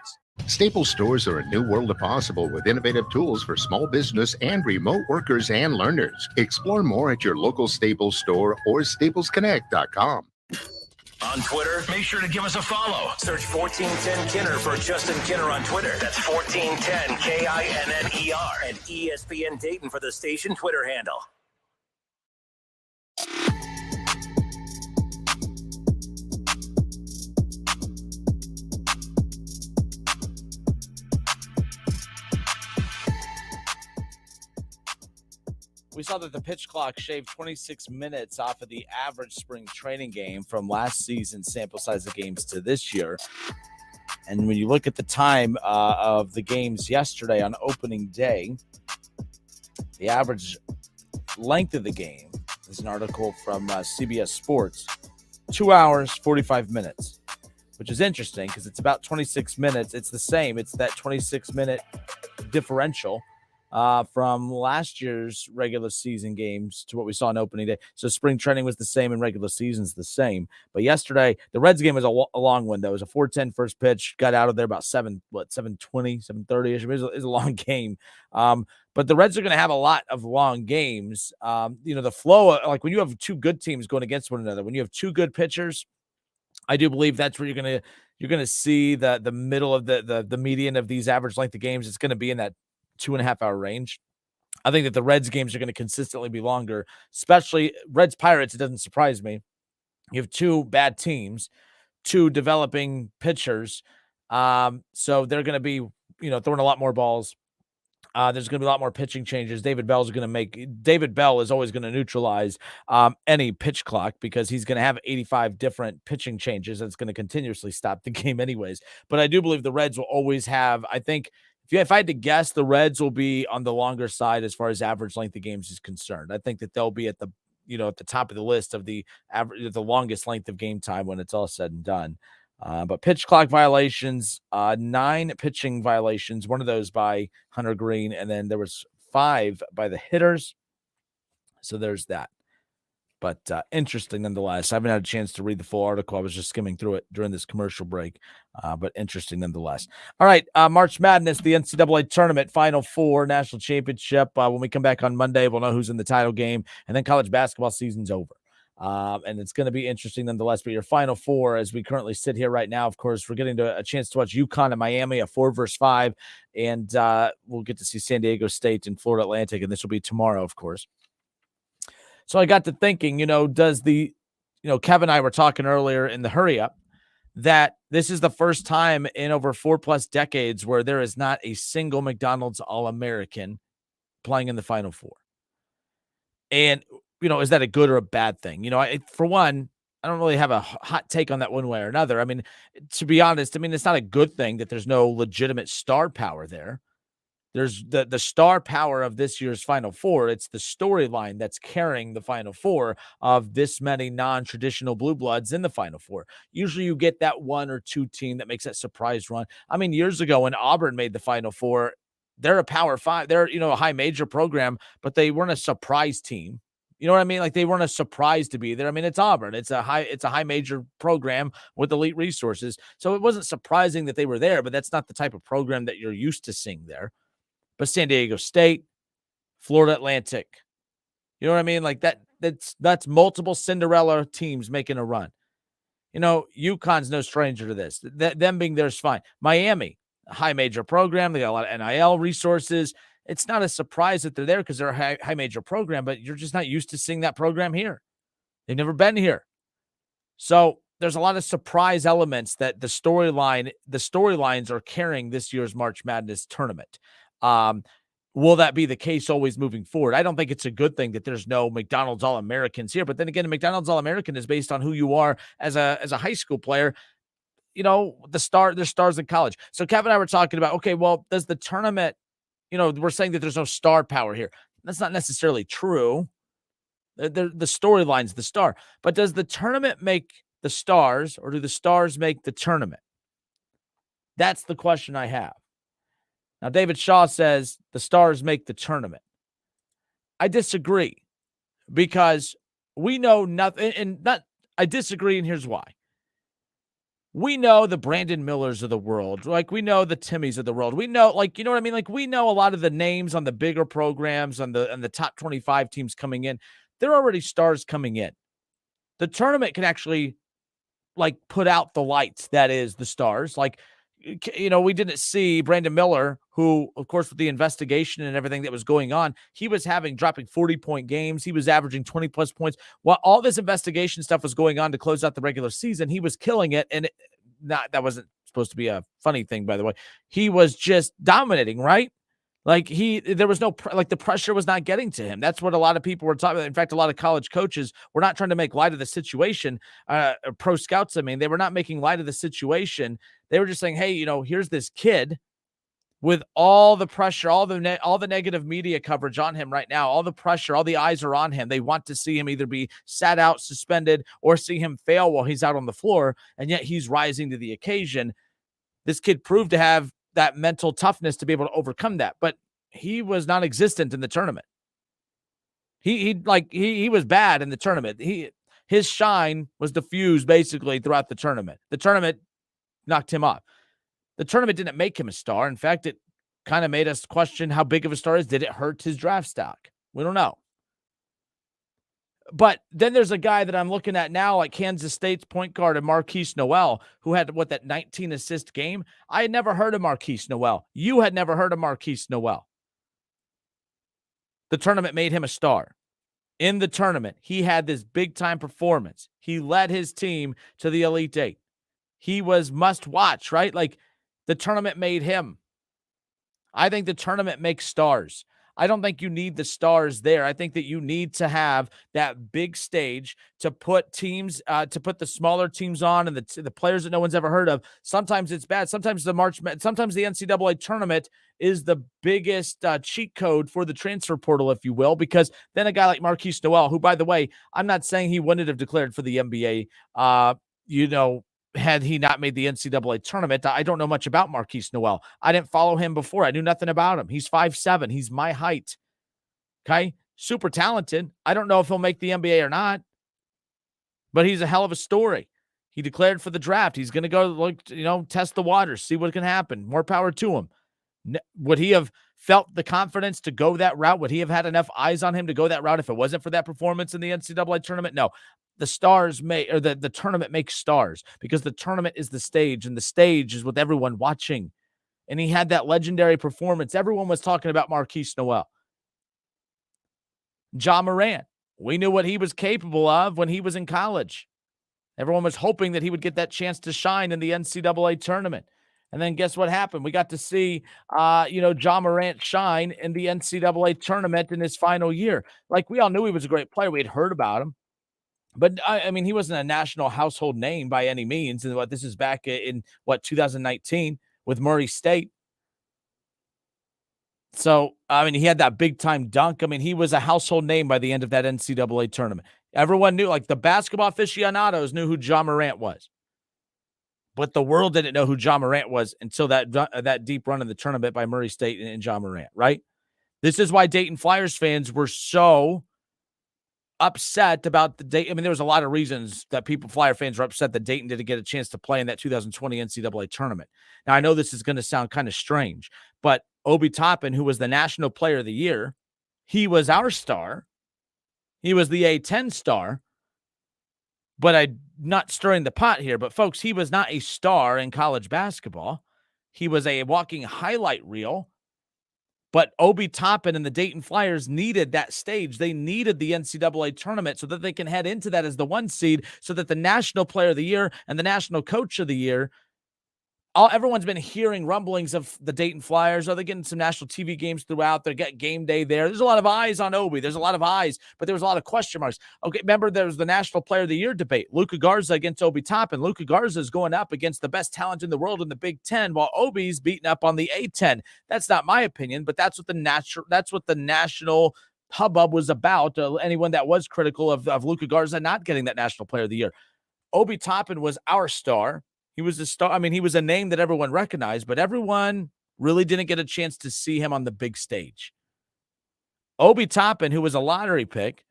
Staples stores are a new world of possible with innovative tools for small business and remote workers and learners. Explore more at your local Staples store or staplesconnect.com. On Twitter, make sure to give us a follow. Search 1410 Kinner for Justin Kinner on Twitter. That's 1410 KINNER and ESPN Dayton for the station Twitter handle. we saw that the pitch clock shaved 26 minutes off of the average spring training game from last season's sample size of games to this year. And when you look at the time of the games yesterday on opening day, the average length of the game is an article from CBS Sports, 2 hours, 45 minutes, which is interesting because it's about 26 minutes. It's the same. It's that 26-minute differential from last year's regular season games to what we saw on opening day. So spring training was the same and regular season's the same. But yesterday, the Reds game was a long window. It was a 4:10 first pitch. Got out of there about 7:20, 7:30-ish. It was a long game. But the Reds are going to have a lot of long games. The flow, like when you have two good teams going against one another, when you have two good pitchers, I do believe that's where you're going to see the middle of the median of these average length of games. It's going to be in that 2.5 hour range. I think that the Reds games are going to consistently be longer, especially Reds Pirates. It doesn't surprise me. You have two bad teams, two developing pitchers. So they're going to be, throwing a lot more balls. There's going to be a lot more pitching changes. David Bell is always going to neutralize any pitch clock because he's going to have 85 different pitching changes. That's going to continuously stop the game anyways. But I do believe the Reds will always have, I think, if I had to guess, the Reds will be on the longer side as far as average length of games is concerned. I think that they'll be at the top of the list of the average, the longest length of game time when it's all said and done. But pitch clock violations, 9 pitching violations, one of those by Hunter Green, and then there was 5 by the hitters. So there's that. But interesting nonetheless. I haven't had a chance to read the full article. I was just skimming through it during this commercial break, but interesting nonetheless. All right, March Madness, the NCAA Tournament, Final Four, National Championship. When we come back on Monday, we'll know who's in the title game, and then college basketball season's over. And it's going to be interesting nonetheless. But your Final Four, as we currently sit here right now, of course, we're getting a chance to watch UConn and Miami, a 4-5, and we'll get to see San Diego State and Florida Atlantic, and this will be tomorrow, of course. So I got to thinking, Kev and I were talking earlier in the hurry up that this is the first time in over 4+ decades where there is not a single McDonald's All-American playing in the Final Four. And, is that a good or a bad thing? For one, I don't really have a hot take on that one way or another. I mean, to be honest, it's not a good thing that there's no legitimate star power there. There's the star power of this year's Final Four. It's the storyline that's carrying the Final Four of this many non-traditional blue bloods in the Final Four. Usually you get that 1 or 2 team that makes that surprise run. I mean, years ago when Auburn made the Final Four, they're a Power 5. They're, a high major program, but they weren't a surprise team. You know what I mean? Like they weren't a surprise to be there. I mean, it's Auburn. It's a high major program with elite resources. So it wasn't surprising that they were there, but that's not the type of program that you're used to seeing there. But San Diego State, Florida Atlantic, you know what I mean? Like that's multiple Cinderella teams making a run. UConn's no stranger to this. Them being there is fine. Miami, a high major program. They got a lot of NIL resources. It's not a surprise that they're there because they're a high major program, but you're just not used to seeing that program here. They've never been here. So there's a lot of surprise elements that the storylines are carrying this year's March Madness tournament. Will that be the case always moving forward? I don't think it's a good thing that there's no McDonald's All-Americans here. But then again, a McDonald's All-American is based on who you are as a high school player. There's stars in college. So Kevin and I were talking about, okay, well, does the tournament, we're saying that there's no star power here. That's not necessarily true. The storyline's the star. But does the tournament make the stars, or do the stars make the tournament? That's the question I have. Now, David Shaw says the stars make the tournament. I disagree because we know nothing. I disagree, and here's why. We know the Brandon Millers of the world. Like, we know the Timmys of the world. We know, you know what I mean? Like, we know a lot of the names on the bigger programs, on the top 25 teams coming in. They're already stars coming in. The tournament can actually, put out the lights that is the stars. We didn't see Brandon Miller, who, of course, with the investigation and everything that was going on, he was dropping 40-point games. He was averaging 20-plus points. While all this investigation stuff was going on to close out the regular season, he was killing it. And that wasn't supposed to be a funny thing, by the way. He was just dominating, right? Like there was no, like the pressure was not getting to him. That's what a lot of people were talking about. In fact, a lot of college coaches were not trying to make light of the situation. Pro scouts, I mean, they were not making light of the situation. They were just saying, hey, here's this kid with all the pressure, all the negative media coverage on him right now, all the pressure, all the eyes are on him. They want to see him either be sat out, suspended, or see him fail while he's out on the floor, and yet he's rising to the occasion. This kid proved to have that mental toughness to be able to overcome that, but he was non-existent in the tournament. He was bad in the tournament. His shine was diffused basically throughout the tournament. The tournament knocked him off. The tournament didn't make him a star. In fact, it kind of made us question how big of a star is. Did it hurt his draft stock? We don't know. But then there's a guy that I'm looking at now, like Kansas State's point guard, Marquise Noel, who had that 19 assist game. I had never heard of Marquise Noel. You had never heard of Marquise Noel. The tournament made him a star. In the tournament, he had this big time performance. He led his team to the Elite Eight. He was must watch, right? Like the tournament made him. I think the tournament makes stars. I don't think you need the stars there. I think that you need to have that big stage to put teams, to put the smaller teams on and the players that no one's ever heard of. Sometimes it's bad. Sometimes the NCAA tournament is the biggest cheat code for the transfer portal, if you will, because then a guy like Marquise Noel, who, by the way, I'm not saying he wouldn't have declared for the NBA, had he not made the NCAA tournament. I don't know much about Marquise Noel. I didn't follow him before. I knew nothing about him. He's 5'7". He's my height. Okay. Super talented. I don't know if he'll make the NBA or not, but he's a hell of a story. He declared for the draft. He's going to go test the waters, see what can happen. More power to him. Would he have felt the confidence to go that route? Would he have had enough eyes on him to go that route if it wasn't for that performance in the NCAA tournament? No. The tournament makes stars because the tournament is the stage, and the stage is with everyone watching. And he had that legendary performance. Everyone was talking about Marquise Noel. Ja Morant. We knew what he was capable of when he was in college. Everyone was hoping that he would get that chance to shine in the NCAA tournament. And then guess what happened? We got to see, Ja Morant shine in the NCAA tournament in his final year. Like, we all knew he was a great player. We had heard about him. But, I mean, he wasn't a national household name by any means. And this is back in 2019 with Murray State. So, I mean, he had that big-time dunk. I mean, he was a household name by the end of that NCAA tournament. Everyone knew, like the basketball aficionados knew who Ja Morant was. But the world didn't know who Ja Morant was until that deep run in the tournament by Murray State and Ja Morant, right? This is why Dayton Flyers fans were so upset about the Dayton. I mean, there was a lot of reasons that Flyer fans were upset that Dayton didn't get a chance to play in that 2020 NCAA tournament. Now, I know this is going to sound kind of strange, but Obi Toppin, who was the National Player of the Year, he was our star. He was the A10 star. But I'm not stirring the pot here. But, folks, he was not a star in college basketball. He was a walking highlight reel. But Obi Toppin and the Dayton Flyers needed that stage. They needed the NCAA tournament so that they can head into that as the 1 seed, so that the National Player of the Year and the National Coach of the Year, everyone's been hearing rumblings of the Dayton Flyers. They're getting some national TV games throughout. They get game day there. There's a lot of eyes on Obi. There's a lot of eyes, but there was a lot of question marks. Okay, remember there was the National Player of the Year debate. Luka Garza against Obi Toppin. Luka Garza is going up against the best talent in the world in the Big Ten, while Obi's beating up on the A10. That's not my opinion, but that's what the national hubbub was about. Anyone that was critical of Luka Garza not getting that National Player of the Year. Obi Toppin was our star. He was a star. I mean, he was a name that everyone recognized, but everyone really didn't get a chance to see him on the big stage. Obi Toppin, who was a lottery pick,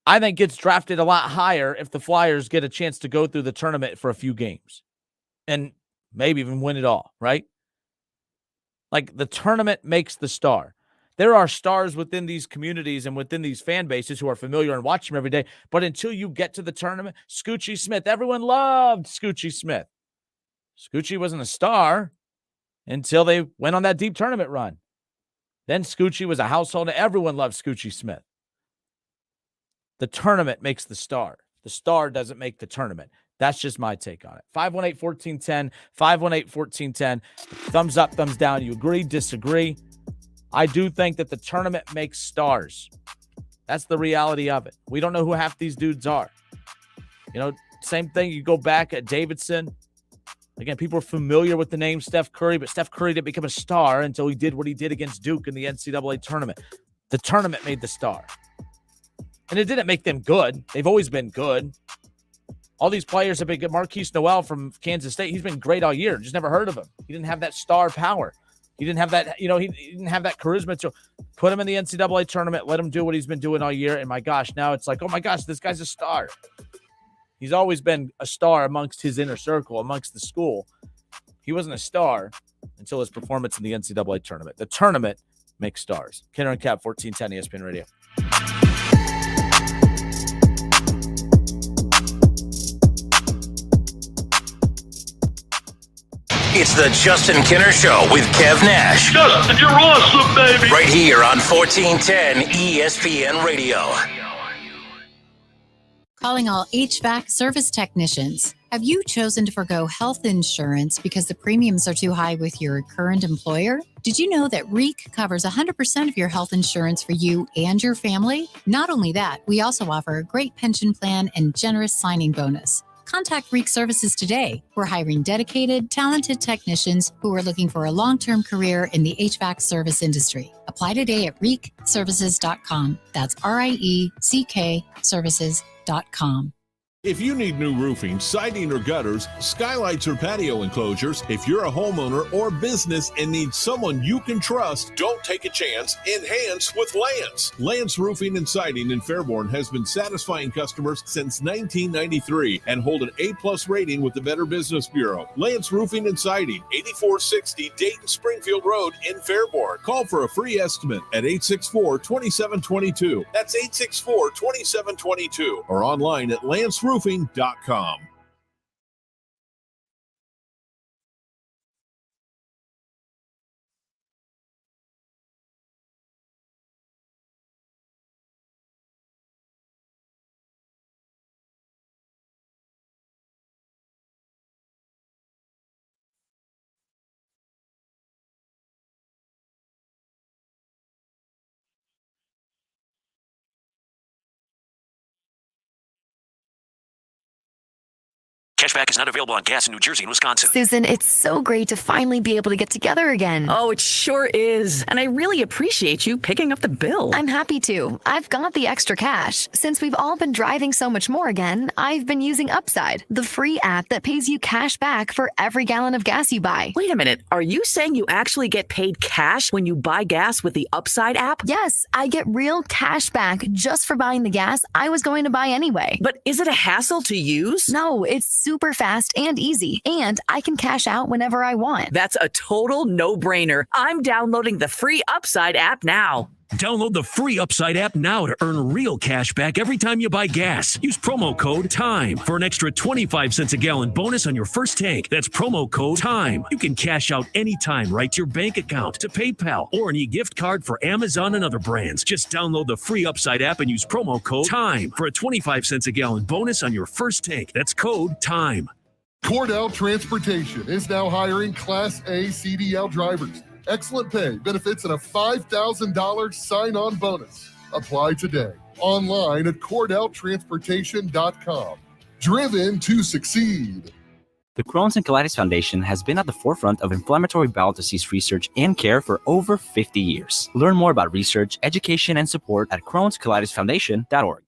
I think gets drafted a lot higher if the Flyers get a chance to go through the tournament for a few games and maybe even win it all, right? Like, the tournament makes the star. There are stars within these communities and within these fan bases who are familiar and watch them every day. But until you get to the tournament, Scoochie Smith, everyone loved Scoochie Smith. Scoochie wasn't a star until they went on that deep tournament run. Then Scoochie was a household. Everyone loved Scoochie Smith. The tournament makes the star. The star doesn't make the tournament. That's just my take on it. 518-1410, 518-1410. Thumbs up, thumbs down. You agree, disagree? I do think that the tournament makes stars. That's the reality of it. We don't know who half these dudes are. Same thing. You go back at Davidson. Again, people are familiar with the name Steph Curry, but Steph Curry didn't become a star until he did what he did against Duke in the NCAA tournament. The tournament made the star. And it didn't make them good. They've always been good. All these players have been good. Marquise Noel from Kansas State, he's been great all year. Just never heard of him. He didn't have that star power. He didn't have that, he didn't have that charisma. So put him in the NCAA tournament, let him do what he's been doing all year. And my gosh, now it's like, oh my gosh, this guy's a star. He's always been a star amongst his inner circle, amongst the school. He wasn't a star until his performance in the NCAA tournament. The tournament makes stars. Kenner and Cap, 1410 ESPN Radio. It's the Justin Kinner Show with Kev Nash. Justin, you're awesome, baby. Right here on 1410 ESPN Radio. Calling all HVAC service technicians. Have you chosen to forgo health insurance because the premiums are too high with your current employer? Did you know that REAK covers 100% of your health insurance for you and your family? Not only that, we also offer a great pension plan and generous signing bonus. Contact REAK Services today. We're hiring dedicated, talented technicians who are looking for a long-term career in the HVAC service industry. Apply today at reekservices.com. That's RIECK services.com. If you need new roofing, siding, or gutters, skylights, or patio enclosures, if you're a homeowner or business and need someone you can trust, don't take a chance. Enhance with Lance. Lance Roofing and Siding in Fairborn has been satisfying customers since 1993 and hold an A+ rating with the Better Business Bureau. Lance Roofing and Siding, 8460 Dayton Springfield Road in Fairborn. Call for a free estimate at 864-2722. That's 864-2722 or online at lanceroofing.com. Cashback is not available on gas in New Jersey and Wisconsin. Susan, it's so great to finally be able to get together again. Oh, it sure is. And I really appreciate you picking up the bill. I'm happy to. I've got the extra cash. Since we've all been driving so much more again, I've been using Upside, the free app that pays you cash back for every gallon of gas you buy. Wait a minute. Are you saying you actually get paid cash when you buy gas with the Upside app? Yes, I get real cash back just for buying the gas I was going to buy anyway. But is it a hassle to use? No, it's super fast and easy, and I can cash out whenever I want. That's a total no-brainer. I'm downloading the free Upside app now. Download the free Upside app now to earn real cash back every time you buy gas. Use promo code TIME for an extra 25 cents a gallon bonus on your first tank. That's promo code TIME. You can cash out anytime right to your bank account, to PayPal, or an e-gift card for Amazon and other brands. Just download the free Upside app and use promo code TIME for a 25 cents a gallon bonus on your first tank. That's code TIME. Cordell Transportation is now hiring Class A CDL drivers. Excellent pay, benefits, and a $5,000 sign-on bonus. Apply today. Online at CordellTransportation.com. Driven to succeed. The Crohn's and Colitis Foundation has been at the forefront of inflammatory bowel disease research and care for over 50 years. Learn more about research, education, and support at Crohn'sColitisFoundation.org.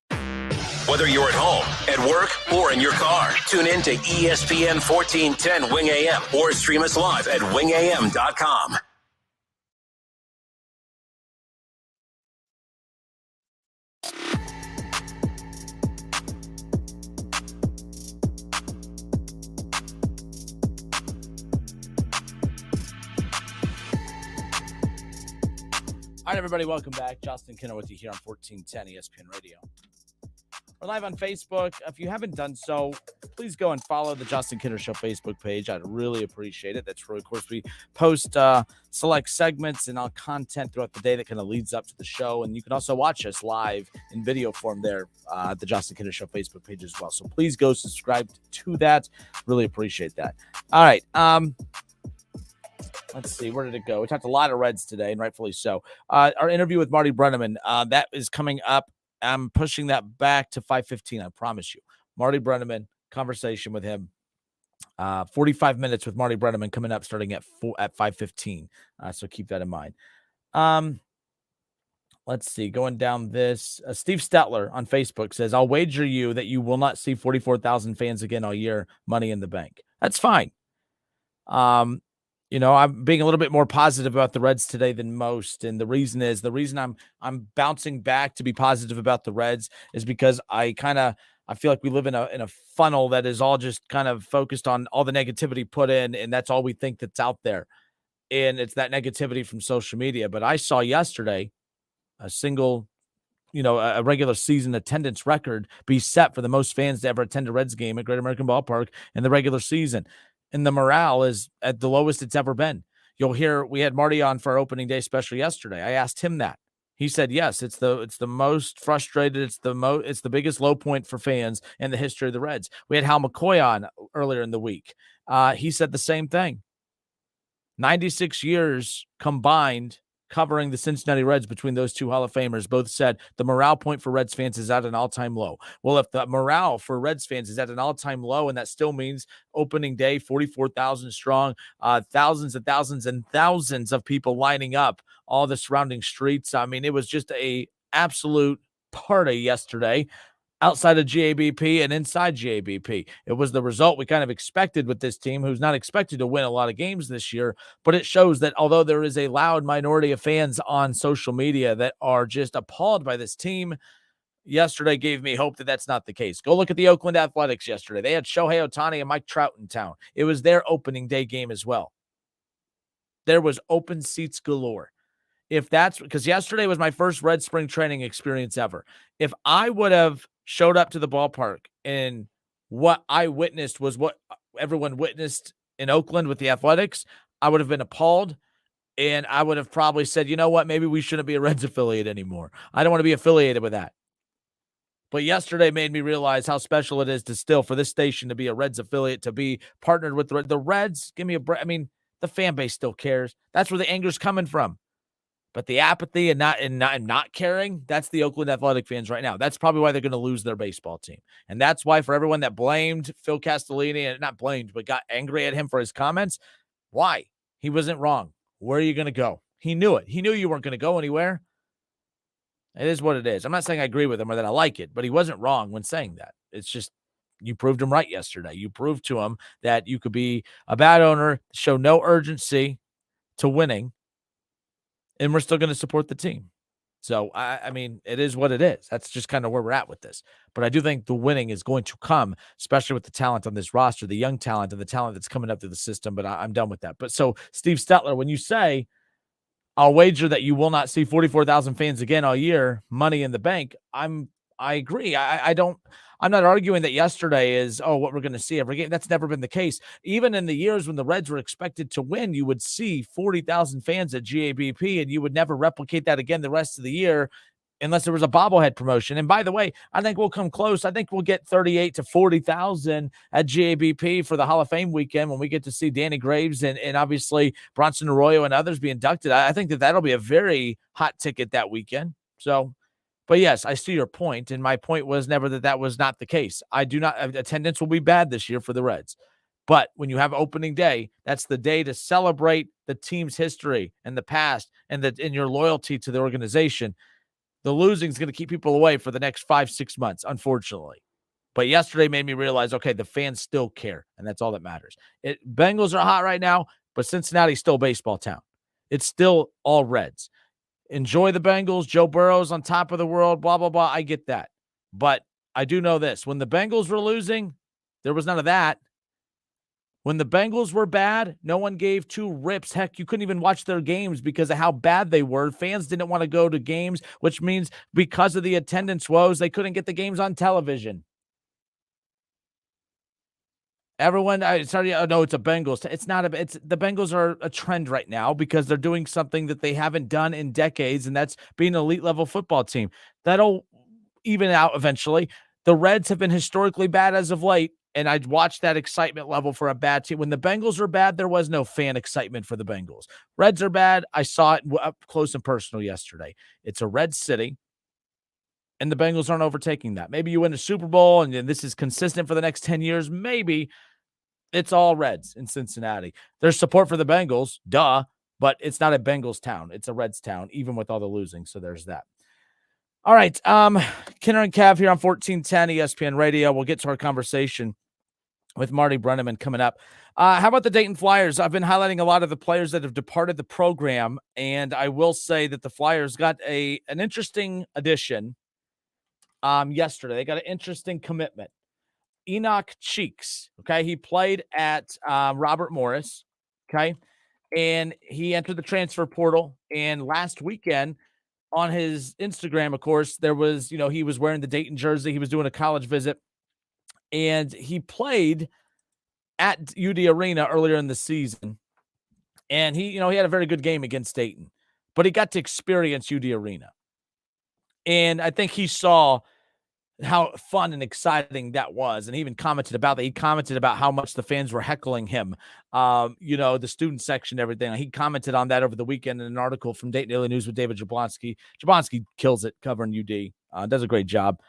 Whether you're at home, at work, or in your car, tune in to ESPN 1410 Wing AM or stream us live at wingam.com. All right, everybody, welcome back. Justin Kinner with you here on 1410 ESPN Radio. We're live on Facebook. If you haven't done so, please go and follow the Justin Kinner Show Facebook page. I'd really appreciate it. That's where, of course, we post select segments and all content throughout the day that kind of leads up to the show. And you can also watch us live in video form there at the Justin Kinner Show Facebook page as well. So please go subscribe to that. Really appreciate that. All right. let's see, where did it go? We talked a lot of Reds today, and rightfully so. Our interview with Marty Brennaman, that is coming up. I'm pushing that back to 5:15, I promise you. Marty Brennaman, conversation with him. 45 minutes with Marty Brennaman coming up starting at 5:15. So keep that in mind. Let's see, going down this. Steve Stetler on Facebook says, I'll wager you that you will not see 44,000 fans again all year, Money in the Bank. That's fine. I'm being a little bit more positive about the Reds today than most. And the reason I'm bouncing back to be positive about the Reds is because I feel like we live in a funnel that is all just kind of focused on all the negativity put in, and that's all we think that's out there. And it's that negativity from social media. But I saw yesterday a regular season attendance record be set for the most fans to ever attend a Reds game at Great American Ballpark in the regular season. And the morale is at the lowest it's ever been. You'll hear, we had Marty on for our opening day special yesterday. I asked him that. He said, yes, it's the most frustrated. It's the biggest low point for fans in the history of the Reds. We had Hal McCoy on earlier in the week. He said the same thing. 96 years combined covering the Cincinnati Reds between those two Hall of Famers both said the morale point for Reds fans is at an all-time low. Well, if the morale for Reds fans is at an all-time low, and that still means opening day, 44,000 strong, thousands and thousands and thousands of people lining up all the surrounding streets. I mean, it was just a absolute party yesterday outside of GABP and inside GABP. It was the result we kind of expected with this team, who's not expected to win a lot of games this year, but it shows that although there is a loud minority of fans on social media that are just appalled by this team, yesterday gave me hope that that's not the case. Go look at the Oakland Athletics yesterday. They had Shohei Ohtani and Mike Trout in town. It was their opening day game as well. There was open seats galore. If that's because yesterday was my first Red spring training experience ever. If I would have showed up to the ballpark and what I witnessed was what everyone witnessed in Oakland with the Athletics, I would have been appalled, and I would have probably said, you know what, maybe we shouldn't be a Reds affiliate anymore. I don't want to be affiliated with that. But yesterday made me realize how special it is to still for this station to be a Reds affiliate, to be partnered with the Reds. Give me a break. I mean, the fan base still cares. That's where the anger's coming from. But the apathy and not caring, that's the Oakland Athletic fans right now. That's probably why they're going to lose their baseball team. And that's why for everyone that blamed Phil Castellini, and not blamed, but got angry at him for his comments, why? He wasn't wrong. Where are you going to go? He knew it. He knew you weren't going to go anywhere. It is what it is. I'm not saying I agree with him or that I like it, but he wasn't wrong when saying that. It's just you proved him right yesterday. You proved to him that you could be a bad owner, show no urgency to winning, and we're still going to support the team. So, I mean, it is what it is. That's just kind of where we're at with this. But I do think the winning is going to come, especially with the talent on this roster, the young talent and the talent that's coming up through the system. But I'm done with that. But so, Steve Stetler, when you say, I'll wager that you will not see 44,000 fans again all year, Money in the Bank, I agree. I'm not arguing that yesterday is, what we're going to see every game. That's never been the case. Even in the years when the Reds were expected to win, you would see 40,000 fans at GABP, and you would never replicate that again the rest of the year unless there was a bobblehead promotion. And by the way, I think we'll come close. I think we'll get 38 to 40,000 at GABP for the Hall of Fame weekend when we get to see Danny Graves and obviously Bronson Arroyo and others be inducted. I think that'll be a very hot ticket that weekend. So, but yes, I see your point, and my point was never that was not the case. Attendance will be bad this year for the Reds. But when you have opening day, that's the day to celebrate the team's history and the past and your loyalty to the organization. The losing is going to keep people away for the next 5-6 months, unfortunately. But yesterday made me realize, okay, the fans still care, and that's all that matters. Bengals are hot right now, but Cincinnati's still baseball town. It's still all Reds. Enjoy the Bengals. Joe Burrow's on top of the world, blah, blah, blah. I get that. But I do know this. When the Bengals were losing, there was none of that. When the Bengals were bad, no one gave two rips. Heck, you couldn't even watch their games because of how bad they were. Fans didn't want to go to games, which means because of the attendance woes, they couldn't get the games on television. Everyone, it's a Bengals. It's not the Bengals are a trend right now because they're doing something that they haven't done in decades, and that's being an elite level football team. That'll even out eventually. The Reds have been historically bad as of late, And I'd watch that excitement level for a bad team. When the Bengals were bad, there was no fan excitement for the Bengals. Reds are bad. I saw it up close and personal yesterday. It's a red city, and the Bengals aren't overtaking that. Maybe you win a Super Bowl, and this is consistent for the next 10 years. Maybe it's all Reds in Cincinnati. There's support for the Bengals, duh, but it's not a Bengals town. It's a Reds town, even with all the losing. So there's that. All right. Kinner and Cav here on 1410 ESPN Radio. We'll get to our conversation with Marty Brennaman coming up. How about the Dayton Flyers? I've been highlighting a lot of the players that have departed the program, and I will say that the Flyers got an interesting addition yesterday. They got an interesting commitment. Enoch Cheeks, okay? He played at Robert Morris, okay? And he entered the transfer portal, and last weekend on his Instagram, of course, there was, he was wearing the Dayton jersey. He was doing a college visit, and he played at UD Arena earlier in the season. And he had a very good game against Dayton, but he got to experience UD Arena. And I think he saw how fun and exciting that was. And he even commented about that. He commented about how much the fans were heckling him, the student section, everything. He commented on that over the weekend in an article from Dayton Daily News with David Jablonski. Jablonski kills it covering UD, does a great job.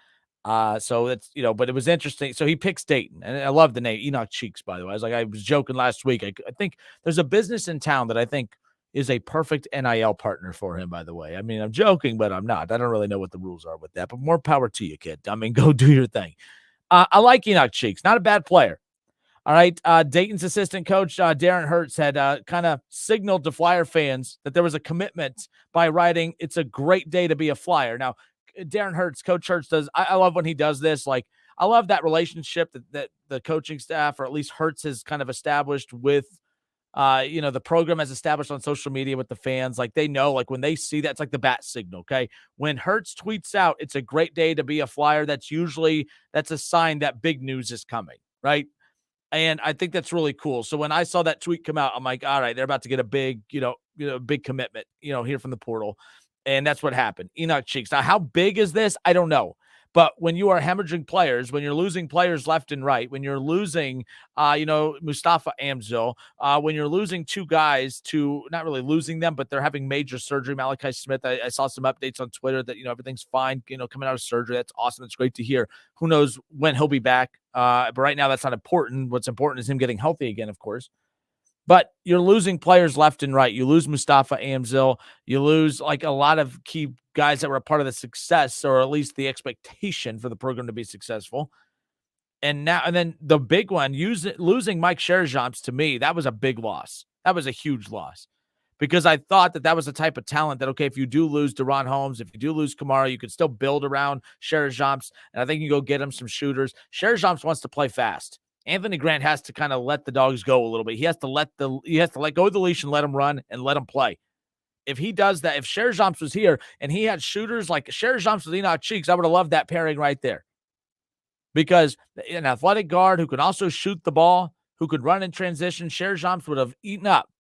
So that's, but it was interesting. So he picks Dayton, and I love the name Enoch Cheeks, by the way. I was joking last week. I think there's a business in town that I think is a perfect NIL partner for him, by the way. I mean, I'm joking, but I'm not. I don't really know what the rules are with that, but more power to you, kid. I mean, go do your thing. I like Enoch Cheeks. Not a bad player. All right. Dayton's assistant coach, Darren Hertz, had kind of signaled to Flyer fans that there was a commitment by writing, "It's a great day to be a Flyer." Now, Darren Hertz, Coach Hertz does. I love when he does this. Like, I love that relationship that the coaching staff, or at least Hertz, has kind of established with, the program has established on social media with the fans. Like, they know, like, when they see that, it's like the bat signal. Okay. When Hertz tweets out, "It's a great day to be a Flyer," that's a sign that big news is coming. Right. And I think that's really cool. So when I saw that tweet come out, I'm like, all right, they're about to get a big, big commitment, here from the portal. And that's what happened. Enoch Cheeks. Now, how big is this? I don't know. But when you are hemorrhaging players, when you're losing players left and right, when you're losing, Mustafa Amzil, when you're losing two guys to, not really losing them, but they're having major surgery. Malachi Smith, I saw some updates on Twitter that, everything's fine, coming out of surgery. That's awesome. It's great to hear. Who knows when he'll be back. But right now, that's not important. What's important is him getting healthy again, of course. But you're losing players left and right. You lose Mustafa Amzil. You lose like a lot of key guys that were a part of the success, or at least the expectation for the program to be successful. And then the big one, losing Mike Sherjamps, to me, that was a big loss. That was a huge loss, because I thought that was the type of talent that, okay, if you do lose Deron Holmes, if you do lose Kamara, you could still build around Sherjamps. And I think you go get him some shooters. Sherjamps wants to play fast. Anthony Grant has to kind of let the dogs go a little bit. He has to let go of the leash and let him run and let him play. If he does that, if Sherjamps was here and he had shooters like Sherjamps with Enoch Cheeks, I would have loved that pairing right there. Because an athletic guard who could also shoot the ball, who could run in transition, Sherjamps would have eaten up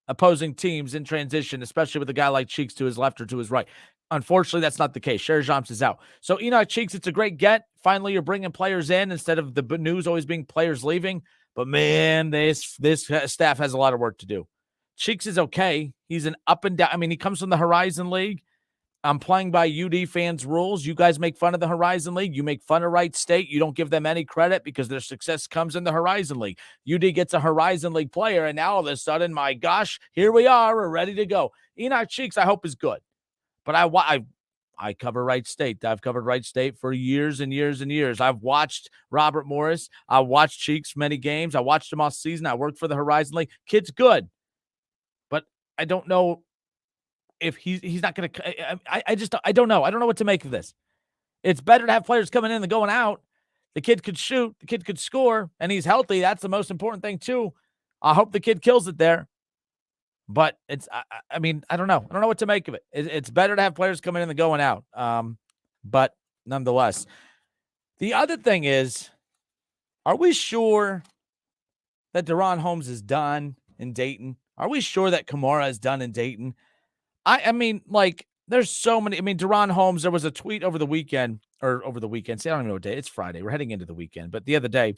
opposing teams in transition, especially with a guy like Cheeks to his left or to his right. Unfortunately, that's not the case. Sherjamps is out. So Enoch Cheeks, it's a great get. Finally, you're bringing players in instead of the news always being players leaving. But, man, this staff has a lot of work to do. Cheeks is okay. He's an up and down. I mean, he comes from the Horizon League. I'm playing by UD fans' rules. You guys make fun of the Horizon League. You make fun of Wright State. You don't give them any credit because their success comes in the Horizon League. UD gets a Horizon League player, and now all of a sudden, my gosh, here we are. We're ready to go. Enoch Cheeks, I hope, is good. But I cover Wright State. I've covered Wright State for years and years and years. I've watched Robert Morris. I watched Cheeks many games. I watched him all season. I worked for the Horizon League. Kid's good. But I don't know if he's not going to – I don't know. I don't know what to make of this. It's better to have players coming in than going out. The kid could shoot. The kid could score. And he's healthy. That's the most important thing, too. I hope the kid kills it there. But I don't know. I don't know what to make of it. It's better to have players coming in than going out. But nonetheless, the other thing is, are we sure that Deron Holmes is done in Dayton? Are we sure that Kamara is done in Dayton? I mean, like, there's so many. I mean, Deron Holmes, there was a tweet over the weekend. See, I don't even know what day. It's Friday. We're heading into the weekend. But the other day,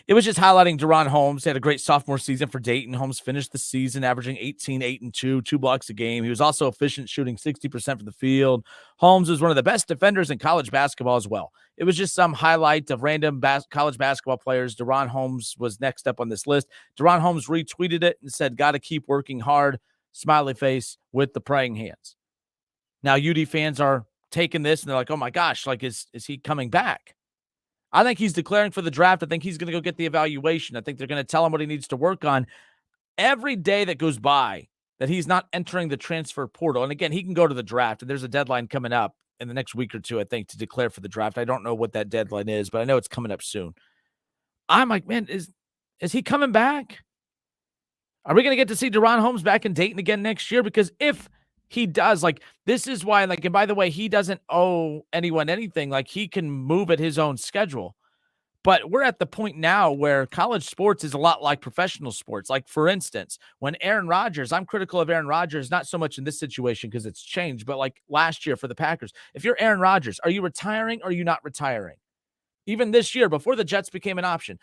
it was just highlighting Deron Holmes. He had a great sophomore season for Dayton. Holmes finished the season averaging 18, 8, and 2 blocks a game. He was also efficient, shooting 60% from the field. Holmes was one of the best defenders in college basketball as well. It was just some highlight of random college basketball players. Deron Holmes was next up on this list. Deron Holmes retweeted it and said, "Got to keep working hard," smiley face with the praying hands. Now, UD fans are taking this and they're like, "Oh my gosh, like is he coming back?" I think he's declaring for the draft. I think he's going to go get the evaluation. I think they're going to tell him what he needs to work on. Every day that goes by that he's not entering the transfer portal, and again, he can go to the draft, and there's a deadline coming up in the next week or two, I think, to declare for the draft. I don't know what that deadline is, but I know it's coming up soon. I'm like, man, is he coming back? Are we going to get to see Deron Holmes back in Dayton again next year? Because if he does, like, this is why, like, and by the way, he doesn't owe anyone anything. Like, he can move at his own schedule. But we're at the point now where college sports is a lot like professional sports. Like, for instance, when Aaron Rodgers, I'm critical of Aaron Rodgers, not so much in this situation because it's changed, but like last year for the Packers. If you're Aaron Rodgers, are you retiring or are you not retiring? Even this year, before the Jets became an option,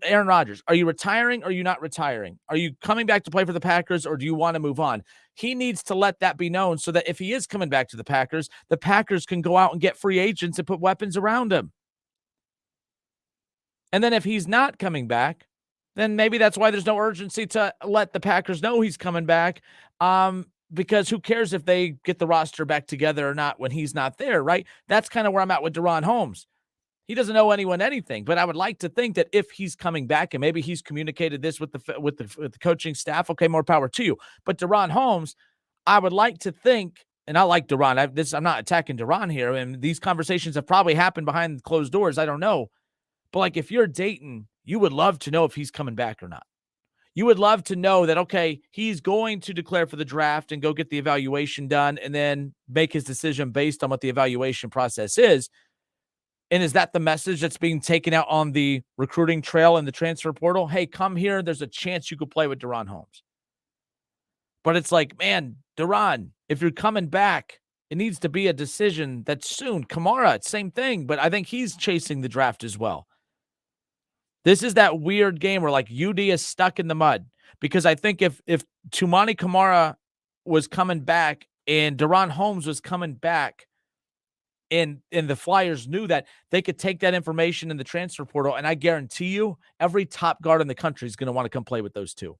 Aaron Rodgers, are you retiring or are you not retiring? Are you coming back to play for the Packers or do you want to move on? He needs to let that be known so that if he is coming back to the Packers can go out and get free agents and put weapons around him. And then if he's not coming back, then maybe that's why there's no urgency to let the Packers know he's coming back, because who cares if they get the roster back together or not when he's not there, right? That's kind of where I'm at with Deron Holmes. He doesn't owe anyone anything, but I would like to think that if he's coming back and maybe he's communicated this with the coaching staff, okay, more power to you. But Deron Holmes, I would like to think, and I like Deron. I'm not attacking Deron here, and these conversations have probably happened behind closed doors. I don't know. But like if you're Dayton, you would love to know if he's coming back or not. You would love to know that, okay, he's going to declare for the draft and go get the evaluation done and then make his decision based on what the evaluation process is. And is that the message that's being taken out on the recruiting trail and the transfer portal? Hey, come here. There's a chance you could play with Deron Holmes. But it's like, man, Deron, if you're coming back, it needs to be a decision that's soon. Kamara, same thing. But I think he's chasing the draft as well. This is that weird game where like UD is stuck in the mud, because I think if Tumani Kamara was coming back and Deron Holmes was coming back and the Flyers knew that, they could take that information in the transfer portal, and I guarantee you every top guard in the country is going to want to come play with those two.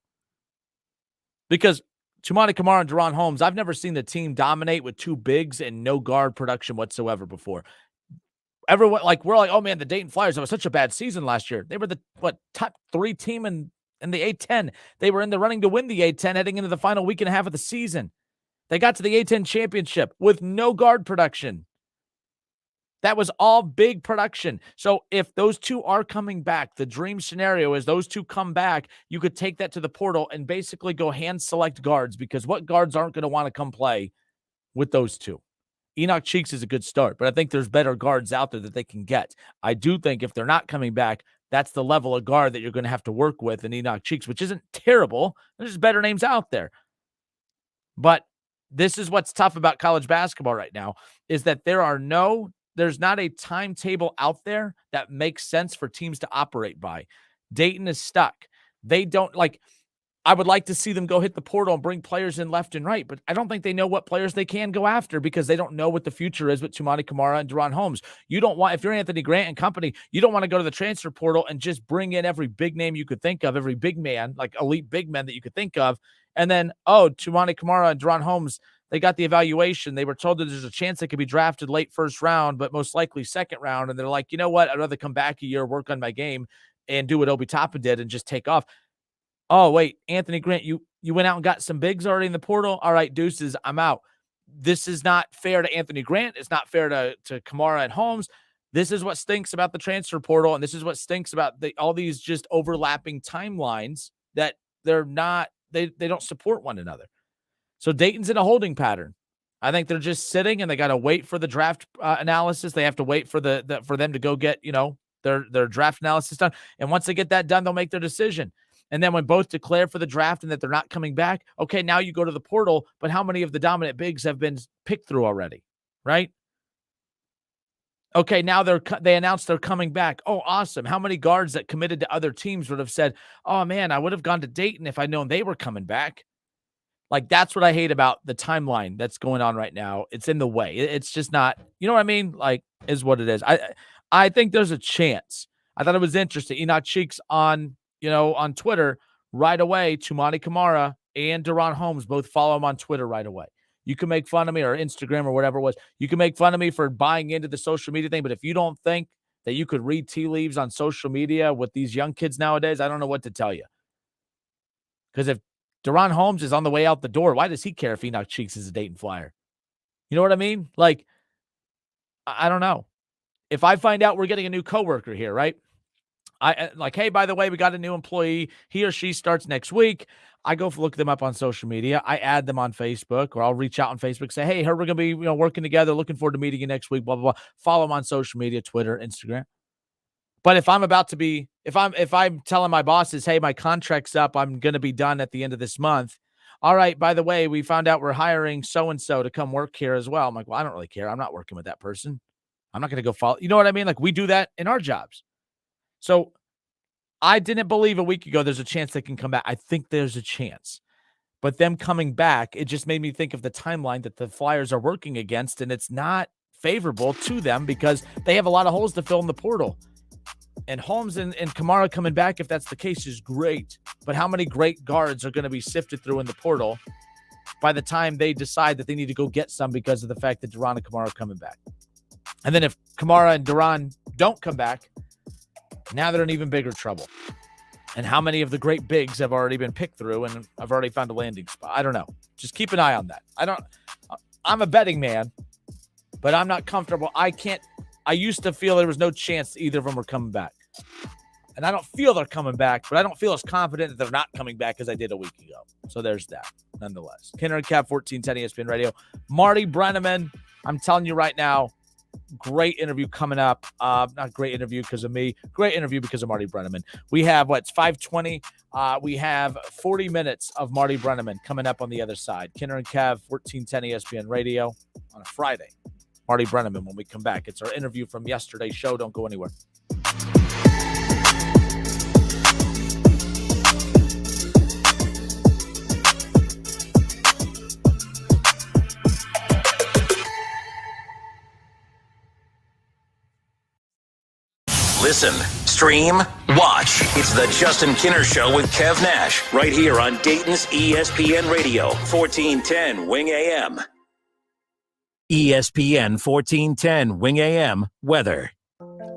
Because Tumani Kamara and Deron Holmes, I've never seen the team dominate with two bigs and no guard production whatsoever before. Everyone, like, we're like, oh man, the Dayton Flyers had such a bad season last year. They were the top 3 team in the A-10. They were in the running to win the A-10 heading into the final week and a half of the season. They got to the A-10 championship with no guard production. That was all big production. So if those two are coming back, the dream scenario is those two come back, you could take that to the portal and basically go hand select guards, because what guards aren't going to want to come play with those two? Enoch Cheeks is a good start, but I think there's better guards out there that they can get. I do think if they're not coming back, that's the level of guard that you're going to have to work with in Enoch Cheeks, which isn't terrible. There's better names out there. But this is what's tough about college basketball right now, is that there's not a timetable out there that makes sense for teams to operate by. Dayton is stuck. They don't I would like to see them go hit the portal and bring players in left and right, but I don't think they know what players they can go after, because they don't know what the future is with Tumani Kamara and Deron Holmes. You don't want, if you're Anthony Grant and company, you don't want to go to the transfer portal and just bring in every big name you could think of, every big man, like elite big men that you could think of. And then, Tumani Kamara and Deron Holmes, they got the evaluation. They were told that there's a chance they could be drafted late first round, but most likely second round. And they're like, you know what? I'd rather come back a year, work on my game, and do what Obi Toppin did and just take off. Oh, wait, Anthony Grant, you went out and got some bigs already in the portal? All right, deuces, I'm out. This is not fair to Anthony Grant. It's not fair to Kamara and Holmes. This is what stinks about the transfer portal, and this is what stinks about all these just overlapping timelines that they don't support one another. So Dayton's in a holding pattern. I think they're just sitting, and they got to wait for the draft analysis. They have to wait for for them to go get, their draft analysis done. And once they get that done, they'll make their decision. And then when both declare for the draft and that they're not coming back, okay, now you go to the portal, but how many of the dominant bigs have been picked through already, right? Okay, now they announced they're coming back. Oh, awesome. How many guards that committed to other teams would have said, oh, man, I would have gone to Dayton if I'd known they were coming back? Like, that's what I hate about the timeline that's going on right now. It's in the way. It's just not, you know what I mean? Like, is what it is. I think there's a chance. I thought it was interesting. Enoch Cheeks on Twitter right away. Tumani Kamara and Deron Holmes both follow him on Twitter right away. You can make fun of me, or Instagram or whatever it was. You can make fun of me for buying into the social media thing, but if you don't think that you could read tea leaves on social media with these young kids nowadays, I don't know what to tell you. Because if Deron Holmes is on the way out the door, why does he care if Enoch Cheeks is a Dayton Flyer? You know what I mean? Like, I don't know. If I find out we're getting a new coworker here, right? I like, hey, by the way, we got a new employee. He or she starts next week. I go look them up on social media. I add them on Facebook, or I'll reach out on Facebook, say, hey, we're going to be working together. Looking forward to meeting you next week, blah, blah, blah. Follow them on social media, Twitter, Instagram. But if I'm about to be, if I'm telling my bosses, hey, my contract's up, I'm going to be done at the end of this month. All right, by the way, we found out we're hiring so-and-so to come work here as well. I'm like, well, I don't really care. I'm not working with that person. I'm not going to go follow. You know what I mean? Like, we do that in our jobs. So I didn't believe a week ago there's a chance they can come back. I think there's a chance. But them coming back, it just made me think of the timeline that the Flyers are working against, and it's not favorable to them because they have a lot of holes to fill in the portal. And Holmes and Kamara coming back, if that's the case, is great. But how many great guards are going to be sifted through in the portal by the time they decide that they need to go get some because of the fact that Deron and Kamara are coming back? And then if Kamara and Deron don't come back, now they're in even bigger trouble. And how many of the great bigs have already been picked through and I've already found a landing spot? I don't know. Just keep an eye on that. I'm a betting man, but I'm not comfortable. I used to feel there was no chance either of them were coming back. And I don't feel they're coming back, but I don't feel as confident that they're not coming back as I did a week ago. So there's that, nonetheless. Kenner and Cap, 1410 ESPN Radio. Marty Brennaman, I'm telling you right now, great interview coming up. Not great interview because of me. Great interview because of Marty Brennaman. We have, it's 5:20. We have 40 minutes of Marty Brennaman coming up on the other side. Kenner and Cav, 1410 ESPN Radio on a Friday. Marty Brennaman when we come back. It's our interview from yesterday's show. Don't go anywhere. Listen, stream, watch. It's the Justin Kinner Show with Kev Nash right here on Dayton's ESPN Radio, 1410 Wing AM. ESPN 1410 Wing AM weather.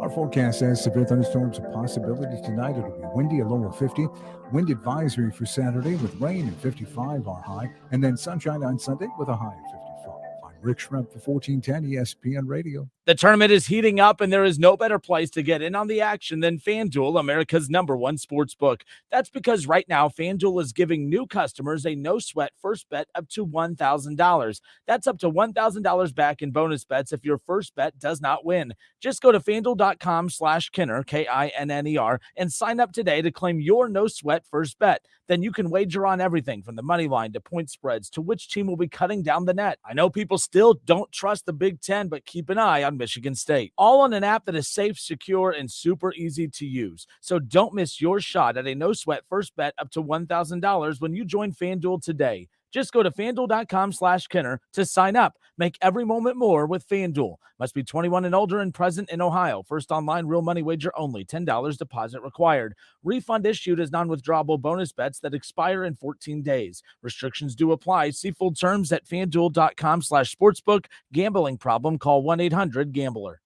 Our forecast says severe thunderstorms a possibility tonight. It'll be windy, a low of 50. Wind advisory for Saturday with rain and 55 our high. And then sunshine on Sunday with a high of 55. I'm Rick Shrimp for 1410 ESPN Radio. The tournament is heating up, and there is no better place to get in on the action than FanDuel, America's #1 sports book. That's because right now, FanDuel is giving new customers a no-sweat first bet up to $1,000. That's up to $1,000 back in bonus bets if your first bet does not win. Just go to FanDuel.com/Kinner, Kinner, and sign up today to claim your no-sweat first bet. Then you can wager on everything from the money line to point spreads to which team will be cutting down the net. I know people still don't trust the Big Ten, but keep an eye on Michigan State. All on an app that is safe, secure, and super easy to use. So don't miss your shot at a no-sweat first bet up to $1,000 when you join FanDuel today. Just go to FanDuel.com/Kinner to sign up. Make every moment more with FanDuel. Must be 21 and older and present in Ohio. First online real money wager only. $10 deposit required. Refund issued as non-withdrawable bonus bets that expire in 14 days. Restrictions do apply. See full terms at FanDuel.com/sportsbook. Gambling problem? Call 1-800-GAMBLER.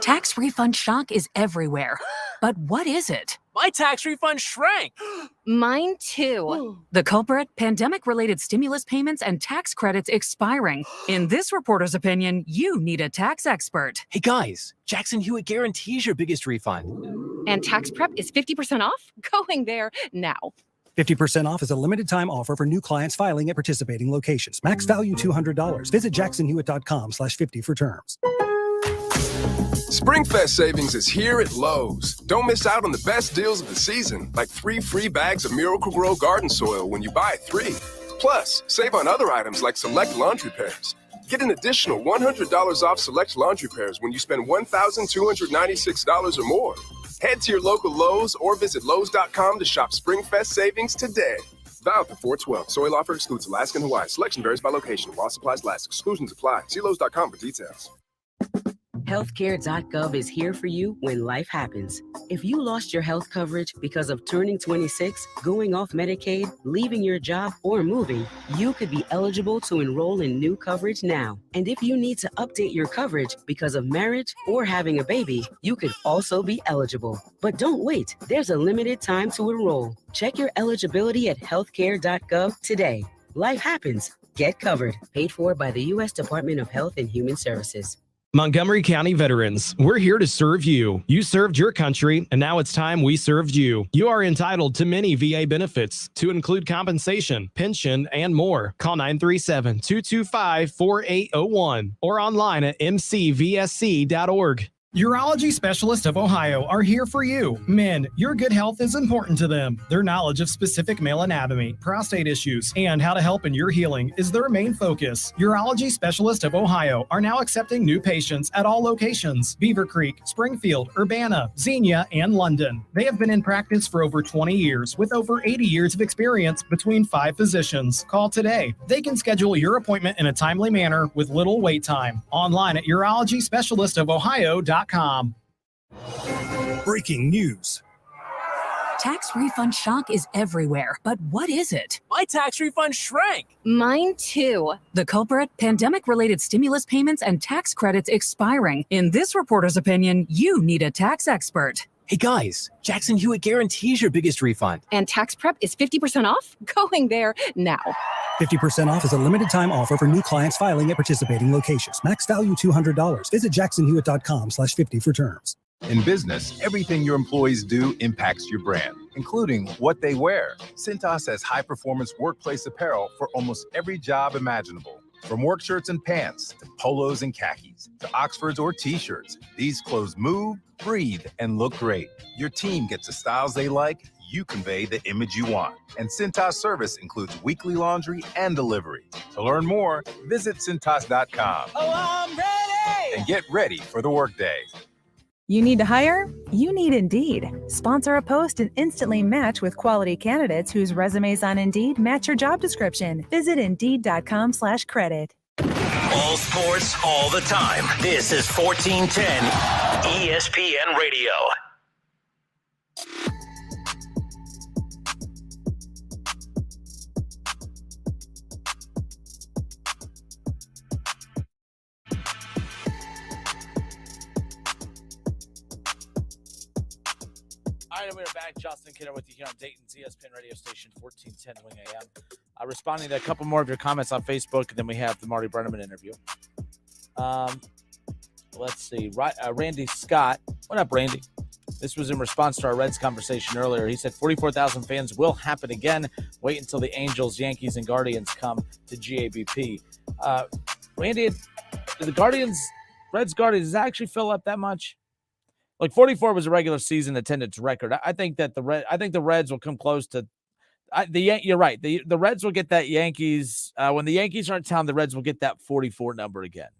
Tax refund shock is everywhere. But what is it? My tax refund shrank. Mine too. The culprit? Pandemic-related stimulus payments and tax credits expiring. In this reporter's opinion, you need a tax expert. Hey guys, Jackson Hewitt guarantees your biggest refund. And tax prep is 50% off? Going there now. 50% off is a limited time offer for new clients filing at participating locations. Max value $200. Visit jacksonhewitt.com/50 for terms. SpringFest savings is here at Lowe's. Don't miss out on the best deals of the season, like 3 free bags of Miracle-Gro garden soil when you buy 3. Plus, save on other items like select laundry pairs. Get an additional $100 off select laundry pairs when you spend $1,296 or more. Head to your local Lowe's or visit Lowe's.com to shop SpringFest savings today. Valid through 4/12. Soil offer excludes Alaska and Hawaii. Selection varies by location. While supplies last, exclusions apply. See Lowe's.com for details. Healthcare.gov is here for you when life happens. If you lost your health coverage because of turning 26, going off Medicaid, leaving your job, or moving, you could be eligible to enroll in new coverage now. And if you need to update your coverage because of marriage or having a baby, you could also be eligible. But don't wait. There's a limited time to enroll. Check your eligibility at healthcare.gov today. Life happens. Get covered. Paid for by the U.S. Department of Health and Human Services. Montgomery County veterans, we're here to serve you. You served your country, and now it's time we served you. You are entitled to many VA benefits, to include compensation, pension, and more. Call 937-225-4801 or online at mcvsc.org. Urology Specialists of Ohio are here for you. Men, your good health is important to them. Their knowledge of specific male anatomy, prostate issues, and how to help in your healing is their main focus. Urology Specialists of Ohio are now accepting new patients at all locations: Beaver Creek, Springfield, Urbana, Xenia, and London. They have been in practice for over 20 years with over 80 years of experience between 5 physicians. Call today. They can schedule your appointment in a timely manner with little wait time. Online at urologyspecialistofohio.com. Breaking news. Tax refund shock is everywhere, but what is it? My tax refund shrank. Mine too. The culprit? Pandemic-related stimulus payments and tax credits expiring. In this reporter's opinion, you need a tax expert. Hey guys, Jackson Hewitt guarantees your biggest refund. And tax prep is 50% off? Going there now. 50% off is a limited time offer for new clients filing at participating locations. Max value $200. Visit jacksonhewitt.com/50 for terms. In business, everything your employees do impacts your brand, including what they wear. Cintas has high-performance workplace apparel for almost every job imaginable. From work shirts and pants, to polos and khakis, to Oxfords or t-shirts, these clothes move, breathe, and look great. Your team gets the styles they like, you convey the image you want. And Cintas service includes weekly laundry and delivery. To learn more, visit Cintas.com. Oh, I'm ready! And get ready for the workday. You need to hire? You need Indeed. Sponsor a post and instantly match with quality candidates whose resumes on Indeed match your job description. Visit Indeed.com/credit. All sports, all the time. This is 1410 ESPN Radio. All right, we're back. Justin Kidder with you here on Dayton's ESPN radio station, 1410 Wing AM. Responding to a couple more of your comments on Facebook, and then we have the Marty Brennaman interview. Let's see. Randy Scott. What up, Randy? This was in response to our Reds conversation earlier. He said 44,000 fans will happen again. Wait until the Angels, Yankees, and Guardians come to GABP. Randy, do the Reds Guardians, does that actually fill up that much? Like 44 was a regular season attendance record. I think that the Reds will come close to. You're right. The Reds will get that Yankees when the Yankees are in town. The Reds will get that 44 number again.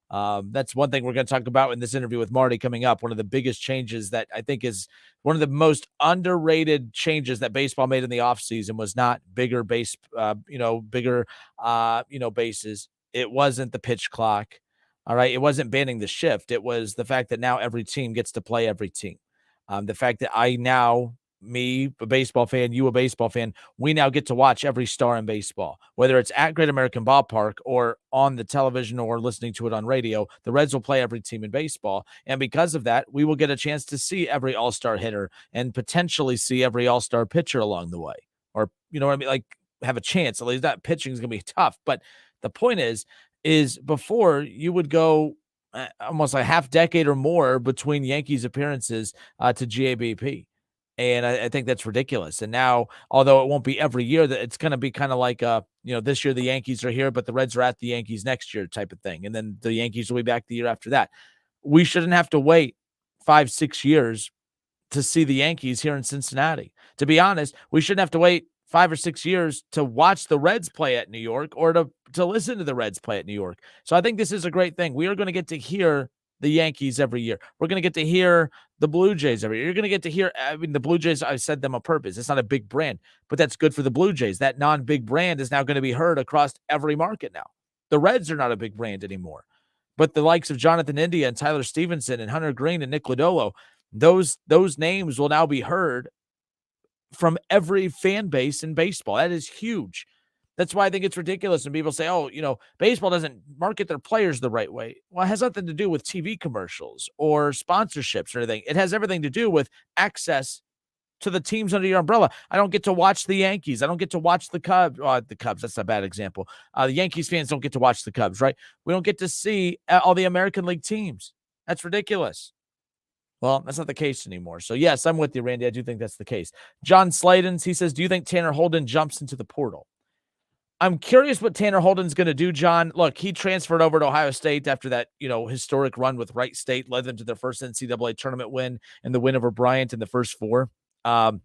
That's one thing we're going to talk about in this interview with Marty coming up. One of the biggest changes that I think is one of the most underrated changes that baseball made in the offseason was not bigger bases. It wasn't the pitch clock. All right. It wasn't banning the shift. It was the fact that now every team gets to play every team. The fact that me, a baseball fan, you, a baseball fan, we now get to watch every star in baseball, whether it's at Great American Ballpark or on the television or listening to it on radio. The Reds will play every team in baseball. And because of that, we will get a chance to see every all-star hitter and potentially see every all-star pitcher along the way. Or, you know what I mean? Like, have a chance. At least that pitching is going to be tough. But the point is before you would go almost a half decade or more between Yankees appearances to GABP. And I think that's ridiculous. And now, although it won't be every year, that it's going to be kind of like, this year the Yankees are here, but the Reds are at the Yankees next year type of thing. And then the Yankees will be back the year after that. we shouldn't have to wait 5-6 years to see the Yankees here in Cincinnati. To be honest, we shouldn't have to wait 5 or 6 years to watch the Reds play at New York or to listen to the Reds play at New York. So I think this is a great thing. We are going to get to hear the Yankees every year. We're going to get to hear the Blue Jays every year. You're going to get to hear, I mean, the Blue Jays, I said them on purpose. It's not a big brand, but that's good for the Blue Jays. That non-big brand is now going to be heard across every market now. The Reds are not a big brand anymore, but the likes of Jonathan India and Tyler Stevenson and Hunter Green and Nick Lodolo, those names will now be heard from every fan base in baseball. That is huge. That's why I think it's ridiculous when people say, oh, baseball doesn't market their players the right way. Well, it has nothing to do with TV commercials or sponsorships or anything. It has everything to do with access to the teams under your umbrella. I don't get to watch the Yankees. I don't get to watch the Cubs. The Cubs, that's a bad example. The Yankees fans don't get to watch the Cubs, right? We don't get to see all the American League teams. That's ridiculous. Well, that's not the case anymore. So, yes, I'm with you, Randy. I do think that's the case. John Sladens, he says, do you think Tanner Holden jumps into the portal? I'm curious what Tanner Holden's going to do, John. Look, he transferred over to Ohio State after that, historic run with Wright State, led them to their first NCAA tournament win and the win over Bryant in the first four. Tanner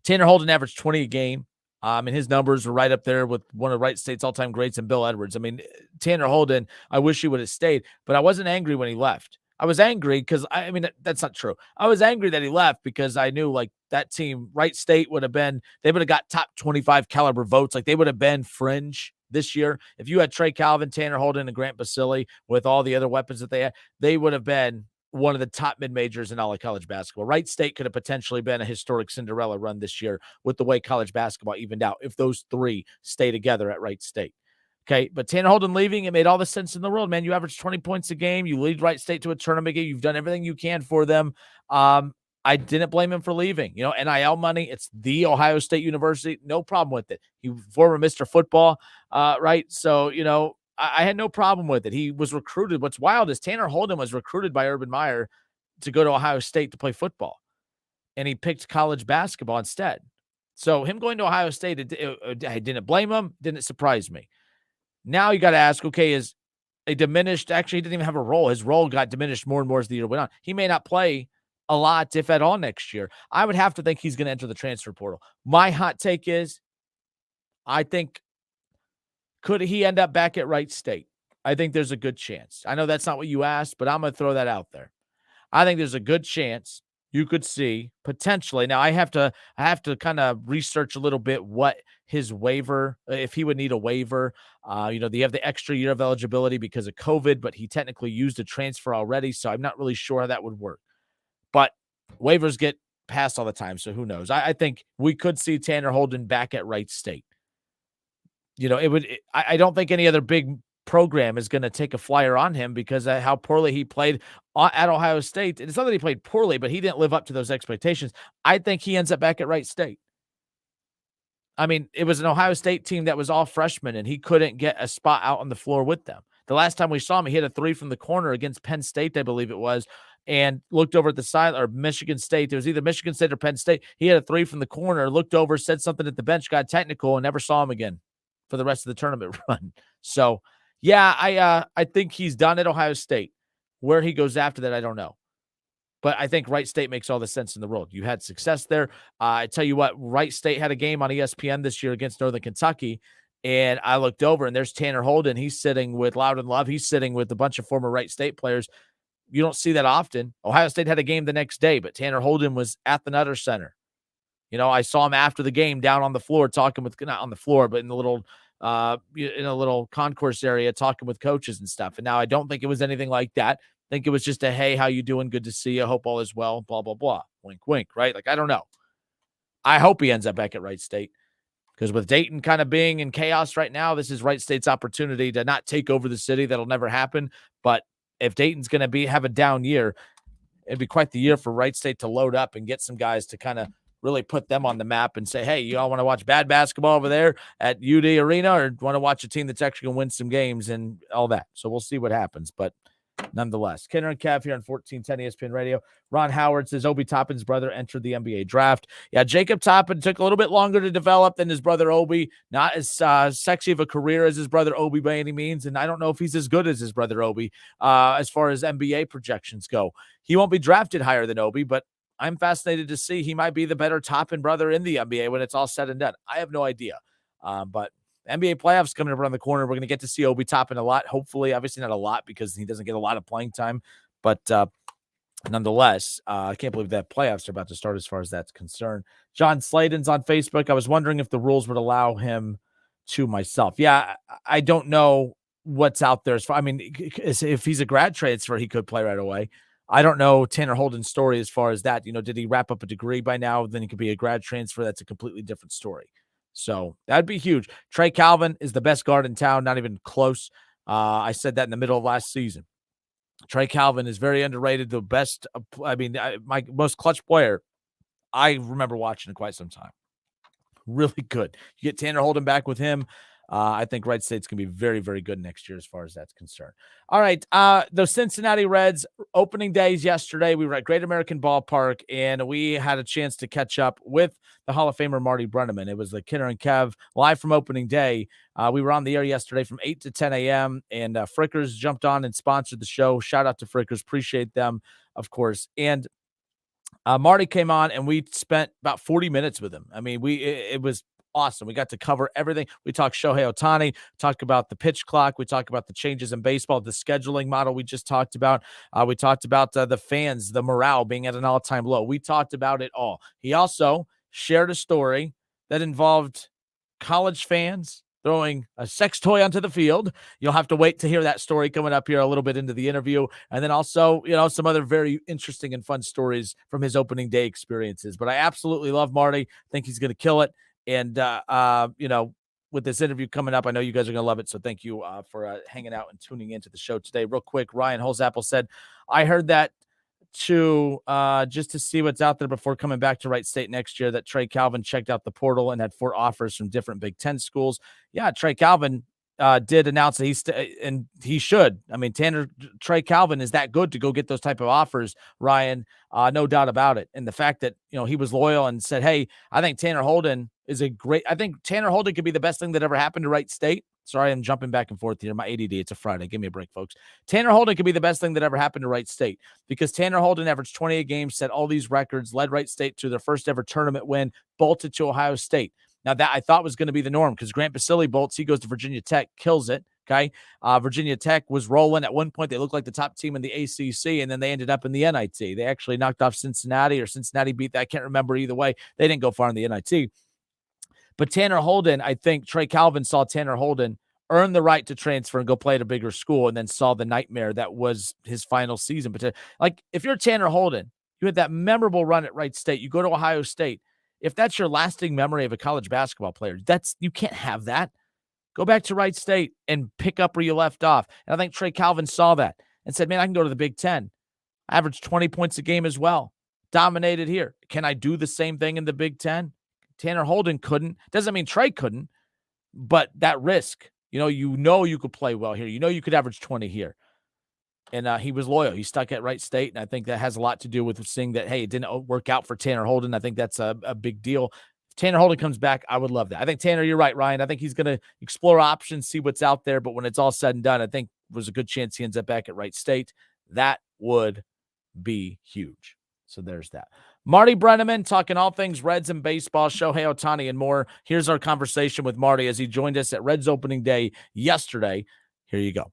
Holden averaged 20 a game. And his numbers were right up there with one of Wright State's all-time greats and Bill Edwards. I mean, Tanner Holden, I wish he would have stayed, but I wasn't angry when he left. I was angry because, that's not true. I was angry that he left because I knew, that team, Wright State they would have got top 25 caliber votes. They would have been fringe this year. If you had Trey Calvin, Tanner Holden, and Grant Basile with all the other weapons that they had, they would have been one of the top mid-majors in all of college basketball. Wright State could have potentially been a historic Cinderella run this year with the way college basketball evened out if those three stay together at Wright State. Okay, but Tanner Holden leaving, it made all the sense in the world, man. You average 20 points a game. You lead Wright State to a tournament game. You've done everything you can for them. I didn't blame him for leaving. NIL money, it's the Ohio State University. No problem with it. He was former Mr. Football, right? So, I had no problem with it. He was recruited. What's wild is Tanner Holden was recruited by Urban Meyer to go to Ohio State to play football, and he picked college basketball instead. So him going to Ohio State, I didn't blame him. Didn't surprise me. Now you got to ask, okay, is a diminished, actually he didn't even have a role. His role got diminished more and more as the year went on. He may not play a lot, if at all, next year. I would have to think he's going to enter the transfer portal. My hot take is, I think, could he end up back at Wright State? I think there's a good chance. I know that's not what you asked, but I'm going to throw that out there. I think there's a good chance you could see potentially. Now I have to kind of research a little bit what his waiver, if he would need a waiver. They have the extra year of eligibility because of COVID, but he technically used a transfer already. So I'm not really sure how that would work, but waivers get passed all the time. So who knows? I think we could see Tanner Holden back at Wright State. I don't think any other big program is going to take a flyer on him because of how poorly he played at Ohio State. It's not that he played poorly, but he didn't live up to those expectations. I think he ends up back at Wright State. I mean, it was an Ohio State team that was all freshmen, and he couldn't get a spot out on the floor with them. The last time we saw him, he hit a three from the corner against Penn State, I believe it was, and looked over at the side, or Michigan State. It was either Michigan State or Penn State. He had a three from the corner, looked over, said something at the bench, got technical, and never saw him again for the rest of the tournament run. So, yeah, I think he's done at Ohio State. Where he goes after that, I don't know. But I think Wright State makes all the sense in the world. You had success there. I tell you what, Wright State had a game on ESPN this year against Northern Kentucky, and I looked over, and there's Tanner Holden. He's sitting with Loudon Love. He's sitting with a bunch of former Wright State players. You don't see that often. Ohio State had a game the next day, but Tanner Holden was at the Nutter Center. I saw him after the game down on the floor talking with, not on the floor, but in the little concourse area talking with coaches and stuff. And now I don't think it was anything like that. I think it was just a, hey, how you doing? Good to see you. Hope all is well, blah, blah, blah. Wink, wink, right? I don't know. I hope he ends up back at Wright State because with Dayton kind of being in chaos right now, this is Wright State's opportunity to not take over the city. That'll never happen. But if Dayton's going to have a down year, it'd be quite the year for Wright State to load up and get some guys to kind of really put them on the map and say, hey, you all want to watch bad basketball over there at UD Arena or want to watch a team that's actually going to win some games and all that. So we'll see what happens. But nonetheless. Kenner and Kev here on 1410 ESPN Radio. Ron Howard says Obi Toppin's brother entered the NBA draft. Yeah, Jacob Toppin took a little bit longer to develop than his brother Obi. Not as sexy of a career as his brother Obi by any means, and I don't know if he's as good as his brother Obi as far as NBA projections go. He won't be drafted higher than Obi, but I'm fascinated to see he might be the better Toppin brother in the NBA when it's all said and done. I have no idea, but NBA playoffs coming around the corner. We're going to get to see Obi Toppin a lot. Hopefully, obviously not a lot because he doesn't get a lot of playing time. But nonetheless, I can't believe that playoffs are about to start as far as that's concerned. John Sladen's on Facebook. I was wondering if the rules would allow him to myself. Yeah, I don't know what's out there. If he's a grad transfer, he could play right away. I don't know Tanner Holden's story as far as that. Did he wrap up a degree by now? Then he could be a grad transfer. That's a completely different story. So that'd be huge. Trey Calvin is the best guard in town, not even close. I said that in the middle of last season. Trey Calvin is very underrated. The best, my most clutch player I remember watching in quite some time. Really good. You get Tanner Holden back with him. I think Wright State's going to be very, very good next year as far as that's concerned. All right. The Cincinnati Reds opening days yesterday. We were at Great American Ballpark, and we had a chance to catch up with the Hall of Famer Marty Brennaman. It was the Kenner and Kev live from opening day. We were on the air yesterday from 8 to 10 a.m., and Frickers jumped on and sponsored the show. Shout out to Frickers. Appreciate them, of course. And Marty came on, and we spent about 40 minutes with him. It was awesome. We got to cover everything. We talked Shohei Ohtani, talked about the pitch clock. We talked about the changes in baseball, the scheduling model we just talked about. We talked about the fans, the morale being at an all-time low. We talked about it all. He also shared a story that involved college fans throwing a sex toy onto the field. You'll have to wait to hear that story coming up here a little bit into the interview. And then also, some other very interesting and fun stories from his opening day experiences. But I absolutely love Marty. I think he's going to kill it. And, with this interview coming up, I know you guys are going to love it. So thank you for hanging out and tuning into the show today. Real quick, Ryan Holzapple said, I heard that too, just to see what's out there before coming back to Wright State next year, that Trey Calvin checked out the portal and had 4 offers from different Big Ten schools. Yeah, Trey Calvin did announce that and he should. Trey Calvin is that good to go get those type of offers, Ryan. No doubt about it. And the fact that, he was loyal and said, hey, I think Tanner Holden could be the best thing that ever happened to Wright State. Sorry, I'm jumping back and forth here. My ADD, it's a Friday. Give me a break, folks. Tanner Holden could be the best thing that ever happened to Wright State because Tanner Holden averaged 28 games, set all these records, led Wright State to their first ever tournament win, bolted to Ohio State. Now, that I thought was going to be the norm because Grant Basile bolts. He goes to Virginia Tech, kills it. Okay. Virginia Tech was rolling. At one point, they looked like the top team in the ACC, and then they ended up in the NIT. They actually knocked off Cincinnati, or Cincinnati beat that. I can't remember either way. They didn't go far in the NIT. But Tanner Holden, I think Trey Calvin saw Tanner Holden earn the right to transfer and go play at a bigger school, and then saw the nightmare that was his final season. But if you're Tanner Holden, you had that memorable run at Wright State. You go to Ohio State. If that's your lasting memory of a college basketball player, you can't have that. Go back to Wright State and pick up where you left off. And I think Trey Calvin saw that and said, man, I can go to the Big Ten. Averaged 20 points a game as well. Dominated here. Can I do the same thing in the Big Ten? Tanner Holden couldn't. Doesn't mean Trey couldn't, but that risk, you could play well here. You could average 20 here. And he was loyal. He stuck at Wright State, and I think that has a lot to do with seeing that, hey, it didn't work out for Tanner Holden. I think that's a big deal. If Tanner Holden comes back, I would love that. I think, Tanner, you're right, Ryan. I think he's going to explore options, see what's out there. But when it's all said and done, I think there's a good chance he ends up back at Wright State. That would be huge. So there's that. Marty Brennaman talking all things Reds and baseball, Shohei Ohtani, and more. Here's our conversation with Marty as he joined us at Reds opening day yesterday. Here you go.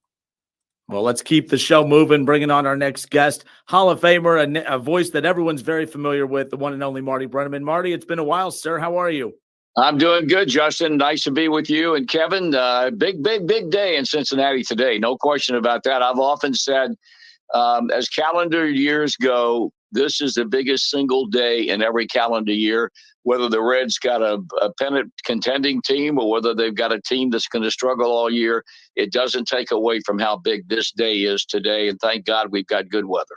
Well, let's keep the show moving, bringing on our next guest, Hall of Famer, a voice that everyone's very familiar with, the one and only Marty Brennaman. Marty, it's been a while, sir. How are you? I'm doing good, Justin. Nice to be with you and Kevin. Big day in Cincinnati today. No question about that. I've often said, as calendar years go, this is the biggest single day in every calendar year, whether the Reds got a pennant contending team or whether they've got a team that's going to struggle all year. It doesn't take away from how big this day is today. And thank God we've got good weather.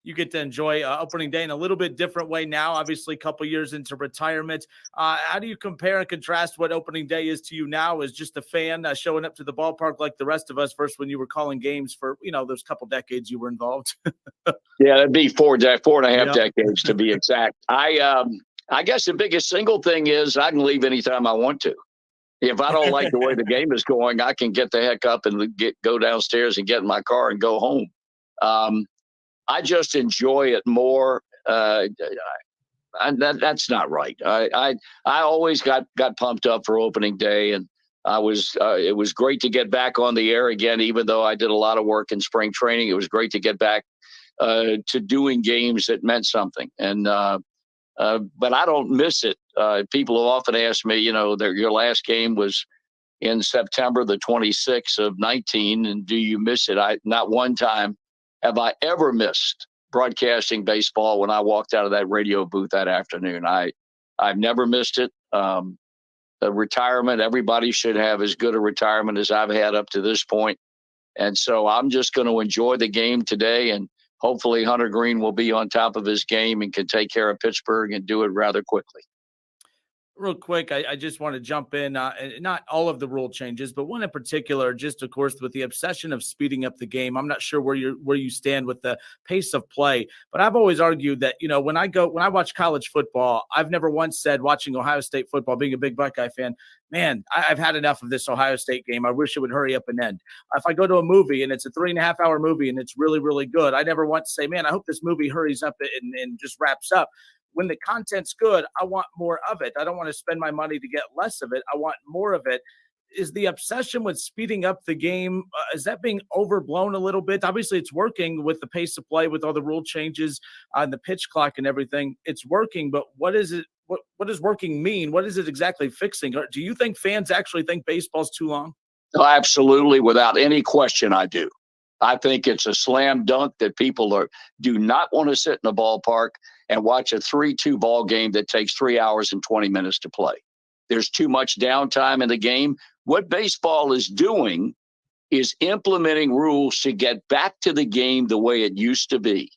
you get to enjoy opening day in a little bit different way now, obviously a couple years into retirement. How do you compare and contrast what opening day is to you now as just a fan showing up to the ballpark like the rest of us versus when you were calling games for, those couple decades you were involved? Yeah, that'd be 4.5 decades to be exact. I guess the biggest single thing is I can leave anytime I want to. If I don't like the way the game is going, I can get the heck up and go downstairs and get in my car and go home. I just enjoy it more. That's not right. I always got pumped up for opening day, and it was great to get back on the air again, even though I did a lot of work in spring training. It was great to get back to doing games that meant something. And but I don't miss it. People have often asked me, your last game was in September the 26th of 19, and do you miss it? Not one time have I ever missed broadcasting baseball when I walked out of that radio booth that afternoon. I've never missed it. The retirement, everybody should have as good a retirement as I've had up to this point. And so I'm just going to enjoy the game today, and hopefully Hunter Green will be on top of his game and can take care of Pittsburgh and do it rather quickly. Real quick, I just want to jump in, not all of the rule changes, but one in particular, just of course, with the obsession of speeding up the game. I'm not sure where you stand with the pace of play, but I've always argued that, when I watch college football, I've never once said, watching Ohio State football, being a big Buckeye fan, man, I've had enough of this Ohio State game. I wish it would hurry up and end. If I go to a movie and it's a 3.5 hour movie and it's really, really good, I never want to say, man, I hope this movie hurries up and just wraps up. When the content's good, I want more of it. I don't want to spend my money to get less of it. I want more of it. Is the obsession with speeding up the game, is that being overblown a little bit? Obviously, it's working with the pace of play, with all the rule changes on the pitch clock and everything. It's working, but what is it? What does working mean? What is it exactly fixing? Do you think fans actually think baseball's too long? Oh, absolutely, without any question, I do. I think it's a slam dunk that people do not want to sit in a ballpark and watch a 3-2 ball game that takes 3 hours and 20 minutes to play. There's too much downtime in the game. What baseball is doing is implementing rules to get back to the game the way it used to be.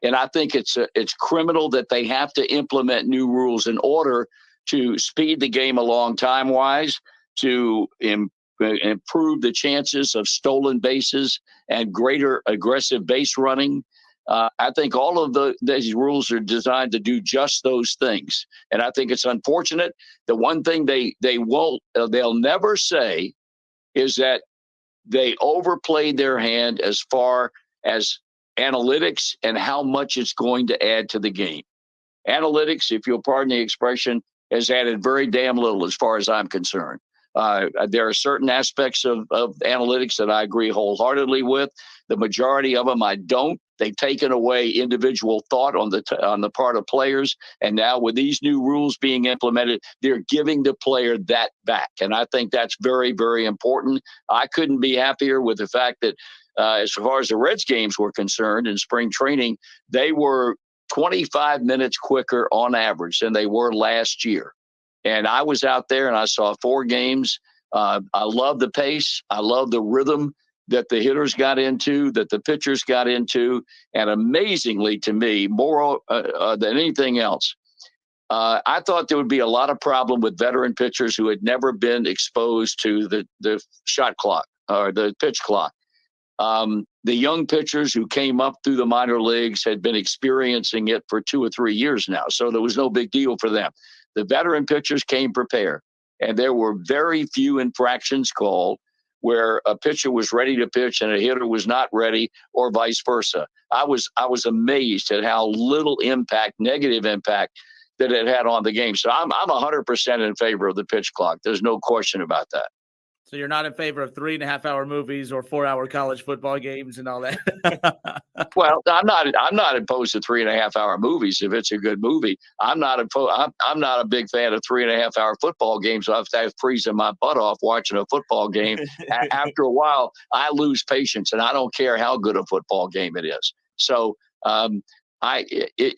And I think it's criminal that they have to implement new rules in order to speed the game along time-wise, to improve the chances of stolen bases and greater aggressive base running. I think all of these rules are designed to do just those things. And I think it's unfortunate. The one thing they'll never say is that they overplayed their hand as far as analytics and how much it's going to add to the game. Analytics, if you'll pardon the expression, has added very damn little as far as I'm concerned. There are certain aspects of analytics that I agree wholeheartedly with. The majority of them I don't. They've taken away individual thought on the part of players, and now with these new rules being implemented, they're giving the player that back, and I think that's very, very important. I couldn't be happier with the fact that as far as the Reds games were concerned in spring training, they were 25 minutes quicker on average than they were last year. And I was out there and I saw 4 games. I love the pace. I love the rhythm that the hitters got into, that the pitchers got into. And amazingly to me, more than anything else, I thought there would be a lot of problem with veteran pitchers who had never been exposed to the shot clock or the pitch clock. The young pitchers who came up through the minor leagues had been experiencing it for 2 or 3 years now, so there was no big deal for them. The veteran pitchers came prepared, and there were very few infractions called where a pitcher was ready to pitch and a hitter was not ready, or vice versa. I was amazed at how little impact, negative impact, that it had on the game. So I'm 100% in favor of the pitch clock. There's no question about that. So you're not in favor of 3.5 hour movies or 4 hour college football games and all that? Well, I'm not opposed to 3.5 hour movies if it's a good movie. I'm not a big fan of 3.5 hour football games. So I'm freezing my butt off watching a football game. After a while, I lose patience, and I don't care how good a football game it is. So a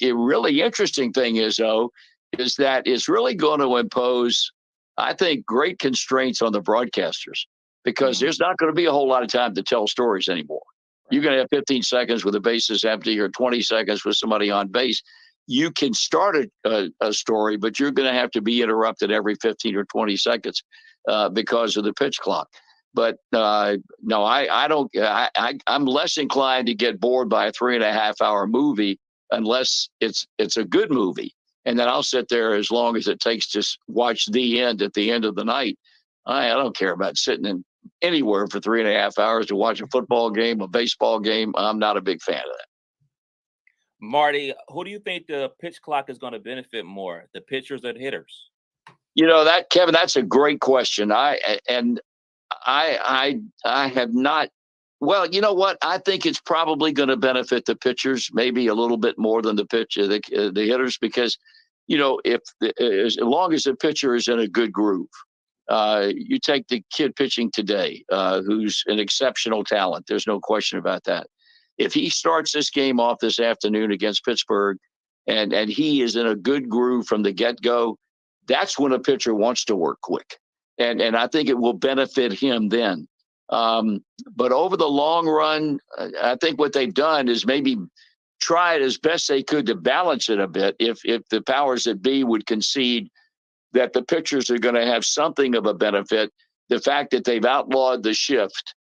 really interesting thing is that it's really going to impose, I think, great constraints on the broadcasters, because there's not going to be a whole lot of time to tell stories anymore. You're going to have 15 seconds with the bases empty or 20 seconds with somebody on base. You can start a story, but you're going to have to be interrupted every 15 or 20 seconds because of the pitch clock. But no, I don't. I'm less inclined to get bored by a 3.5-hour movie unless it's a good movie, and then I'll sit there as long as it takes to watch the end at the end of the night. I don't care about sitting in anywhere for 3.5 hours to watch a football game, a baseball game. I'm not a big fan of that. Marty, who do you think the pitch clock is going to benefit more, the pitchers or the hitters? That, Kevin, that's a great question. I have not. Well, you know what? I think it's probably going to benefit the pitchers, maybe a little bit more than the hitters, because as long as the pitcher is in a good groove. You take the kid pitching today, who's an exceptional talent. There's no question about that. If he starts this game off this afternoon against Pittsburgh and he is in a good groove from the get-go, that's when a pitcher wants to work quick. And I think it will benefit him then. But over the long run, I think what they've done is maybe try it as best they could to balance it a bit. If the powers that be would concede that the pitchers are going to have something of a benefit, the fact that they've outlawed the shift,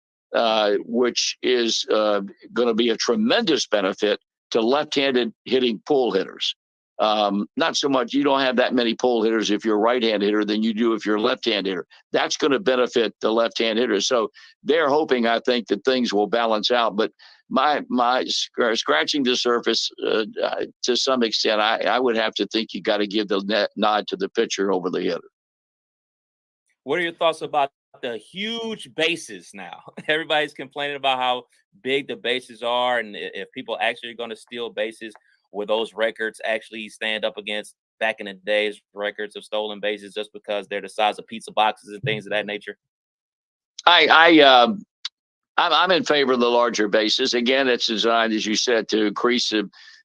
which is going to be a tremendous benefit to left-handed hitting pull hitters. Not so much, you don't have that many pull hitters if you're a right-hand hitter than you do if you're a left-hand hitter. That's going to benefit the left-hand hitters. So they're hoping, I think, that things will balance out. But my scratching the surface to some extent, I would have to think you got to give the nod to the pitcher over the hitter. What are your thoughts about the huge bases now? Everybody's complaining about how big the bases are, and if people actually are going to steal bases, will those records actually stand up against back in the days records of stolen bases just because they're the size of pizza boxes and things of that nature? I'm in favor of the larger bases. Again, it's designed, as you said, to increase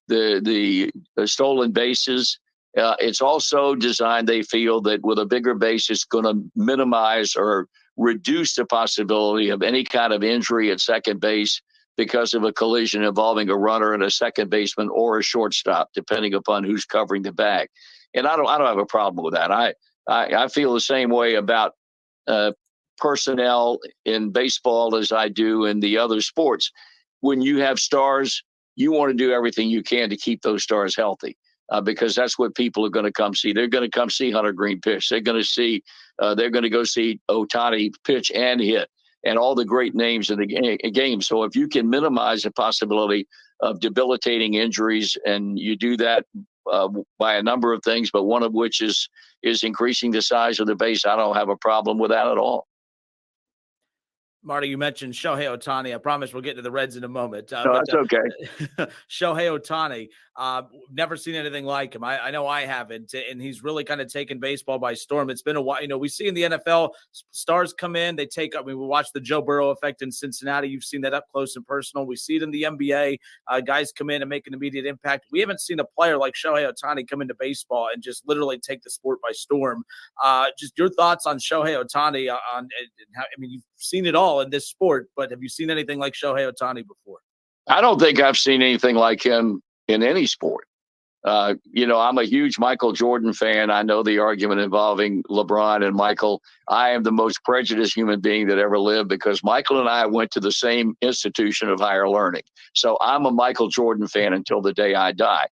the stolen bases. It's also designed, they feel, that with a bigger base, it's going to minimize or reduce the possibility of any kind of injury at second base because of a collision involving a runner and a second baseman or a shortstop, depending upon who's covering the bag. And I don't have a problem with that. I feel the same way about personnel in baseball as I do in the other sports. When you have stars, you want to do everything you can to keep those stars healthy. Because that's what people are going to come see. They're going to come see Hunter Green pitch. They're going to go see Ohtani pitch and hit, and all the great names in the game. So if you can minimize the possibility of debilitating injuries, and you do that by a number of things, but one of which is increasing the size of the base, I don't have a problem with that at all. Marty, you mentioned Shohei Ohtani. I promise we'll get to the Reds in a moment. No, that's okay. Shohei Ohtani, never seen anything like him. I know I haven't, and he's really kind of taken baseball by storm. It's been a while. We see in the NFL, stars come in, they take up. We watch the Joe Burrow effect in Cincinnati. You've seen that up close and personal. We see it in the NBA. Guys come in and make an immediate impact. We haven't seen a player like Shohei Ohtani come into baseball and just literally take the sport by storm. Just your thoughts on Shohei Ohtani. You've seen it all in this sport, but have you seen anything like Shohei Ohtani before? I don't think I've seen anything like him in any sport. I'm a huge Michael Jordan fan. I know the argument involving LeBron and Michael. I am the most prejudiced human being that ever lived because Michael and I went to the same institution of higher learning. So I'm a Michael Jordan fan until the day I die.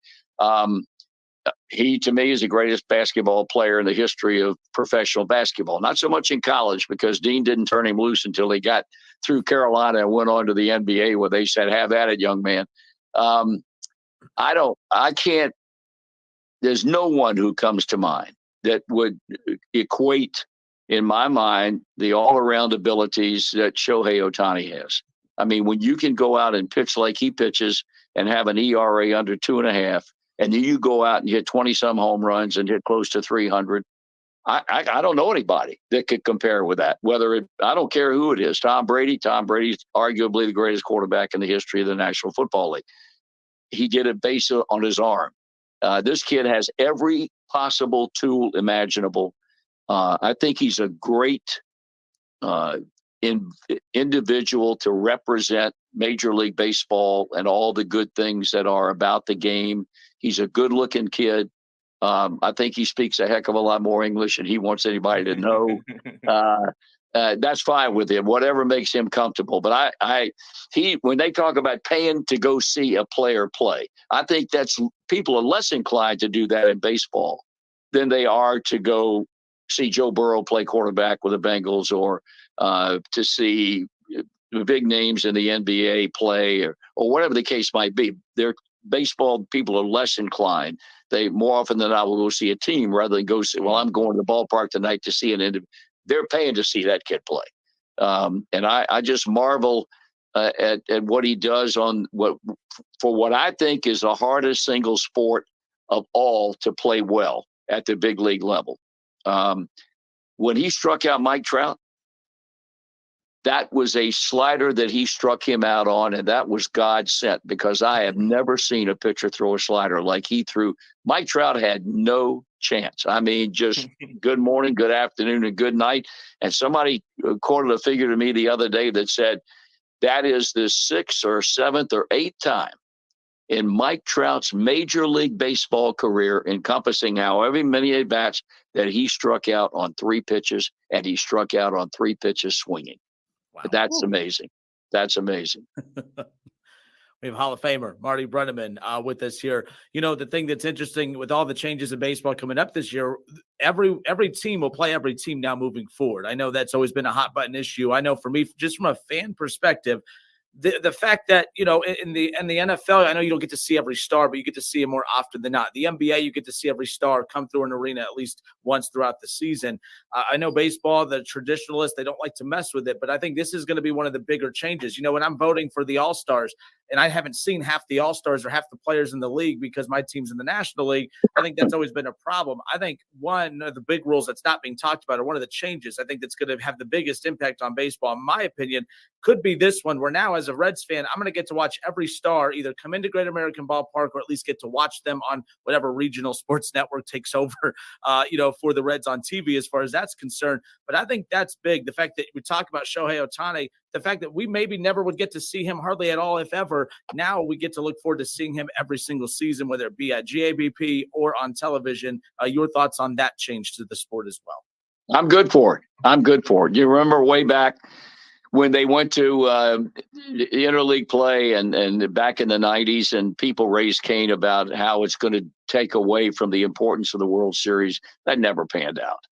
He, to me, is the greatest basketball player in the history of professional basketball. Not so much in college because Dean didn't turn him loose until he got through Carolina and went on to the NBA where they said, have at it, young man. There's no one who comes to mind that would equate, in my mind, the all-around abilities that Shohei Ohtani has. I mean, when you can go out and pitch like he pitches and have an ERA under 2.5, and then you go out and hit 20-some home runs and hit close to 300, I don't know anybody that could compare with that. I don't care who it is. Tom Brady's arguably the greatest quarterback in the history of the National Football League. He did it based on his arm. This kid has every possible tool imaginable. I think he's a great individual to represent Major League Baseball and all the good things that are about the game. He's a good-looking kid. I think he speaks a heck of a lot more English than he wants anybody to know. That's fine with him, whatever makes him comfortable. But when they talk about paying to go see a player play, I think people are less inclined to do that in baseball than they are to go see Joe Burrow play quarterback with the Bengals, or to see the big names in the NBA play, or whatever the case might be. Baseball people are less inclined. They more often than not will go see a team rather than go see, well, I'm going to the ballpark tonight to see an individual. They're paying to see that kid play. And I just marvel at what he does for what I think is the hardest single sport of all to play well at the big league level. When he struck out Mike Trout, that was a slider that he struck him out on, and that was God sent, because I have never seen a pitcher throw a slider like he threw. Mike Trout had no chance. I mean, just good morning, good afternoon, and good night. And somebody quoted a figure to me the other day that said that is the 6th or 7th or 8th time in Mike Trout's Major League Baseball career, encompassing however many at-bats, that he struck out on 3 pitches, and he struck out on 3 pitches swinging. Wow. That's amazing. That's amazing. We have Hall of Famer Marty Brennaman with us here. You know, the thing that's interesting with all the changes in baseball coming up this year, every team will play every team now moving forward. I know that's always been a hot button issue. I know for me, just from a fan perspective, the fact that, you know, in the NFL, I know you don't get to see every star, but you get to see it more often than not. The NBA, you get to see every star come through an arena at least once throughout the season. I know baseball, the traditionalists, they don't like to mess with it, but I think this is going to be one of the bigger changes. You know, when I'm voting for the All-Stars, and I haven't seen half the All-Stars or half the players in the league because my team's in the National League, I think that's always been a problem. I think one of the big rules that's not being talked about, or one of the changes I think that's going to have the biggest impact on baseball, in my opinion, could be this one, where now as a Reds fan, I'm going to get to watch every star either come into Great American Ballpark, or at least get to watch them on whatever regional sports network takes over, for the Reds on TV, as far as that's concerned. But I think that's big. The fact that we talk about Shohei Ohtani, the fact that we maybe never would get to see him hardly at all, if ever. Now we get to look forward to seeing him every single season, whether it be at GABP or on television. Your thoughts on that change to the sport as well? I'm good for it. You remember way back when they went to interleague play and back in the 90s, and people raised Cain about how it's going to take away from the importance of the World Series. That never panned out.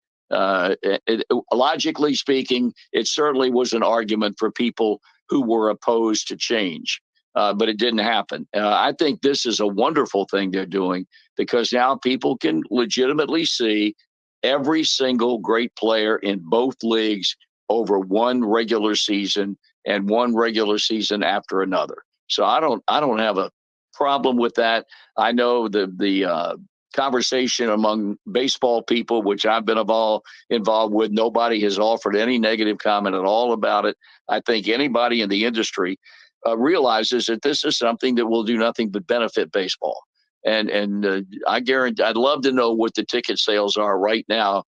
Logically speaking, it certainly was an argument for people who were opposed to change, but it didn't happen. I think this is a wonderful thing they're doing, because now people can legitimately see every single great player in both leagues over one regular season, and one regular season after another. So I don't have a problem with that. I know the conversation among baseball people, which I've been involved with, nobody has offered any negative comment at all about it. I think anybody in the industry realizes that this is something that will do nothing but benefit baseball. And I guarantee, I'd love to know what the ticket sales are right now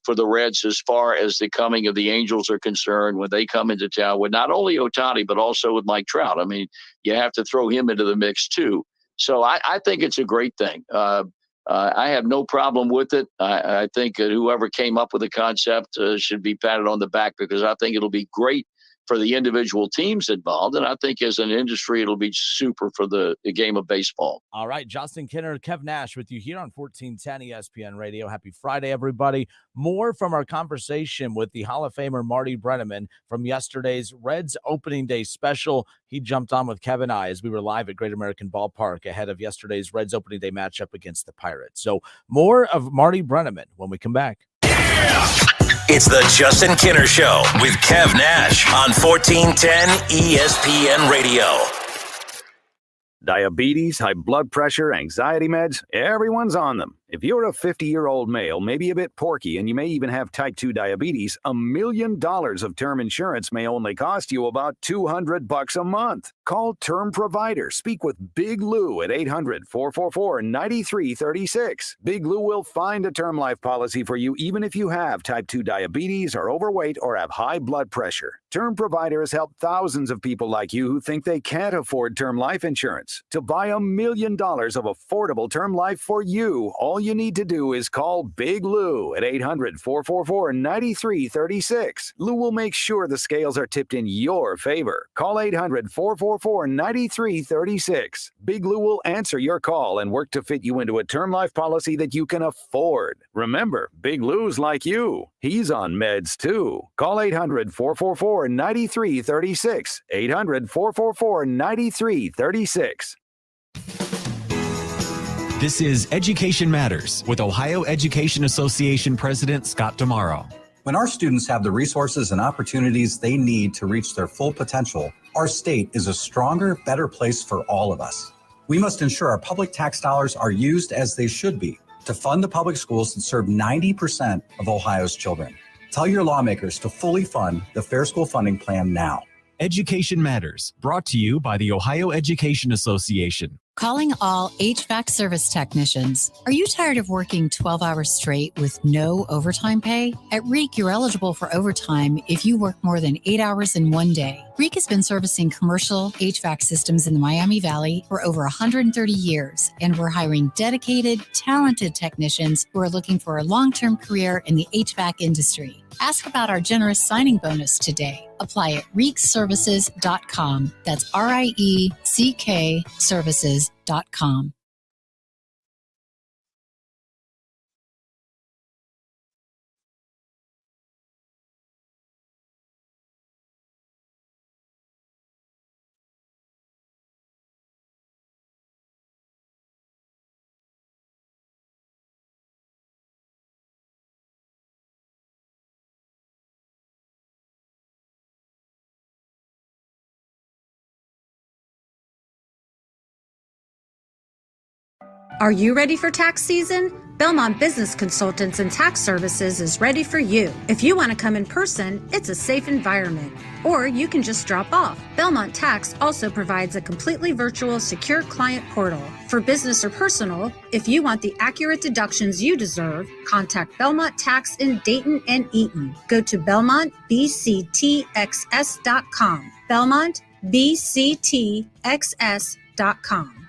for the Reds, as far as the coming of the Angels are concerned, when they come into town with not only Ohtani, but also with Mike Trout. I mean, you have to throw him into the mix too. So I think it's a great thing. I have no problem with it. I think whoever came up with the concept should be patted on the back, because I think it'll be great for the individual teams involved. And I think as an industry, it'll be super for the game of baseball. All right. Justin Kinner, Kev Nash with you here on 1410 ESPN Radio. Happy Friday, everybody. More from our conversation with the Hall of Famer Marty Brennaman from yesterday's Reds opening day special. He jumped on with Kevin and I as we were live at Great American Ballpark ahead of yesterday's Reds opening day matchup against the Pirates. So more of Marty Brennaman when we come back. It's the Justin Kinner Show with Kev Nash on 1410 ESPN Radio. Diabetes, high blood pressure, anxiety meds, everyone's on them. If you're a 50-year-old male, maybe a bit porky, and you may even have type 2 diabetes, $1 million of term insurance may only cost you about $200 a month. Call Term Provider. Speak with Big Lou at 800-444-9336. Big Lou will find a term life policy for you even if you have type 2 diabetes, are overweight, or have high blood pressure. Term Provider has helped thousands of people like you who think they can't afford term life insurance. To buy $1 million of affordable term life for you, all you need to do is call Big Lou at 800-444-9336. Lou will make sure the scales are tipped in your favor. Call 800-444-9336. Big Lou will answer your call and work to fit you into a term life policy that you can afford. Remember, Big Lou's like you. He's on meds too. Call 800-444-9336. 800-444-9336. This is Education Matters with Ohio Education Association President Scott Damaro. When our students have the resources and opportunities they need to reach their full potential, our state is a stronger, better place for all of us. We must ensure our public tax dollars are used as they should be to fund the public schools that serve 90% of Ohio's children. Tell your lawmakers to fully fund the Fair School Funding Plan now. Education Matters, brought to you by the Ohio Education Association. Calling all HVAC service technicians. Are you tired of working 12 hours straight with no overtime pay? At REAK, you're eligible for overtime if you work more than 8 hours in one day. REAK has been servicing commercial HVAC systems in the Miami Valley for over 130 years, and we're hiring dedicated, talented technicians who are looking for a long-term career in the HVAC industry. Ask about our generous signing bonus today. Apply at reekservices.com. That's RIECK services.com. Are you ready for tax season? Belmont Business Consultants and Tax Services is ready for you. If you want to come in person, it's a safe environment. Or you can just drop off. Belmont Tax also provides a completely virtual, secure client portal. For business or personal, if you want the accurate deductions you deserve, contact Belmont Tax in Dayton and Eaton. Go to BelmontBCTXS.com. BelmontBCTXS.com.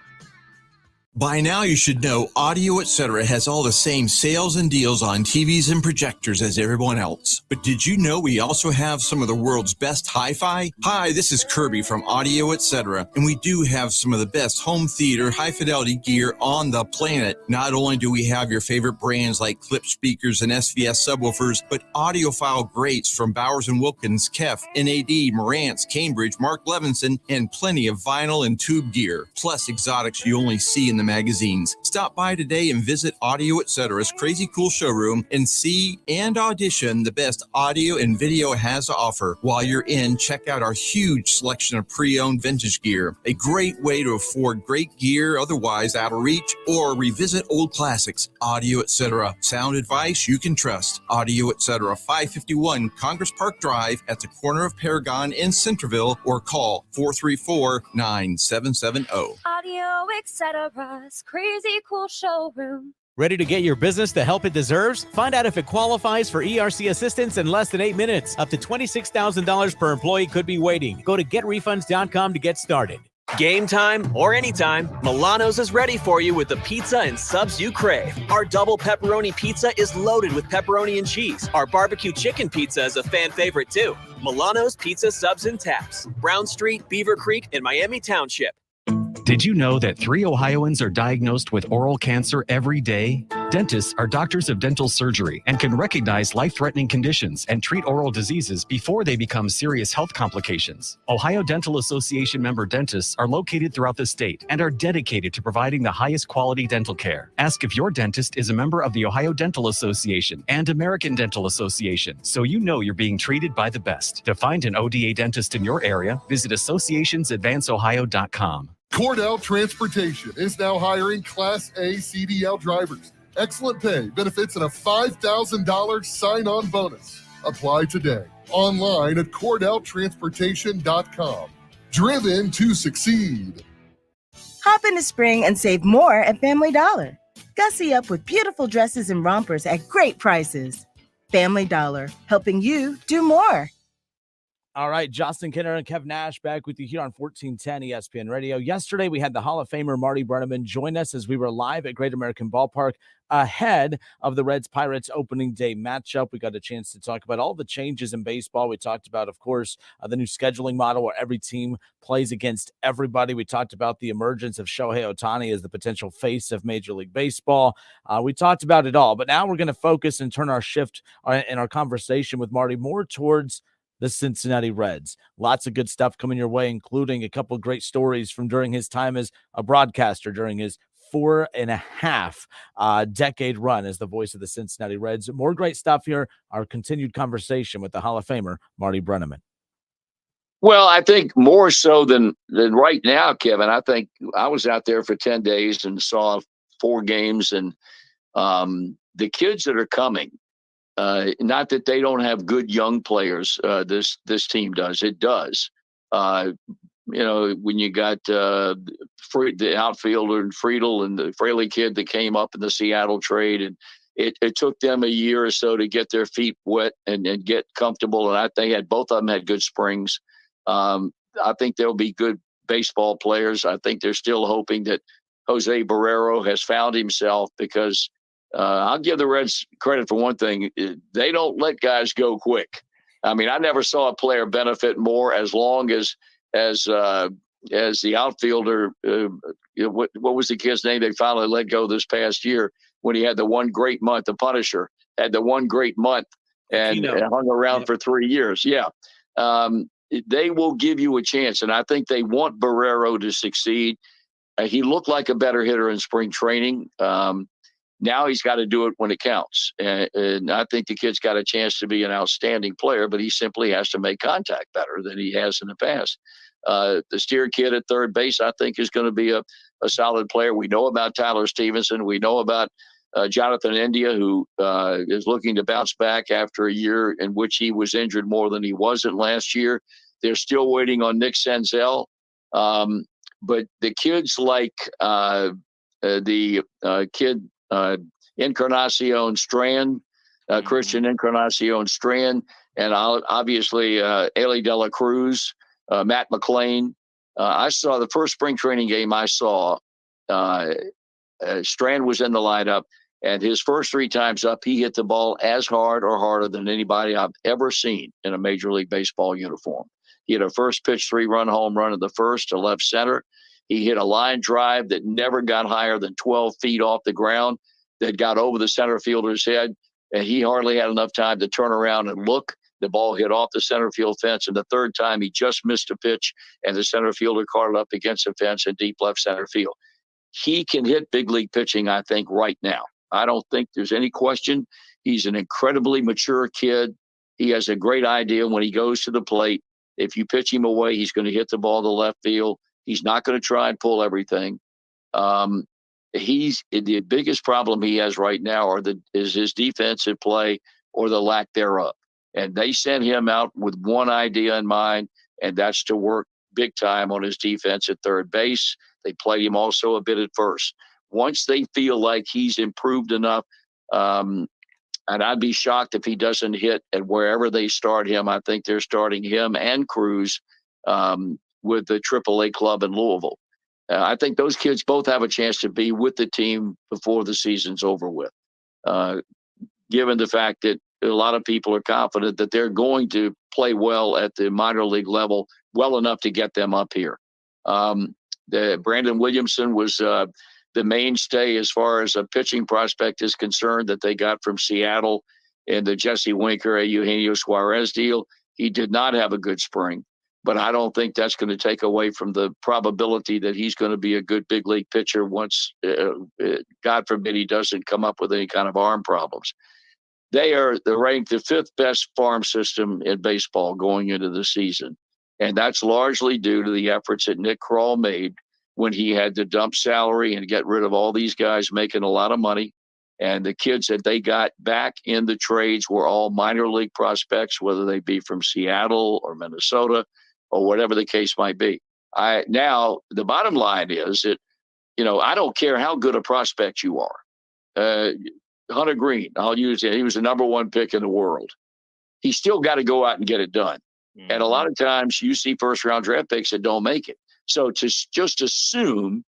By now, you should know Audio Etc. has all the same sales and deals on TVs and projectors as everyone else. But did you know we also have some of the world's best hi-fi? Hi, this is Kirby from Audio Etc. And we do have some of the best home theater, high-fidelity gear on the planet. Not only do we have your favorite brands like Clip speakers and SVS subwoofers, but audiophile greats from Bowers & Wilkins, Kef, NAD, Marantz, Cambridge, Mark Levinson, and plenty of vinyl and tube gear. Plus exotics you only see in the magazines. Stop by today and visit Audio Etc.'s crazy cool showroom and see and audition the best audio and video has to offer. While you're in, check out our huge selection of pre-owned vintage gear. A great way to afford great gear otherwise out of reach, or revisit old classics. Audio Etc. Sound advice you can trust. Audio Etc. 551 Congress Park Drive at the corner of Paragon in Centerville, or call 434-9770. Audio Etc.'s crazy cool showroom. Ready to get your business the help it deserves? Find out if it qualifies for ERC assistance in less than 8 minutes. Up to $26,000 per employee could be waiting. Go to getrefunds.com to get started. Game time or anytime, Milano's is ready for you with the pizza and subs you crave. Our double pepperoni pizza is loaded with pepperoni and cheese. Our barbecue chicken pizza is a fan favorite too. Milano's Pizza, Subs, and Taps. Brown Street, Beaver Creek, and Miami Township. Did you know that 3 Ohioans are diagnosed with oral cancer every day? Dentists are doctors of dental surgery and can recognize life-threatening conditions and treat oral diseases before they become serious health complications. Ohio Dental Association member dentists are located throughout the state and are dedicated to providing the highest quality dental care. Ask if your dentist is a member of the Ohio Dental Association and American Dental Association, so you know you're being treated by the best. To find an ODA dentist in your area, visit associationsadvanceohio.com. Cordell Transportation is now hiring Class A CDL drivers. Excellent pay, benefits, and a $5,000 sign-on bonus. Apply today. Online at CordellTransportation.com. Driven to succeed. Hop in the spring and save more at Family Dollar. Gussy up with beautiful dresses and rompers at great prices. Family Dollar, helping you do more. All right, Justin Kinner and Kev Nash back with you here on 1410 ESPN Radio. Yesterday, we had the Hall of Famer Marty Brennaman join us as we were live at Great American Ballpark ahead of the Reds-Pirates opening day matchup. We got a chance to talk about all the changes in baseball. We talked about, of course, the new scheduling model where every team plays against everybody. We talked about the emergence of Shohei Ohtani as the potential face of Major League Baseball. We talked about it all, but now we're going to focus and turn our shift in our conversation with Marty more towards the Cincinnati Reds. Lots of good stuff coming your way, including a couple of great stories from during his time as a broadcaster during his 4.5 decade run as the voice of the Cincinnati Reds. More great stuff here. Our continued conversation with the Hall of Famer, Marty Brennaman. Well, I think more so than right now, Kevin. I think I was out there for 10 days and saw 4 games, and the kids that are coming, not that they don't have good young players. This team does. It does. When you got the outfielder and Friedel and the Fraley kid that came up in the Seattle trade, and it took them a year or so to get their feet wet and get comfortable. And both of them had good springs. I think they'll be good baseball players. I think they're still hoping that Jose Barrero has found himself, because I'll give the Reds credit for one thing. They don't let guys go quick. I mean, I never saw a player benefit more as long as the outfielder. What was the kid's name they finally let go this past year when he had the one great month? The Punisher had the one great month and hung around for 3 years. Yeah. They will give you a chance, and I think they want Barrero to succeed. He looked like a better hitter in spring training. Now he's got to do it when it counts. And I think the kid's got a chance to be an outstanding player, but he simply has to make contact better than he has in the past. The Steer kid at third base, I think, is going to be a solid player. We know about Tyler Stevenson. We know about Jonathan India, who is looking to bounce back after a year in which he was injured more than he wasn't last year. They're still waiting on Nick Senzel. But the kids like the kid Encarnacion Strand, Christian Encarnacion Strand, and obviously Eli De La Cruz, Matt McLean. I saw the first spring training game I saw. Strand was in the lineup, and his first 3 times up, he hit the ball as hard or harder than anybody I've ever seen in a Major League Baseball uniform. He had a first pitch 3-run home run in the first to left center. He hit a line drive that never got higher than 12 feet off the ground, that got over the center fielder's head, and he hardly had enough time to turn around and look. The ball hit off the center field fence, and the third time he just missed a pitch, and the center fielder caught it up against the fence in deep left center field. He can hit big league pitching, I think, right now. I don't think there's any question. He's an incredibly mature kid. He has a great idea when he goes to the plate. If you pitch him away, he's going to hit the ball to left field. He's not going to try and pull everything. He's the biggest problem he has right now is his defensive play or the lack thereof. And they sent him out with one idea in mind, and that's to work big time on his defense at third base. They played him also a bit at first. Once they feel like he's improved enough, and I'd be shocked if he doesn't hit at wherever they start him. I think they're starting him and Cruz with the AAA club in Louisville. I think those kids both have a chance to be with the team before the season's over with, given the fact that a lot of people are confident that they're going to play well at the minor league level, well enough to get them up here. Brandon Williamson was the mainstay as far as a pitching prospect is concerned that they got from Seattle in the Jesse Winker, Eugenio Suarez deal. He did not have a good spring, but I don't think that's going to take away from the probability that he's going to be a good big league pitcher once, God forbid, he doesn't come up with any kind of arm problems. They're ranked the 5th best farm system in baseball going into the season. And that's largely due to the efforts that Nick Kroll made when he had to dump salary and get rid of all these guys making a lot of money And the kids that they got back in the trades were all minor league prospects, whether they be from Seattle or Minnesota or whatever the case might be. Now, the bottom line is that, I don't care how good a prospect you are. Hunter Green, I'll use it. He was the number 1 pick in the world. He still got to go out and get it done. Mm-hmm. And a lot of times you see first-round draft picks that don't make it. So to just assume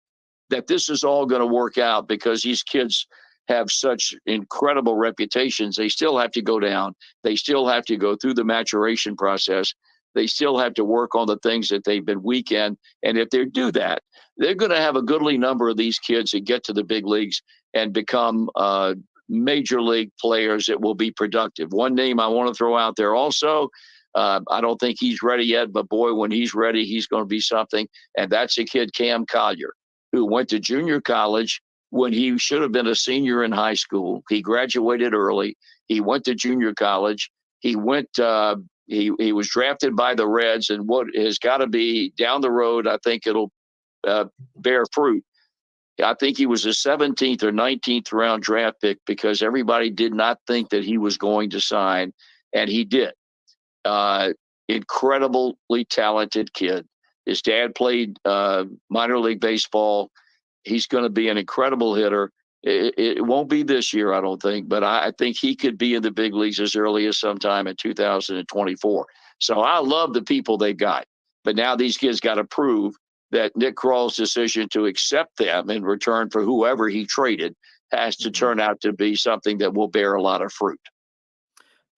that this is all going to work out because these kids have such incredible reputations, they still have to go down. They still have to go through the maturation process. They still have to work on the things that they've been weak in. And if they do that, they're going to have a goodly number of these kids that get to the big leagues and become major league players that will be productive. One name I want to throw out there also, I don't think he's ready yet, but boy, when he's ready, he's going to be something. And that's a kid, Cam Collier, who went to junior college when he should have been a senior in high school. He graduated early. He went to junior college. He went, he was drafted by the Reds, and what has got to be down the road, I think it'll bear fruit. I think he was a 17th or 19th round draft pick because everybody did not think that he was going to sign, and he did. Incredibly talented kid. His dad played minor league baseball. He's going to be an incredible hitter. It won't be this year, I don't think, but I think he could be in the big leagues as early as sometime in 2024. So I love the people they got, but now these kids got to prove that Nick Krall's decision to accept them in return for whoever he traded has to turn out to be something that will bear a lot of fruit.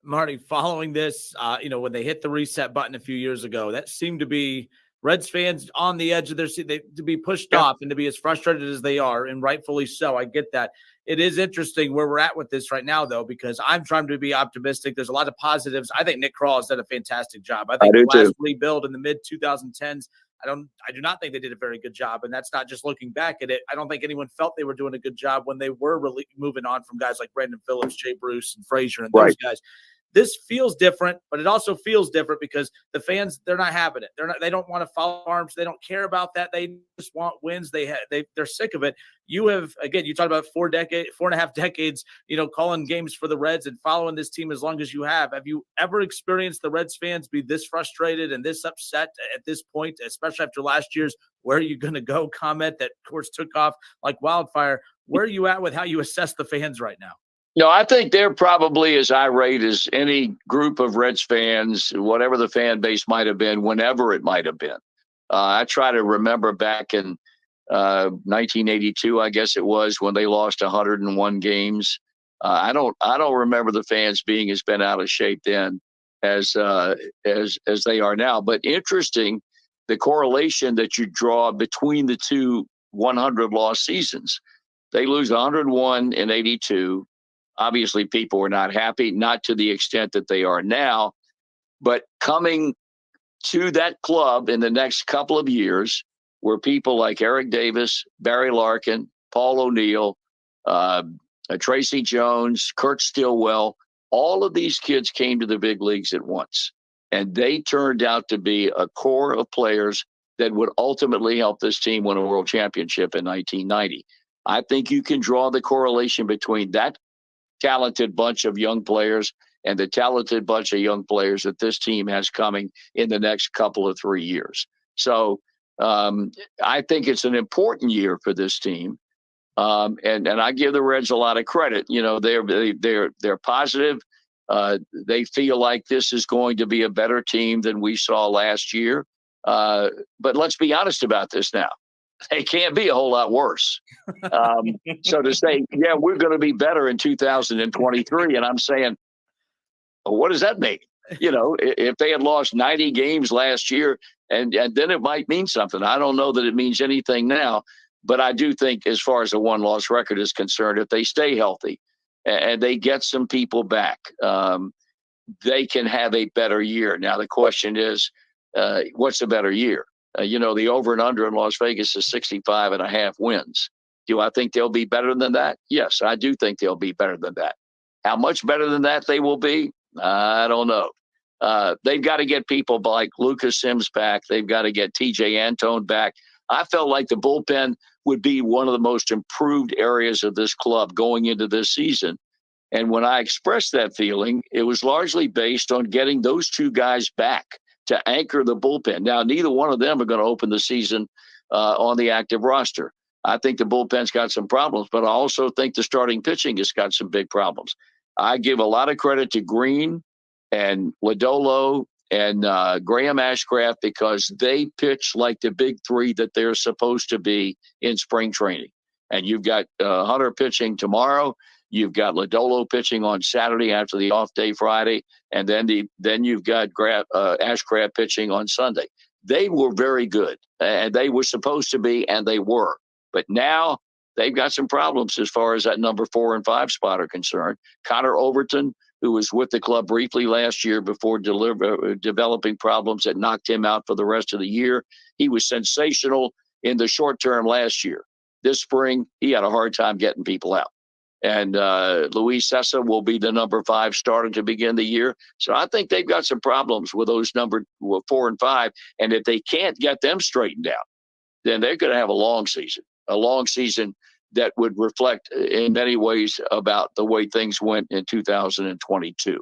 Marty, following this, when they hit the reset button a few years ago, that seemed to be Reds fans on the edge of their seat, to be pushed off and to be as frustrated as they are, and rightfully so. I get that. It is interesting where we're at with this right now, though, because I'm trying to be optimistic. There's a lot of positives. I think Nick Krall has done a fantastic job. I think the last rebuild in the mid-2010s, I do not think they did a very good job, and that's not just looking back at it. I don't think anyone felt they were doing a good job when they were really moving on from guys like Brandon Phillips, Jay Bruce, and Frazier, and those guys. This feels different, but it also feels different because the fans, they're not having it. They don't want to follow arms. They don't care about that. They just want wins. They're sick of it. You have, again, you talked about 4.5 decades, calling games for the Reds and following this team as long as you have. Have you ever experienced the Reds fans be this frustrated and this upset at this point, especially after last year's "where are you going to go" comment that, of course, took off like wildfire? Where are you at with how you assess the fans right now? No, I think they're probably as irate as any group of Reds fans, whatever the fan base might have been, whenever it might have been. I try to remember back in 1982, I guess it was, when they lost 101 games. I don't remember the fans being as bent out of shape then as they are now. But interesting, the correlation that you draw between the two 100-loss seasons. They lose 101 in 82. Obviously, people were not happy, not to the extent that they are now, but coming to that club in the next couple of years were people like Eric Davis, Barry Larkin, Paul O'Neill, Tracy Jones, Kurt Stillwell. All of these kids came to the big leagues at once, and they turned out to be a core of players that would ultimately help this team win a world championship in 1990. I think you can draw the correlation between that talented bunch of young players and the talented bunch of young players that this team has coming in the next couple of 3 years. So I think it's an important year for this team. And I give the Reds a lot of credit. They're positive. They feel like this is going to be a better team than we saw last year. But let's be honest about this now. They can't be a whole lot worse. So to say, yeah, we're going to be better in 2023, and I'm saying, well, what does that mean? If they had lost 90 games last year, and then it might mean something. I don't know that it means anything now, but I do think as far as the one-loss record is concerned, if they stay healthy and they get some people back, they can have a better year. Now, the question is, what's a better year? The over and under in Las Vegas is 65.5 wins. Do I think they'll be better than that? Yes, I do think they'll be better than that. How much better than that they will be? I don't know. They've got to get people like Lucas Sims back. They've got to get TJ Antone back. I felt like the bullpen would be one of the most improved areas of this club going into this season. And when I expressed that feeling, it was largely based on getting those two guys back to anchor the bullpen. Now, neither one of them are going to open the season on the active roster. I think the bullpen's got some problems, but I also think the starting pitching has got some big problems. I give a lot of credit to Green and Lodolo and Graham Ashcraft because they pitch like the big three that they're supposed to be in spring training. And you've got Hunter pitching tomorrow. You've got Lodolo pitching on Saturday after the off day Friday, and then you've got Ashcraft pitching on Sunday. They were very good, and they were supposed to be, and they were. But now they've got some problems as far as that number 4 and 5 spot are concerned. Connor Overton, who was with the club briefly last year before developing problems that knocked him out for the rest of the year. He was sensational in the short term last year. This spring, he had a hard time getting people out. And Luis Sessa will be the number 5 starter to begin the year. So I think they've got some problems with those number 4 and 5. And if they can't get them straightened out, then they're going to have a long season that would reflect in many ways about the way things went in 2022.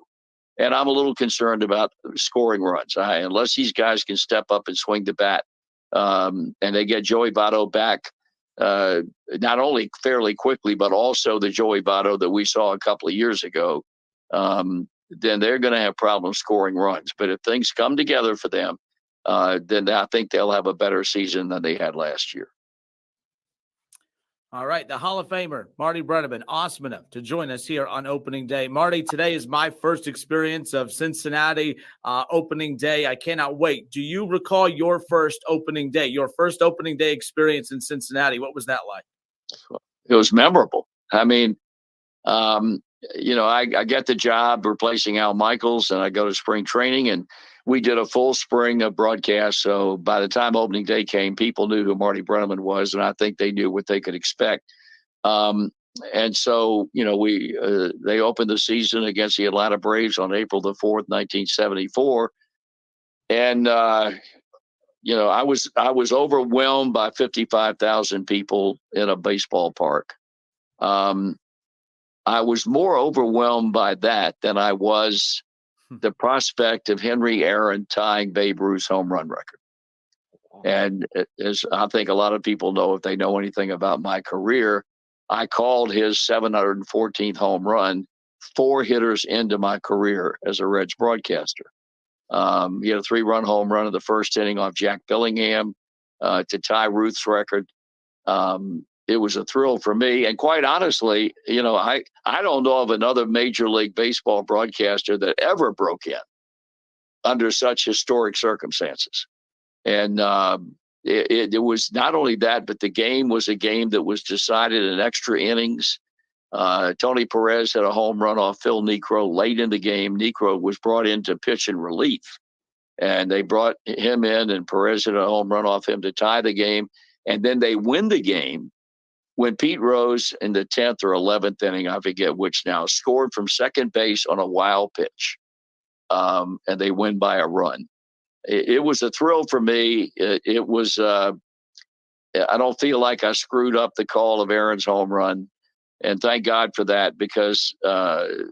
And I'm a little concerned about scoring runs. Unless these guys can step up and swing the bat, and they get Joey Votto back, not only fairly quickly, but also the Joey Votto that we saw a couple of years ago, then they're going to have problems scoring runs. But if things come together for them, then I think they'll have a better season than they had last year. All right, the Hall of Famer, Marty Brennaman, awesome enough to join us here on opening day. Marty, today is my first experience of Cincinnati opening day. I cannot wait. Do you recall your first opening day experience in Cincinnati? What was that like? It was memorable. I mean, I get the job replacing Al Michaels, and I go to spring training, and we did a full spring of broadcasts. So by the time opening day came, people knew who Marty Brennaman was, and I think they knew what they could expect. And so, they opened the season against the Atlanta Braves on April the 4th, 1974. And, I was overwhelmed by 55,000 people in a baseball park. I was more overwhelmed by that than I was the prospect of Henry Aaron tying Babe Ruth's home run record. And as I think a lot of people know, if they know anything about my career, I called his 714th home run 4 hitters into my career as a Reds broadcaster. He had a 3-run home run in the first inning off Jack Billingham to tie Ruth's record. It was a thrill for me. And quite honestly, I don't know of another Major League Baseball broadcaster that ever broke in under such historic circumstances. And it was not only that, but the game was a game that was decided in extra innings. Tony Perez had a home run off Phil Niekro late in the game. Niekro was brought in to pitch in relief, and they brought him in, and Perez had a home run off him to tie the game. And then they win the game when Pete Rose in the 10th or 11th inning, I forget which now, scored from second base on a wild pitch. And they win by a run. It was a thrill for me. It was, I don't feel like I screwed up the call of Aaron's home run. And thank God for that, because I'll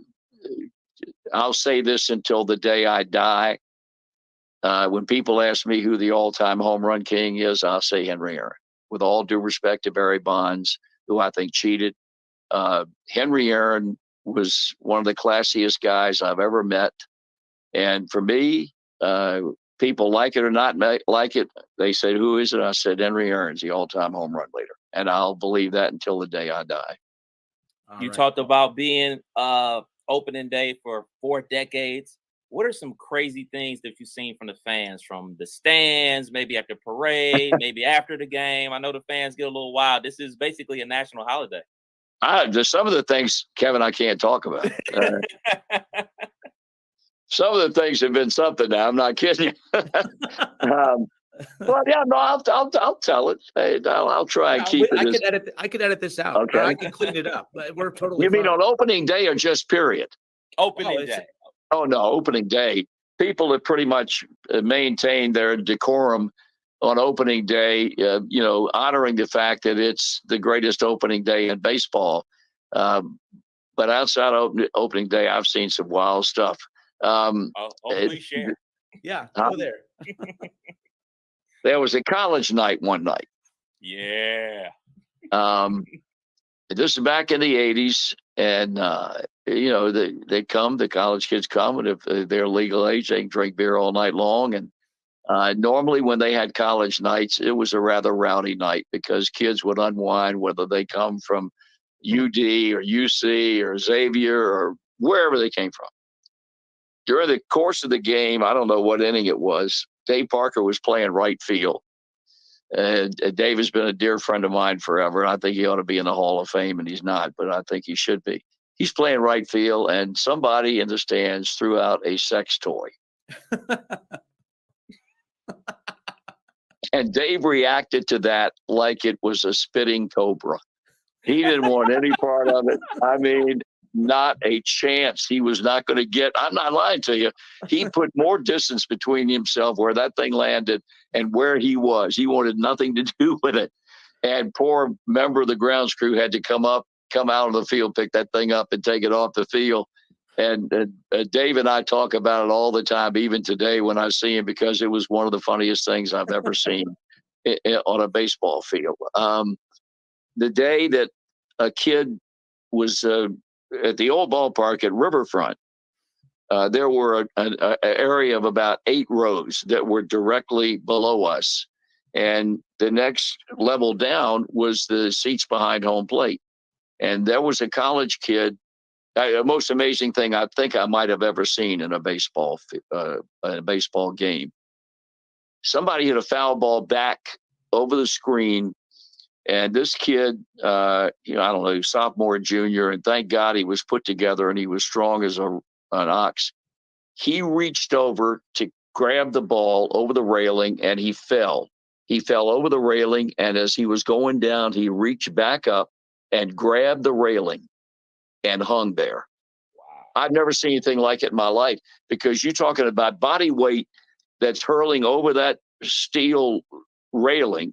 say this until the day I die. When people ask me who the all-time home run king is, I'll say Henry Aaron. With all due respect to Barry Bonds, who I think cheated, Henry Aaron was one of the classiest guys I've ever met. And for me, people like it or not like it, they said, who is it? I said, Henry Aaron's the all-time home run leader. And I'll believe that until the day I die. You talked about being opening day for 4 decades. What are some crazy things that you've seen from the fans, from the stands, maybe at the parade, maybe after the game? I know the fans get a little wild. This is basically a national holiday. There's some of the things, Kevin, I can't talk about. Some of the things have been something now. I'm not kidding you. Well, yeah, no, I'll tell it. I'll try and keep it. I could edit this out. Okay. I can clean it up. But we're totally. You mean fine. on opening day or just period? Opening day. Oh no, opening day. People have pretty much maintained their decorum on opening day, honoring the fact that it's the greatest opening day in baseball. But outside of opening day, I've seen some wild stuff. Please share. Yeah, go there. There was a college night one night. Yeah. This is back in the 80s. And, they come, the college kids come, and if they're legal age, they can drink beer all night long. And normally when they had college nights, it was a rather rowdy night because kids would unwind, whether they come from UD or UC or Xavier or wherever they came from. During the course of the game, I don't know what inning it was, Dave Parker was playing right field. Dave has been a dear friend of mine forever. I think he ought to be in the Hall of Fame, and he's not, but I think he should be. He's playing right field, and somebody in the stands threw out a sex toy. And Dave reacted to that like it was a spitting cobra. He didn't want any part of it. I mean, not a chance. He was not going to get, I'm not lying to you. He put more distance between himself where that thing landed and where he was. He wanted nothing to do with it. And poor member of the grounds crew had to come out of the field, pick that thing up and take it off the field. And Dave and I talk about it all the time, even today when I see him, because it was one of the funniest things I've ever seen on a baseball field. The day that a kid was at the old ballpark at Riverfront, there were an area of about 8 rows that were directly below us. And the next level down was the seats behind home plate. And there was a college kid, the most amazing thing I think I might have ever seen in a baseball game. Somebody hit a foul ball back over the screen. And this kid, I don't know, sophomore, junior, and thank God he was put together and he was strong as an ox. He reached over to grab the ball over the railing and he fell. He fell over the railing, and as he was going down, he reached back up and grabbed the railing and hung there. Wow. I've never seen anything like it in my life, because you're talking about body weight that's hurling over that steel railing.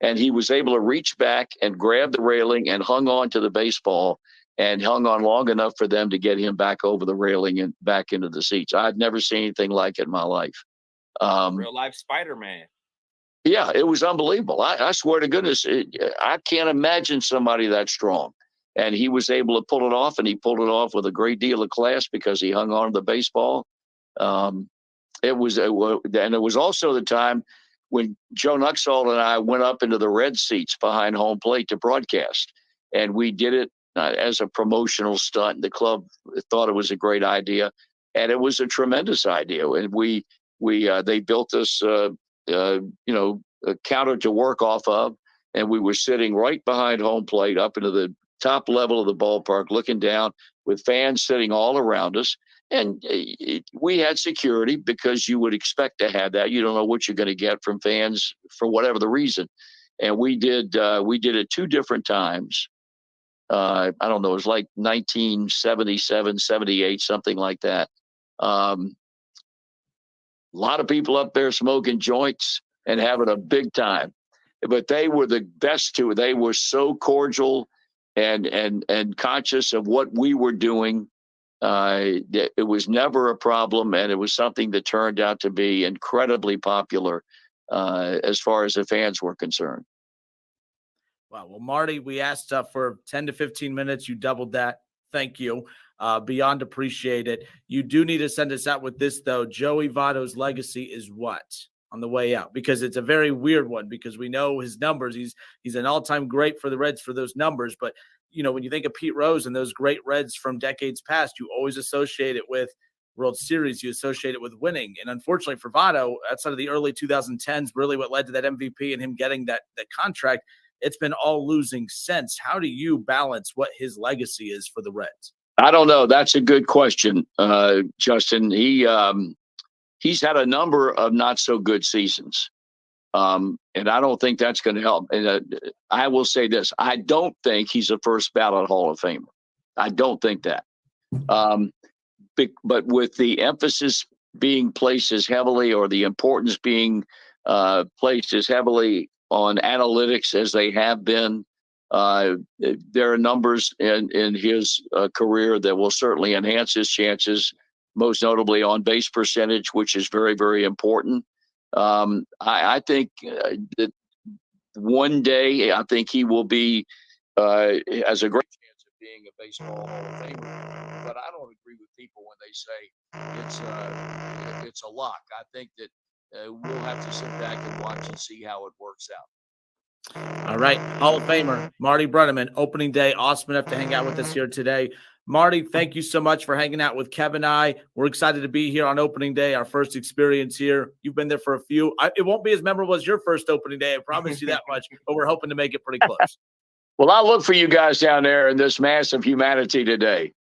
And he was able to reach back and grab the railing and hung on to the baseball and hung on long enough for them to get him back over the railing and back into the seats. I've never seen anything like it in my life. Real life Spider-Man. Yeah, it was unbelievable. I swear to goodness, I can't imagine somebody that strong. And he was able to pull it off, and he pulled it off with a great deal of class because he hung on to the baseball. It was also the time when Joe Nuxall and I went up into the red seats behind home plate to broadcast. And we did it as a promotional stunt. The club thought it was a great idea, and it was a tremendous idea. And they built us, a counter to work off of, and we were sitting right behind home plate up into the top level of the ballpark, looking down with fans sitting all around us. And we had security because you would expect to have that. You don't know what you're going to get from fans for whatever the reason. And we did it 2 different times. I don't know, it was like 1977, 78, something like that. A lot of people up there smoking joints and having a big time. But they were the best too. They were so cordial and conscious of what we were doing. It was never a problem, and it was something that turned out to be incredibly popular as far as the fans were concerned. Wow. Well, Marty, we asked for 10 to 15 minutes. You doubled that. Thank you. Beyond appreciate it. You do need to send us out with this, though. Joey Votto's legacy is what on the way out? Because it's a very weird one, because we know his numbers. He's an all-time great for the Reds for those numbers. But, when you think of Pete Rose and those great Reds from decades past, you always associate it with World Series. You associate it with winning. And unfortunately for Votto, outside of the early 2010s, really what led to that MVP and him getting that contract, it's been all losing since. How do you balance what his legacy is for the Reds? I don't know. That's a good question, Justin. He's had a number of not so good seasons. And I don't think that's going to help. And I will say this. I don't think he's a first ballot Hall of Famer. I don't think that. But with the emphasis being placed as heavily, or the importance being placed as heavily on analytics as they have been. There are numbers in his career that will certainly enhance his chances, most notably on base percentage, which is very, very important. I think that one day, I think he will be, has a great chance of being a baseball Hall of Famer. But I don't agree with people when they say it's a lock. I think that we'll have to sit back and watch and see how it works out. All right, Hall of Famer Marty Brennaman, opening day. Awesome enough to hang out with us here today. Marty, thank you so much for hanging out with Kevin and I. We're excited to be here on opening day, our first experience here. You've been there for a few. It won't be as memorable as your first opening day, I promise you that much, but we're hoping to make it pretty close. Well, I'll look for you guys down there in this mass of humanity today.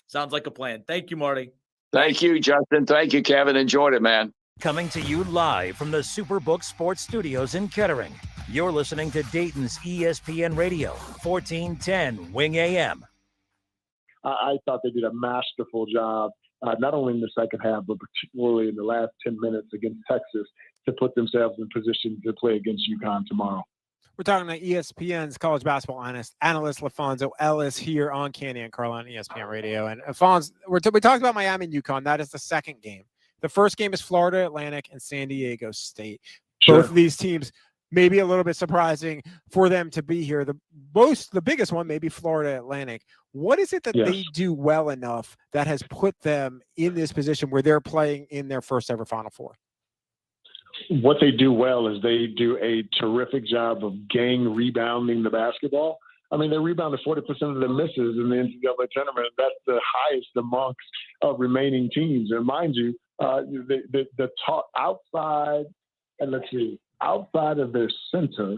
Sounds like a plan. Thank you, Marty. Thank you, Justin. Thank you, Kevin. Enjoyed it, man. Coming to you live from the Superbook Sports Studios in Kettering. You're listening to Dayton's ESPN Radio, 1410 Wing AM. I thought they did a masterful job, not only in the second half, but particularly in the last 10 minutes against Texas to put themselves in position to play against UConn tomorrow. We're talking to ESPN's college basketball analyst LaFonso Ellis here on Candy and Carl on ESPN Radio. And Alphonse, we talked about Miami and UConn. That is the second game. The first game is Florida Atlantic and San Diego State. Sure. Both of these teams maybe a little bit surprising for them to be here. The biggest one, maybe Florida Atlantic. What is it that they do well enough that has put them in this position where they're playing in their first ever Final Four? What they do well is they do a terrific job of gang rebounding the basketball. I mean, they rebounded 40% of the misses in the NCAA tournament. That's the highest amongst remaining teams. And mind you, the talk outside, and let's see, outside of their center,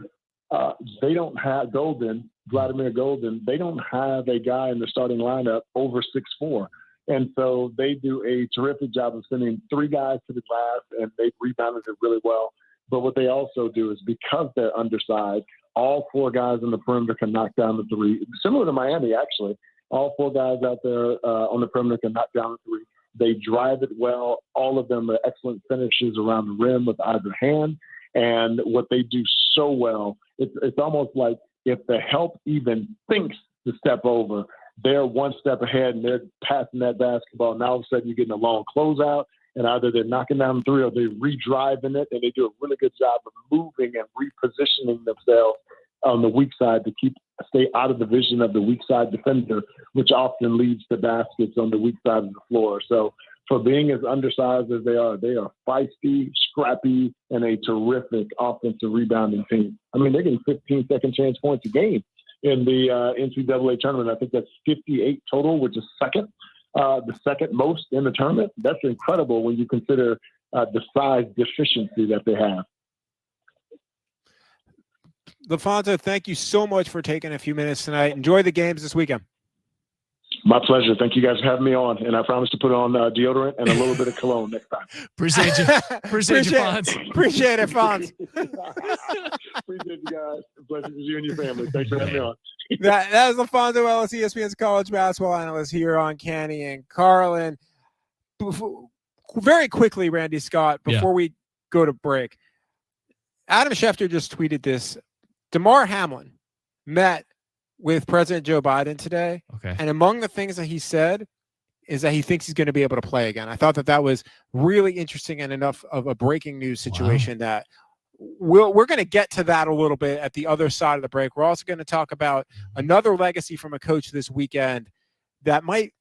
they don't have Vladimir Golden. They don't have a guy in the starting lineup over 6'4". And so they do a terrific job of sending three guys to the glass, and they've rebounded it really well. But what they also do is, because they're undersized, all four guys on the perimeter can knock down the three. Similar to Miami, actually. All four guys out there on the perimeter can knock down the three. They drive it well. All of them are excellent finishes around the rim with either hand. And what they do so well, it's almost like if the help even thinks to step over, they're one step ahead and they're passing that basketball. Now all of a sudden you're getting a long closeout, and either they're knocking down the three or they're re-driving it, and they do a really good job of moving and repositioning themselves on the weak side to stay out of the vision of the weak side defender, which often leads to baskets on the weak side of the floor. So for being as undersized as they are feisty, scrappy, and a terrific offensive rebounding team. I mean, they're getting 15 second chance points a game in the NCAA tournament. I think that's 58 total, which is the second most in the tournament. That's incredible when you consider the size deficiency that they have. LaFonso, thank you so much for taking a few minutes tonight. Enjoy the games this weekend. My pleasure. Thank you guys for having me on. And I promise to put on deodorant and a little bit of cologne next time. Appreciate you. Appreciate you, Fonz. Appreciate it, Fonz. Appreciate you guys. Pleasure to you and your family. Thanks for having me on. That was LaFonso Ellis, ESPN's college basketball analyst here on Canny and Carlin. Very quickly, Randy Scott, before we go to break, Adam Schefter just tweeted this. Damar Hamlin met with President Joe Biden today. Okay. And among the things that he said is that he thinks he's going to be able to play again. I thought that was really interesting and enough of a breaking news situation that we're going to get to that a little bit at the other side of the break. We're also going to talk about another legacy from a coach this weekend that might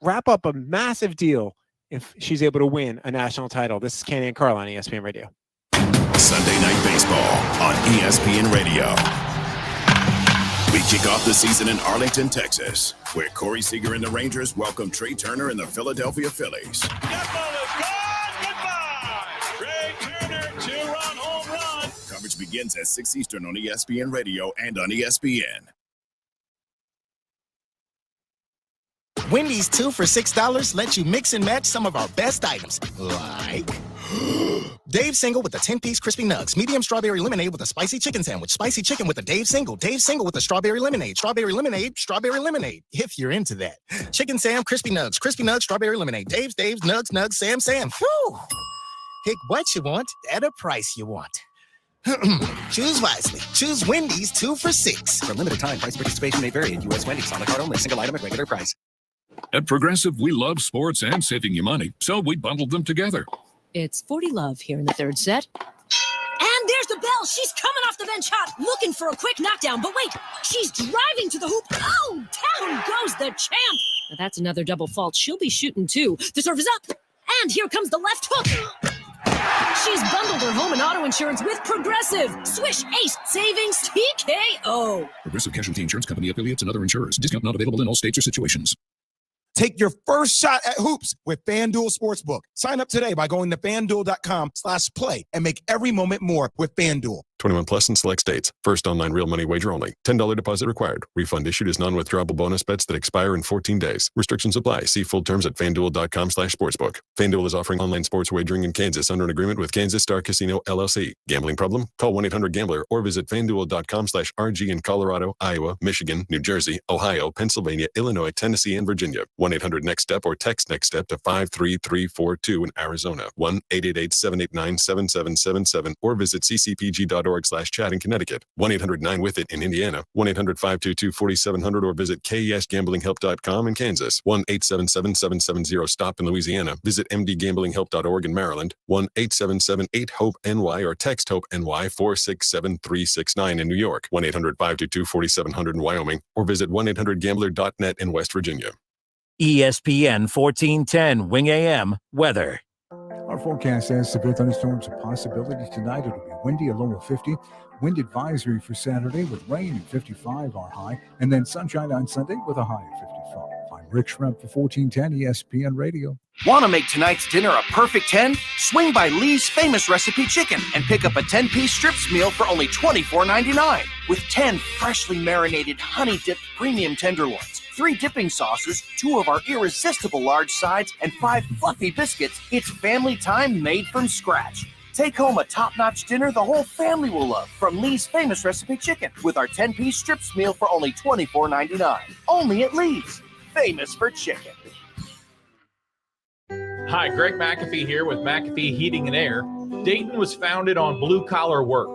wrap up a massive deal if she's able to win a national title. This is Candy and Carl on ESPN Radio. Sunday Night Baseball on ESPN Radio. We kick off the season in Arlington, Texas, where Corey Seager and the Rangers welcome Trey Turner and the Philadelphia Phillies. That ball is gone. Goodbye. Trey Turner, two-run home run. Coverage begins at 6 Eastern on ESPN Radio and on ESPN. Wendy's 2 for $6 lets you mix and match some of our best items, like Dave Single with a 10-piece crispy nugs, medium strawberry lemonade with a spicy chicken sandwich, spicy chicken with a Dave Single with a strawberry lemonade, strawberry lemonade, if you're into that. Chicken Sam, crispy nugs, strawberry lemonade, Dave's, nugs, Sam. Whew. Pick what you want at a price you want. Choose wisely. Choose Wendy's 2 for $6. For limited time, price participation may vary at U.S. Wendy's. On the card only. Single item at regular price. At Progressive, we love sports and saving you money, so we bundled them together. It's 40 love here in the third set. And there's the bell. She's coming off the bench hot, looking for a quick knockdown. But wait, she's driving to the hoop. Oh, down goes the champ. Now that's another double fault. She'll be shooting too. The serve is up. And here comes the left hook. She's bundled her home and auto insurance with Progressive. Swish Ace Savings TKO. Progressive Casualty Insurance Company affiliates and other insurers. Discount not available in all states or situations. Take your first shot at hoops with FanDuel Sportsbook. Sign up today by going to FanDuel.com/play and make every moment more with FanDuel. 21 plus in select states. First online real money wager only. $10 deposit required. Refund issued as non-withdrawable bonus bets that expire in 14 days. Restrictions apply. See full terms at FanDuel.com/sportsbook. FanDuel is offering online sports wagering in Kansas under an agreement with Kansas Star Casino, LLC. Gambling problem? Call 1-800-GAMBLER or visit FanDuel.com/RG in Colorado, Iowa, Michigan, New Jersey, Ohio, Pennsylvania, Illinois, Tennessee, and Virginia. 1-800-NEXT-STEP or text NEXT-STEP to 53342 in Arizona. 1-888-789-7777 or visit ccpg.org/chat in Connecticut. 1-800-9-WITH-IT in Indiana. 1-800-522-4700 or visit KESGamblingHelp.com in Kansas. 1-877-770-STOP in Louisiana. Visit mdgamblinghelp.org in Maryland. 1-877-8-HOPE-NY or text HOPE-NY 467-369 in New York. 1-800-522-4700 in Wyoming or visit 1-800-GAMBLER.net in West Virginia. ESPN 1410 Wing AM weather. Our forecast says severe thunderstorms a possibility tonight. It'll be windy, a low of 50. Wind advisory for Saturday with rain and 55 our high. And then sunshine on Sunday with a high of 55. I'm Rick Shrimp for 1410 ESPN Radio. Want to make tonight's dinner a perfect 10? Swing by Lee's Famous Recipe Chicken and pick up a 10-piece strips meal for only $24.99. With 10 freshly marinated, honey-dipped premium tenderloins, 3 dipping sauces, 2 of our irresistible large sides, and 5 fluffy biscuits, it's family time made from scratch. Take home a top-notch dinner the whole family will love from Lee's Famous Recipe Chicken with our 10-piece strips meal for only $24.99. Only at Lee's. Famous for chicken. Hi, Greg McAfee here with McAfee Heating and Air. Dayton was founded on blue-collar work.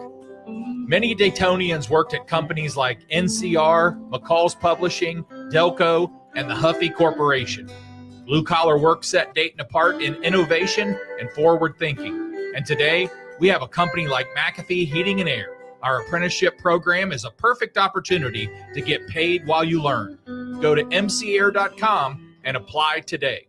Many Daytonians worked at companies like NCR, McCall's Publishing, Delco, and the Huffy Corporation. Blue-collar work set Dayton apart in innovation and forward thinking. And today, we have a company like McAfee Heating and Air. Our apprenticeship program is a perfect opportunity to get paid while you learn. Go to mcair.com and apply today.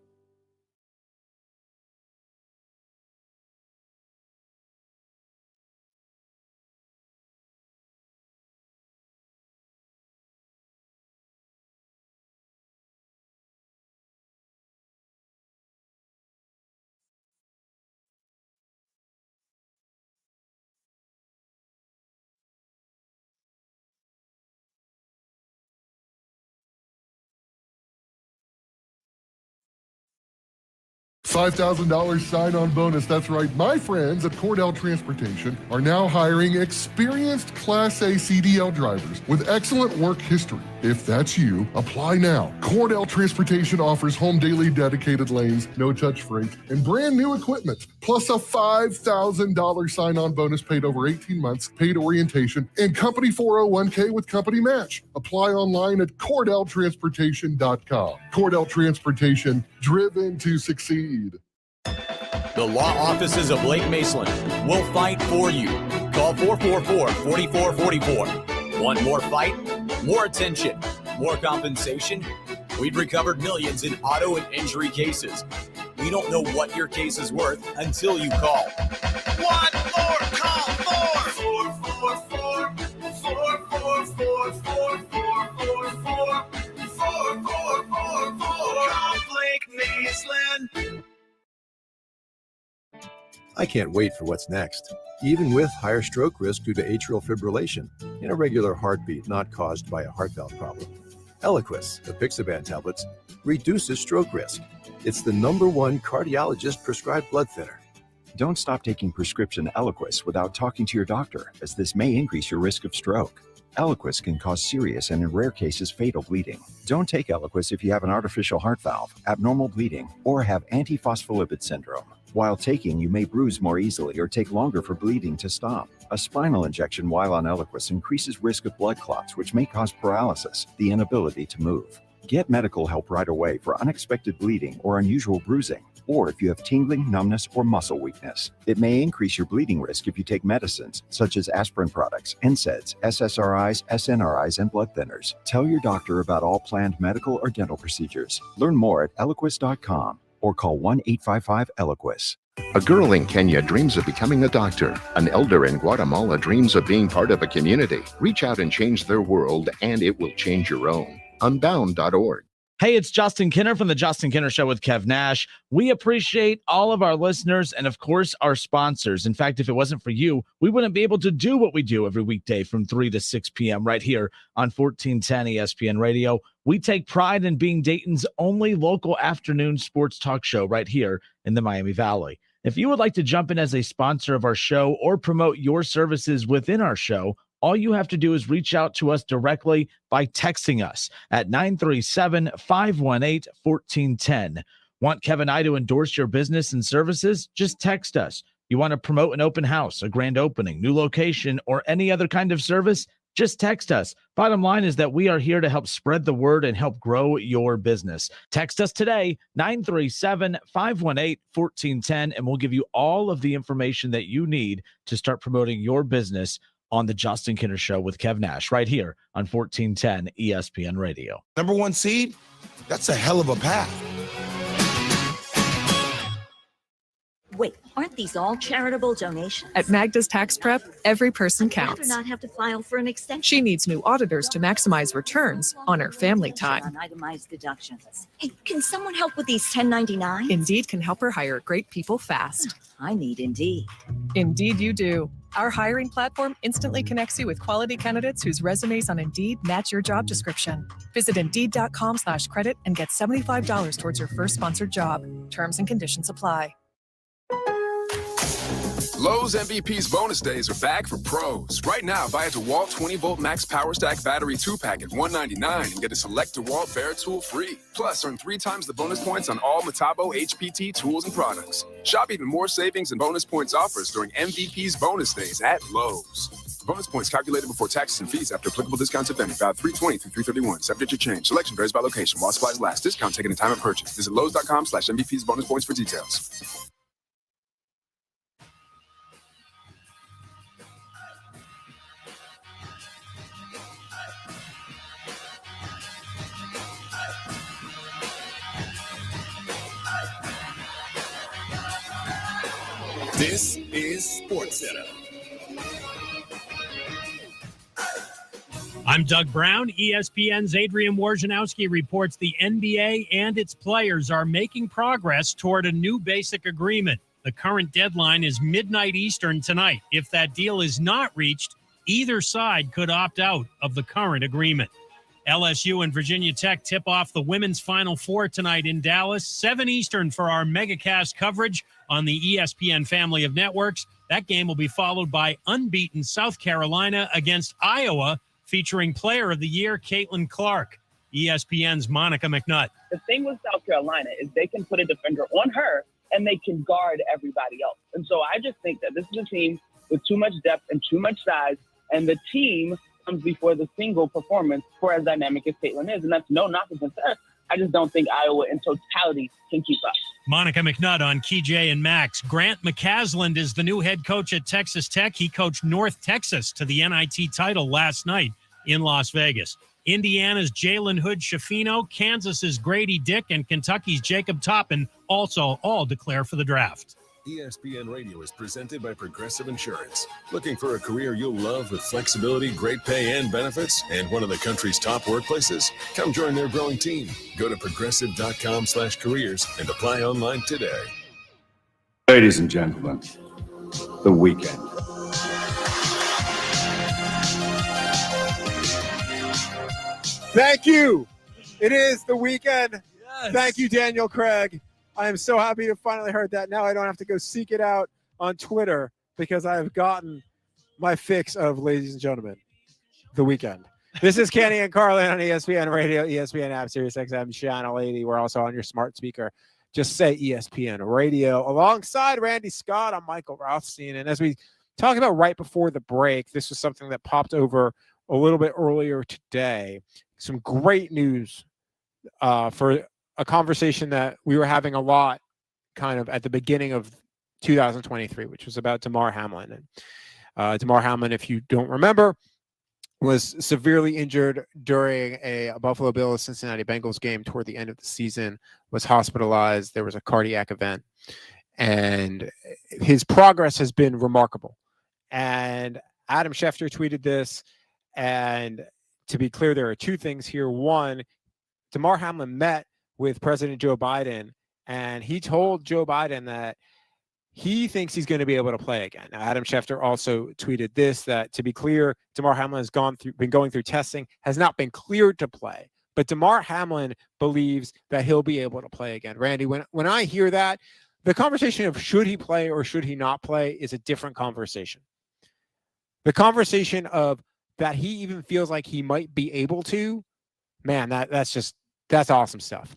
$5,000 sign-on bonus. That's right. My friends at Cordell Transportation are now hiring experienced Class A CDL drivers with excellent work history. If that's you, apply now. Cordell Transportation offers home daily dedicated lanes, no-touch freight, and brand new equipment, plus a $5,000 sign-on bonus paid over 18 months, paid orientation, and company 401k with company match. Apply online at CordellTransportation.com. Cordell Transportation, driven to succeed. The law offices of Blake Maceland will fight for you. Call 444-4444. Want more fight? More attention? More compensation? We've recovered millions in auto and injury cases. We don't know what your case is worth until you call. One more call for 444-4444-4444. Call Blake Maceland. I can't wait for what's next, even with higher stroke risk due to atrial fibrillation, an irregular heartbeat not caused by a heart valve problem. Eliquis, the Pixaban tablets, reduces stroke risk. It's the #1 cardiologist-prescribed blood thinner. Don't stop taking prescription Eliquis without talking to your doctor, as this may increase your risk of stroke. Eliquis can cause serious and in rare cases fatal bleeding. Don't take Eliquis if you have an artificial heart valve, abnormal bleeding, or have antiphospholipid syndrome. While taking, you may bruise more easily or take longer for bleeding to stop. A spinal injection while on Eliquis increases risk of blood clots, which may cause paralysis, the inability to move. Get medical help right away for unexpected bleeding or unusual bruising, or if you have tingling, numbness, or muscle weakness. It may increase your bleeding risk if you take medicines such as aspirin products, NSAIDs, SSRIs, SNRIs, and blood thinners. Tell your doctor about all planned medical or dental procedures. Learn more at Eliquis.com or call 1-855-ELIQUIS. A girl in Kenya dreams of becoming a doctor. An elder in Guatemala dreams of being part of a community. Reach out and change their world, and it will change your own. Unbound.org. Hey, it's Justin Kinner from the Justin Kinner Show with Kev Nash. We appreciate all of our listeners and, of course, our sponsors. In fact, if it wasn't for you, we wouldn't be able to do what we do every weekday from 3 to 6 p.m. right here on 1410 ESPN Radio. We take pride in being Dayton's only local afternoon sports talk show right here in the Miami Valley. If you would like to jump in as a sponsor of our show or promote your services within our show, all you have to do is reach out to us directly by texting us at 937-518-1410. Want Kevin and I to endorse your business and services? Just text us. You want to promote an open house, a grand opening, new location, or any other kind of service? Just text us. Bottom line is that we are here to help spread the word and help grow your business. Text us today, 937-518-1410, and we'll give you all of the information that you need to start promoting your business on the Justin Kinner Show with Kev Nash right here on 1410 ESPN Radio. Number 1 seed, that's a hell of a path. Wait, aren't these all charitable donations? At Magda's Tax Prep, every person I'd rather counts. not have to file for an extension. She needs new auditors to maximize returns on her family time. On itemized deductions. Hey, can someone help with these 1099s? Indeed can help her hire great people fast. I need Indeed. Indeed you do. Our hiring platform instantly connects you with quality candidates whose resumes on Indeed match your job description. Visit Indeed.com/credit and get $75 towards your first sponsored job. Terms and conditions apply. Lowe's MVP's bonus days are back for pros. Right now, buy a DeWalt 20-volt Max Power Stack Battery 2-pack at $199 and get a select DeWalt Bear tool free. Plus, earn 3 times the bonus points on all Metabo HPT tools and products. Shop even more savings and bonus points offers during MVP's bonus days at Lowe's. Bonus points calculated before taxes and fees after applicable discounts if any. Valid 3/20 through 3/31. Subject to change. Selection varies by location. While supplies last. Discount taken at time of purchase. Visit Lowes.com/MVP's bonus points for details. This is SportsCenter. I'm Doug Brown. ESPN's Adrian Wojnarowski reports the NBA and its players are making progress toward a new basic agreement. The current deadline is midnight Eastern tonight. If that deal is not reached, either side could opt out of the current agreement. LSU and Virginia Tech tip off the women's Final Four tonight in Dallas, 7 Eastern for our megacast coverage on the ESPN family of networks. That game will be followed by unbeaten South Carolina against Iowa, featuring Player of the Year Caitlin Clark. ESPN's Monica McNutt. The thing with South Carolina is they can put a defender on her and they can guard everybody else. And so I just think that this is a team with too much depth and too much size, and the team comes before the single performance for as dynamic as Caitlin is. And that's no knock against her. I just don't think Iowa in totality can keep up. Monica McNutt on KJ and Max. Grant McCasland is the new head coach at Texas Tech. He coached North Texas to the NIT title last night in Las Vegas. Indiana's Jalen Hood-Schifino, Kansas's Grady Dick, and Kentucky's Jacob Toppin also all declare for the draft. ESPN Radio is presented by Progressive Insurance. Looking for a career you'll love with flexibility, great pay, and benefits, and one of the country's top workplaces? Come join their growing team. Go to progressive.com/careers and apply online today. Ladies and gentlemen, the weekend. Thank you. It is the weekend. Yes. Thank you, Daniel Craig. I am so happy to finally heard that. Now I don't have to go seek it out on Twitter because I have gotten my fix of, ladies and gentlemen, the weekend. This is Kenny and Carlin on ESPN Radio, ESPN app, Sirius XM, Channel 80. We're also on your smart speaker. Just say ESPN Radio. Alongside Randy Scott, I'm Michael Rothstein. And as we talked about right before the break, this was something that popped over a little bit earlier today. Some great news for a conversation that we were having a lot kind of at the beginning of 2023, which was about Damar Hamlin. And Damar Hamlin, if you don't remember, was severely injured during a Buffalo Bills Cincinnati Bengals game toward the end of the season, was hospitalized. There was a cardiac event, and his progress has been remarkable. And Adam Schefter tweeted this. And to be clear, there are two things here. One, Damar Hamlin met with President Joe Biden, and he told Joe Biden that he thinks he's going to be able to play again. Now, Adam Schefter also tweeted this, that to be clear, Damar Hamlin has been going through testing, has not been cleared to play. But Damar Hamlin believes that he'll be able to play again. Randy, when I hear that, the conversation of should he play or should he not play is a different conversation. The conversation of that he even feels like he might be able to, man, that's awesome stuff.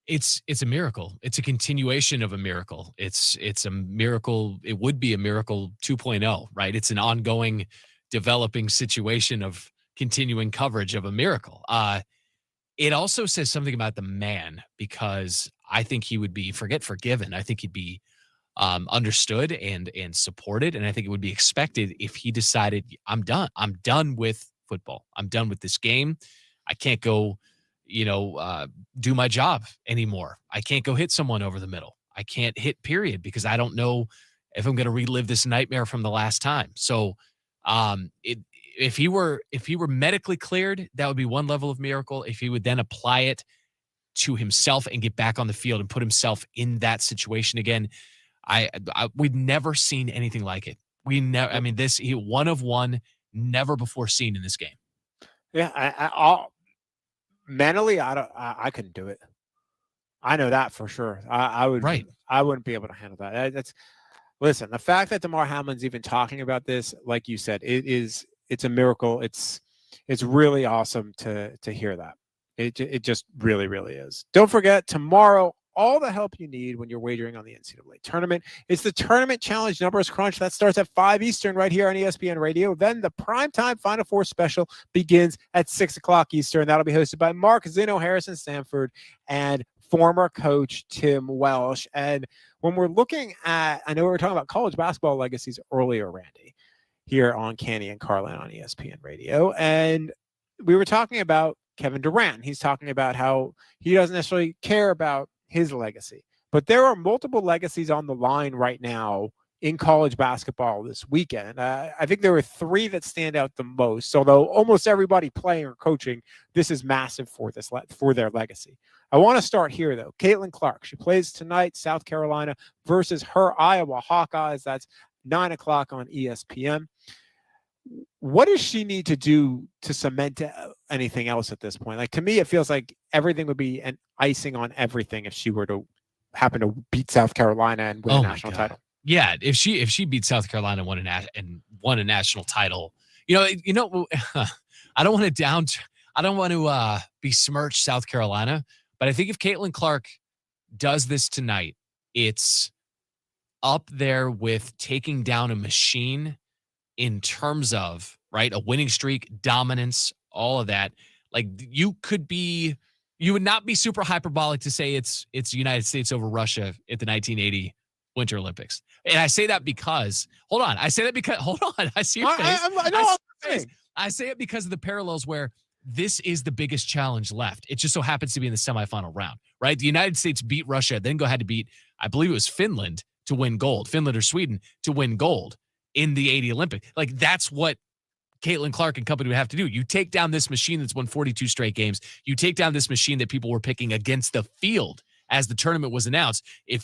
It's a miracle. It's a continuation of a miracle. It's a miracle. It would be a miracle 2.0, right? It's an ongoing developing situation of continuing coverage of a miracle. It also says something about the man, because I think he would be forgiven. I think he'd be understood and supported. And I think it would be expected if he decided, I'm done. I'm done with football. I'm done with this game. I can't go do my job anymore. I can't go hit someone over the middle. I can't hit period, because I don't know if I'm going to relive this nightmare from the last time. So if he were medically cleared, that would be one level of miracle. If he would then apply it to himself and get back on the field and put himself in that situation again, we've never seen anything like it. He one of one, never before seen in this game. Yeah, mentally, I couldn't do it. I know that for sure. I would. Right. I wouldn't be able to handle that. Listen. The fact that Damar Hamlin's even talking about this, like you said, it's a miracle. It's really awesome to hear that. It just really, really is. Don't forget, tomorrow, all the help you need when you're wagering on the NCAA tournament. It's the Tournament Challenge Numbers Crunch. That starts at 5 Eastern right here on ESPN Radio. Then the primetime Final Four special begins at 6 o'clock Eastern. That'll be hosted by Mark Zeno, Harrison Stanford, and former coach Tim Welsh. And when we're looking at, I know we were talking about college basketball legacies earlier, Randy, here on Canny and Carlin on ESPN Radio. And we were talking about Kevin Durant. He's talking about how he doesn't necessarily care about his legacy, but there are multiple legacies on the line right now in college basketball this weekend. I think there are three that stand out the most, although almost everybody playing or coaching, this is massive for their legacy. I want to start here though. Caitlin Clark, she plays tonight, South Carolina versus her Iowa Hawkeyes. That's 9 o'clock on ESPN. What does she need to do to cement anything else at this point? Like, to me, it feels like everything would be an icing on everything if she were to happen to beat South Carolina and win a national title. Yeah, if she beat South Carolina and won a national title, I don't want to besmirch South Carolina, but I think if Caitlin Clark does this tonight, it's up there with taking down a machine in terms of, right, a winning streak, dominance, all of that. Like, you would not be super hyperbolic to say it's the United States over Russia at the 1980 Winter Olympics. And I say that because, I say it because of the parallels where this is the biggest challenge left. It just so happens to be in the semifinal round, right? The United States beat Russia, then had to beat, I believe it was Finland to win gold, Finland or Sweden to win gold in the 80 Olympics. Like, that's what Caitlin Clark and company would have to do. You take down this machine that's won 42 straight games. You take down this machine that people were picking against the field as the tournament was announced. If